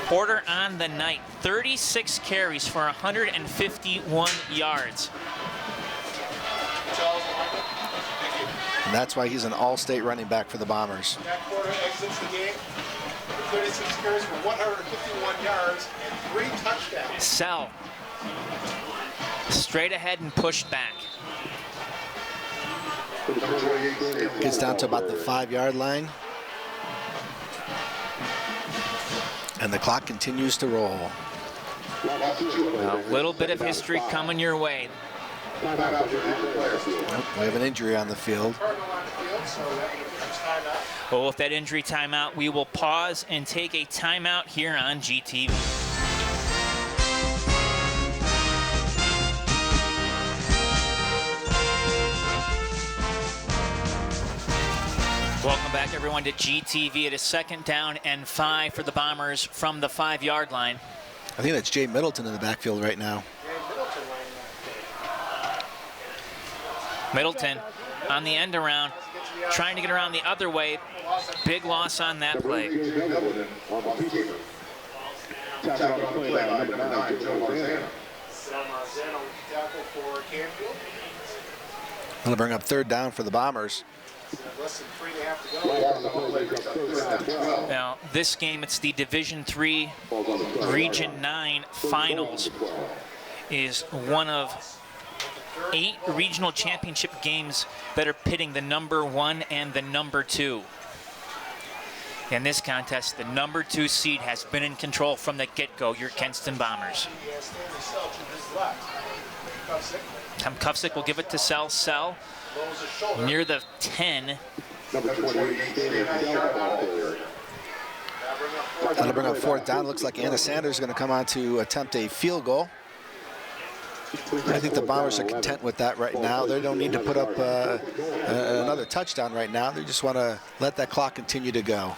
Porter on the night, 36 carries for 151 yards. And that's why he's an all-state running back for the Bombers. Jack Porter exits the game with 36 carries for 151 yards and 3 touchdowns. Sell. Straight ahead and pushed back. Gets down to about the 5-yard line. And the clock continues to roll. A little bit of history coming your way. We have an injury on the field. Well, with that injury timeout, we will pause and take a timeout here on GTV. Welcome back, everyone, to GTV. It is 2nd down and 5 for the Bombers from the 5-yard line. I think that's Jay Middleton in the backfield right now. Middleton on the end around, trying to get around the other way. Big loss on that play. Going to bring up 3rd down for the Bombers. Now, this game, it's the Division III Region 9 Finals. Is one of 8 regional championship games that are pitting the #1 and the #2. In this contest, the #2 seed has been in control from the get-go, your Kenston Bombers. Tom Kufsick will give it to Sell. Sell near the 10. That'll bring up 4th down. Looks like Anna Sanders is going to come on to attempt a field goal. I think the Bombers are content with that right now. They don't need to put up another touchdown right now. They just want to let that clock continue to go.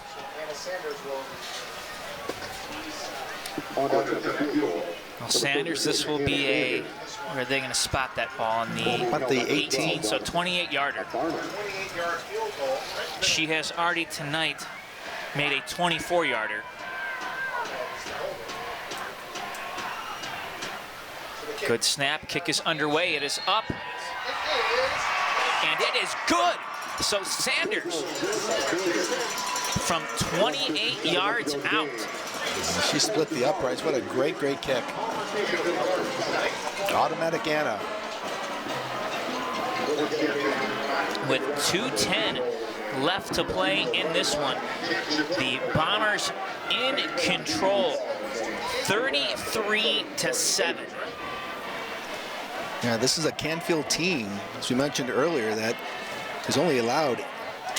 Well, Sanders, this will be a, where are they going to spot that ball? On the 18, so 28-yarder. She has already tonight made a 24-yarder. Good snap, kick is underway, it is up, and it is good. So Sanders from 28 yards out. She split the uprights. What a great, great kick. Automatic Anna. With 2:10 left to play in this one, the Bombers in control, 33-7. Yeah, this is a Canfield team, as we mentioned earlier, that has only allowed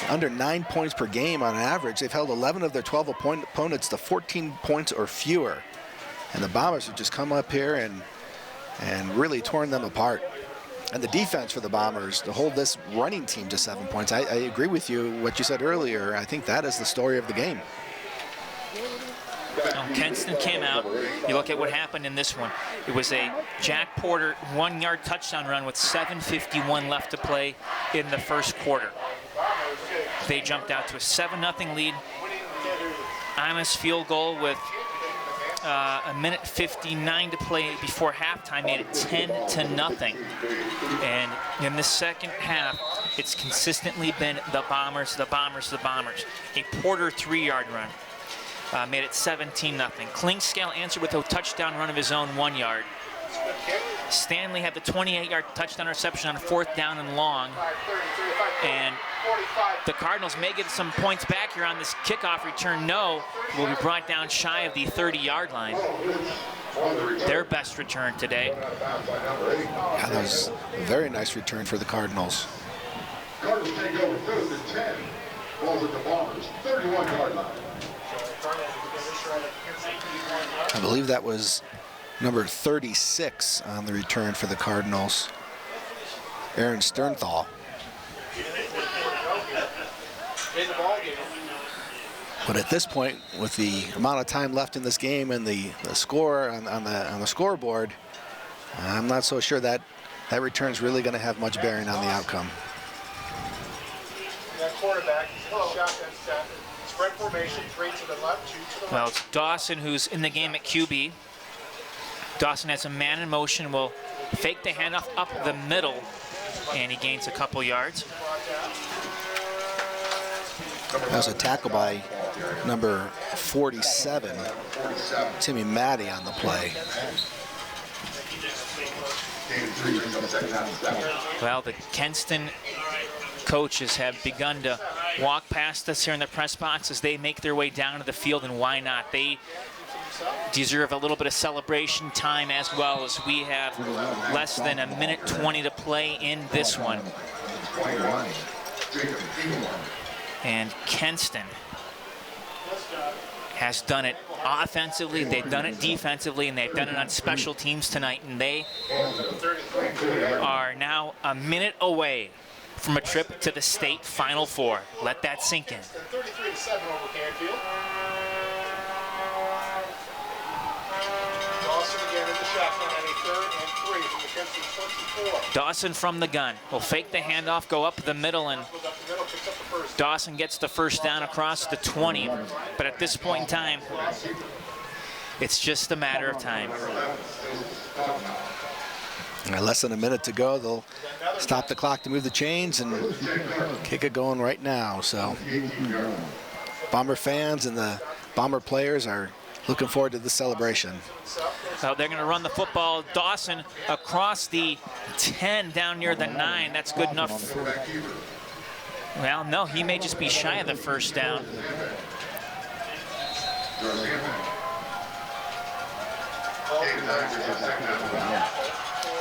under 9 points per game on average. They've held 11 of their 12 opponents to 14 points or fewer. And the Bombers have just come up here and really torn them apart. And the defense for the Bombers to hold this running team to 7 points. I agree with you, what you said earlier. I think that is the story of the game. Kenston came out. You look at what happened in this one. It was a Jack Porter 1-yard touchdown run with 7:51 left to play in the first quarter. They jumped out to a 7-0 lead. Anna's field goal with a minute 59 to play before halftime made it 10-0. And in the second half, it's consistently been the Bombers, the Bombers, the Bombers. A Porter 3-yard run made it 17-0. Klingscale answered with a touchdown run of his own, 1 yard. Stanley had the 28-yard touchdown reception on 4th down and long. And the Cardinals may get some points back here on this kickoff return. No, will be brought down shy of the 30-yard line. Their best return today. Yeah, that was a very nice return for the Cardinals. Cardinals take over 3rd and 10. Balls at the Bombers, 31-yard line. I believe that was number 36 on the return for the Cardinals. Aaron Sternthal. In the ball game. But at this point, with the amount of time left in this game and the score on the scoreboard, I'm not so sure that return is really going to have much bearing on the outcome. That quarterback, shotgun set, spread formation, 3 to the left, 2 to the right. Well, it's Dawson who's in the game at QB. Dawson has a man in motion, will fake the handoff up the middle, and he gains a couple yards. That was a tackle by number 47, Timmy Matty, on the play. Well, the Kenston coaches have begun to walk past us here in the press box as they make their way down to the field, and why not? They deserve a little bit of celebration time as well, as we have less than a minute 20 to play in this one. And Kenston has done it offensively, they've done it defensively, and they've done it on special teams tonight, and they are now a minute away from a trip to the state Final Four. Let that sink in. 33-7 over Canfield. Dawson again in the shotgun on a 3rd and 3 from the Kenston 24. Dawson from the gun will fake the handoff, go up the middle, and Dawson gets the first down across the 20. But at this point in time, it's just a matter of time. Less than a minute to go. They'll stop the clock to move the chains and kick it going right now. So Bomber fans and the Bomber players are looking forward to this celebration. So they're going to run the football. Dawson across the 10 down near the 9. That's good enough. Well, no, he may just be shy of the first down. Going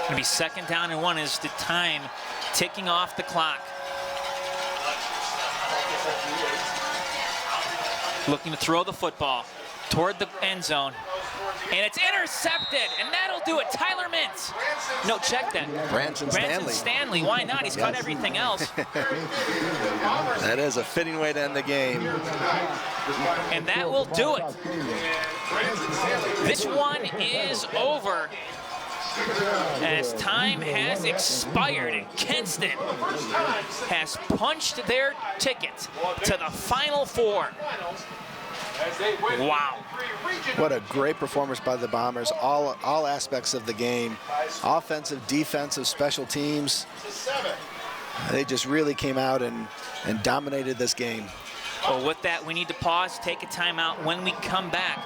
to be 2nd down and 1 as the time ticking off the clock. Looking to throw the football toward the end zone. And it's intercepted, and that'll do it. Tyler Mintz. No, check that. Branson Stanley. Why not? He's got everything else. That is a fitting way to end the game. And that will do it. This one is over, as time has expired, and Kenston has punched their ticket to the Final Four. Wow. What a great performance by the Bombers. All aspects of the game. Offensive, defensive, special teams. They just really came out and dominated this game. Well, with that, we need to pause, take a timeout. When we come back,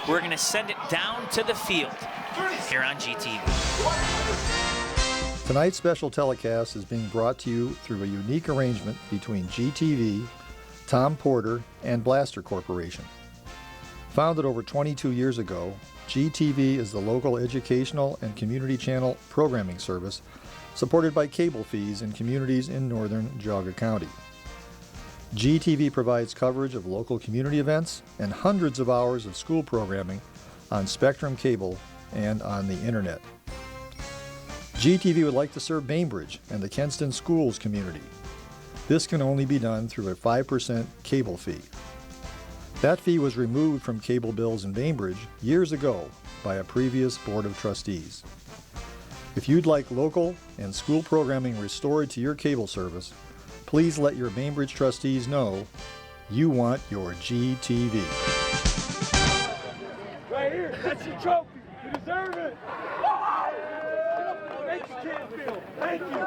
we're going to send it down to the field here on GTV. Tonight's special telecast is being brought to you through a unique arrangement between GTV, Tom Porter, and Blaster Corporation. Founded over 22 years ago, GTV is the local educational and community channel programming service supported by cable fees in communities in northern Geauga County. GTV provides coverage of local community events and hundreds of hours of school programming on Spectrum Cable and on the internet. GTV would like to serve Bainbridge and the Kenston schools community. This can only be done through a 5% cable fee. That fee was removed from cable bills in Bainbridge years ago by a previous Board of Trustees. If you'd like local and school programming restored to your cable service, please let your Bainbridge trustees know you want your GTV. Right here, that's your trophy. You deserve it. Thank you, Canfield. Thank you.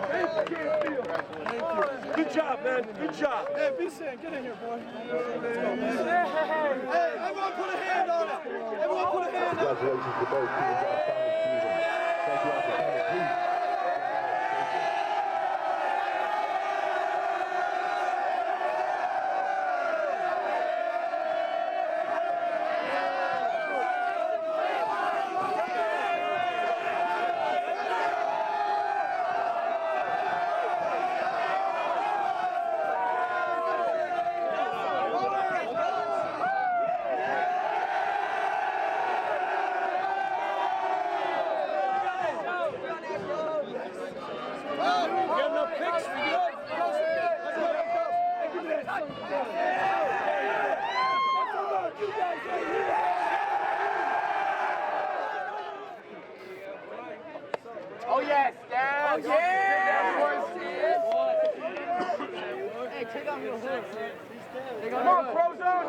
Thank you, Canfield. Thank you. Good job, man. Good job. Hey, be safe. Get in here, boy. Let's go, man. Hey, everyone put a hand on it. Everyone put a hand on it. Congratulations to both teams. Thank you all for coming. Oh, yes, stand. Oh, yeah. Hey, take off your hood. Come on, Frozone.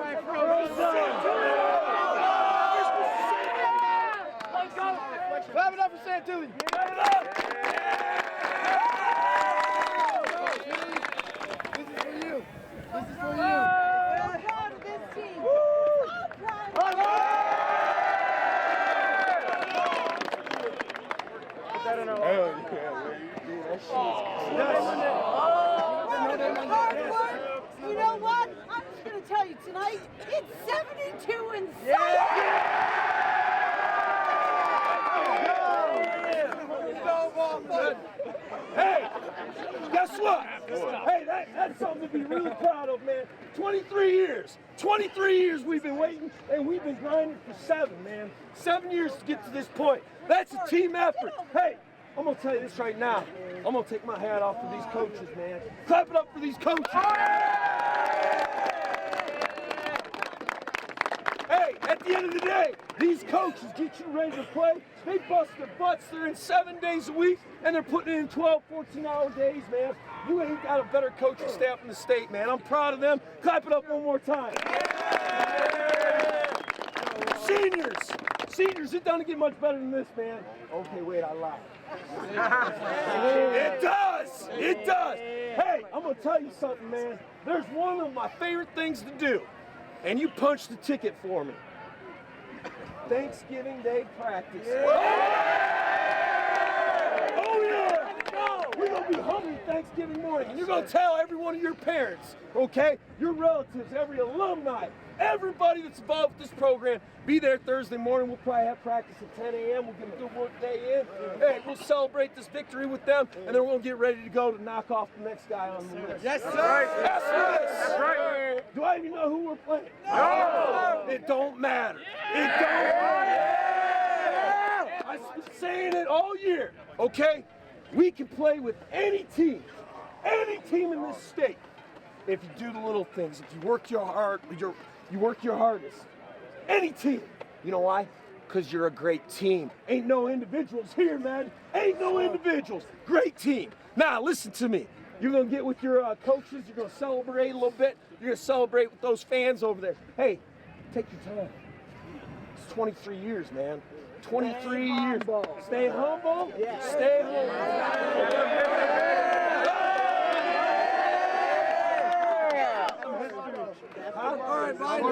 Let's go. Clap it up for Santulli. Clap it up. This is for you. This is for you. I'm proud of this team. So proud of hard work. You know what? I'm just going to tell you tonight, it's 72 inside. Hey, guess what? Hey, that's something to be really proud of, man. 23 years. 23 years we've been waiting, and we've been grinding for 7, man. 7 years to get to this point. That's a team effort. Hey, I'm going to tell you this right now. I'm going to take my hat off for these coaches, man. Clap it up for these coaches. Hey, at the end of the day, these coaches get you ready to play. They bust their butts. They're in 7 days a week, and they're putting in 12, 14-hour days, man. You ain't got a better coaching staff in the state, man. I'm proud of them. Clap it up one more time. Seniors, it doesn't get much better than this, man. Okay, wait, I lied. It does. Hey, I'm going to tell you something, man. There's one of my favorite things to do, and you punch the ticket for me. Thanksgiving Day practice. Oh, yeah. We're going to be hungry Thanksgiving morning, and you're going to tell every one of your parents, okay, your relatives, every alumni, everybody that's involved with this program, be there Thursday morning. We'll probably have practice at 10 a.m. We'll get a good work day in. Hey, we'll celebrate this victory with them, and then we'll get ready to go to knock off the next guy on the list. Yes, sir. That's right. Do I even know who we're playing? No. It don't matter. It don't matter. I've been saying it all year, okay? We can play with any team in this state, if you do the little things, if you work your hardest. Any team. You know why? Because you're a great team. Ain't no individuals here, man. Ain't no individuals. Great team. Now, listen to me. You're going to get with your coaches. You're going to celebrate a little bit. You're going to celebrate with those fans over there. Hey, take your time. It's 23 years, man. 23 years. Stay humble. Yeah. Stay humble.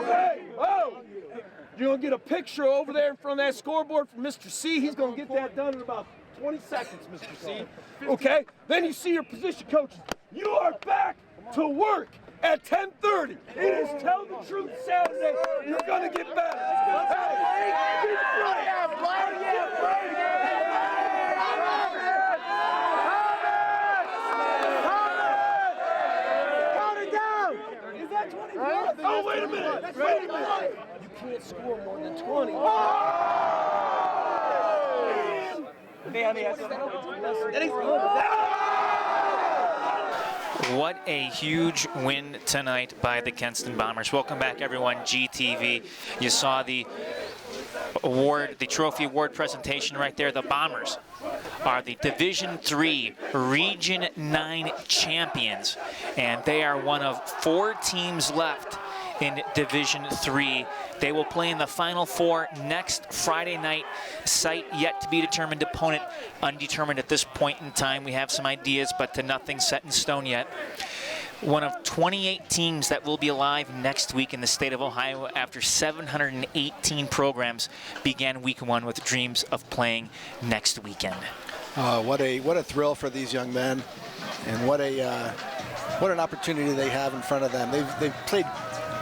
Hey, oh, you're going to get a picture over there in front of that scoreboard from Mr. C. He's going to get that done in about 20 seconds, Mr. C. Okay? Then you see your position coaches. You are back to work at 10:30. It is Tell the Truth Saturday. You're going to get better. Hey, get right. Count it down. Is that 20? Oh, wait a minute. You can't score more than 20. What a huge win tonight by the Kenston Bombers. Welcome back, everyone. GTV. You saw the award, the trophy award presentation right there. The Bombers are the Division III Region 9 champions, and they are one of 4 teams left in Division III. They will play in the Final Four next Friday night. Site yet to be determined, opponent undetermined at this point in time. We have some ideas, but nothing set in stone yet. One of 28 teams that will be alive next week in the state of Ohio after 718 programs began week 1 with dreams of playing next weekend. What a thrill for these young men, and what an opportunity they have in front of them. They've played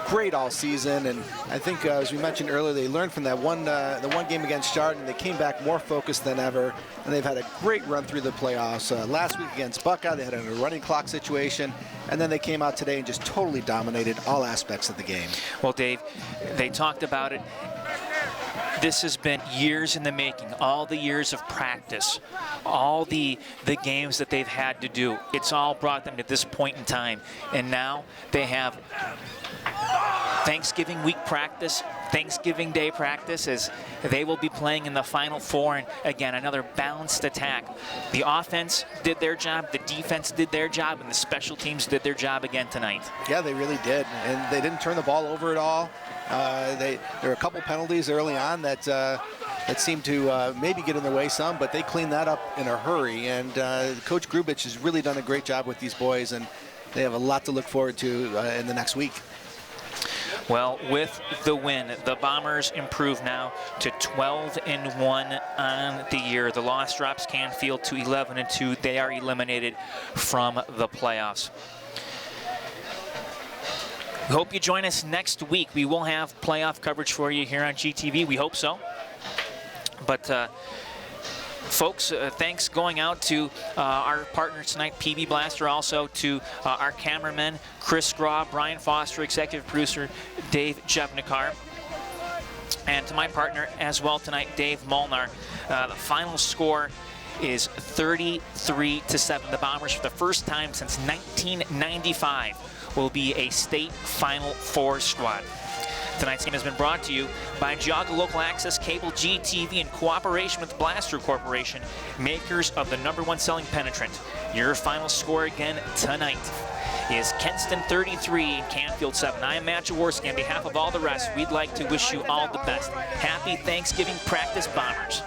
great all season, and I think as we mentioned earlier, they learned from that the one game against Chardon. They came back more focused than ever, and they've had a great run through the playoffs. Last week against Buckeye, they had a running clock situation, and then they came out today and just totally dominated all aspects of the game. Well, Dave, they talked about it. This has been years in the making, all the years of practice, all the games that they've had to do. It's all brought them to this point in time, and now they have Thanksgiving week practice, Thanksgiving Day practice as they will be playing in the Final Four. And again, another balanced attack. The offense did their job, the defense did their job, and the special teams did their job again tonight. Yeah, they really did, and they didn't turn the ball over at all. There were a couple penalties early on that seemed to maybe get in their way some, but they cleaned that up in a hurry. And Coach Grubich has really done a great job with these boys, and they have a lot to look forward to in the next week. Well, with the win, the Bombers improve now to 12-1 on the year. The loss drops Canfield to 11-2. They are eliminated from the playoffs. We hope you join us next week. We will have playoff coverage for you here on GTV. We hope so. But folks, thanks going out to our partners tonight, PB Blaster, also to our cameramen, Chris Graw, Brian Foster, executive producer Dave Jevnikar, and to my partner as well tonight, Dave Molnar. The final score is 33-7. The Bombers, for the first time since 1995, will be a state Final Four squad. Tonight's game has been brought to you by Geauga Local Access Cable GTV in cooperation with Blaster Corporation, makers of the #1 selling penetrant. Your final score again tonight is Kenston 33 and Canfield 7. I am Matt Jaworski. On behalf of all the rest, we'd like to wish you all the best. Happy Thanksgiving practice, Bombers.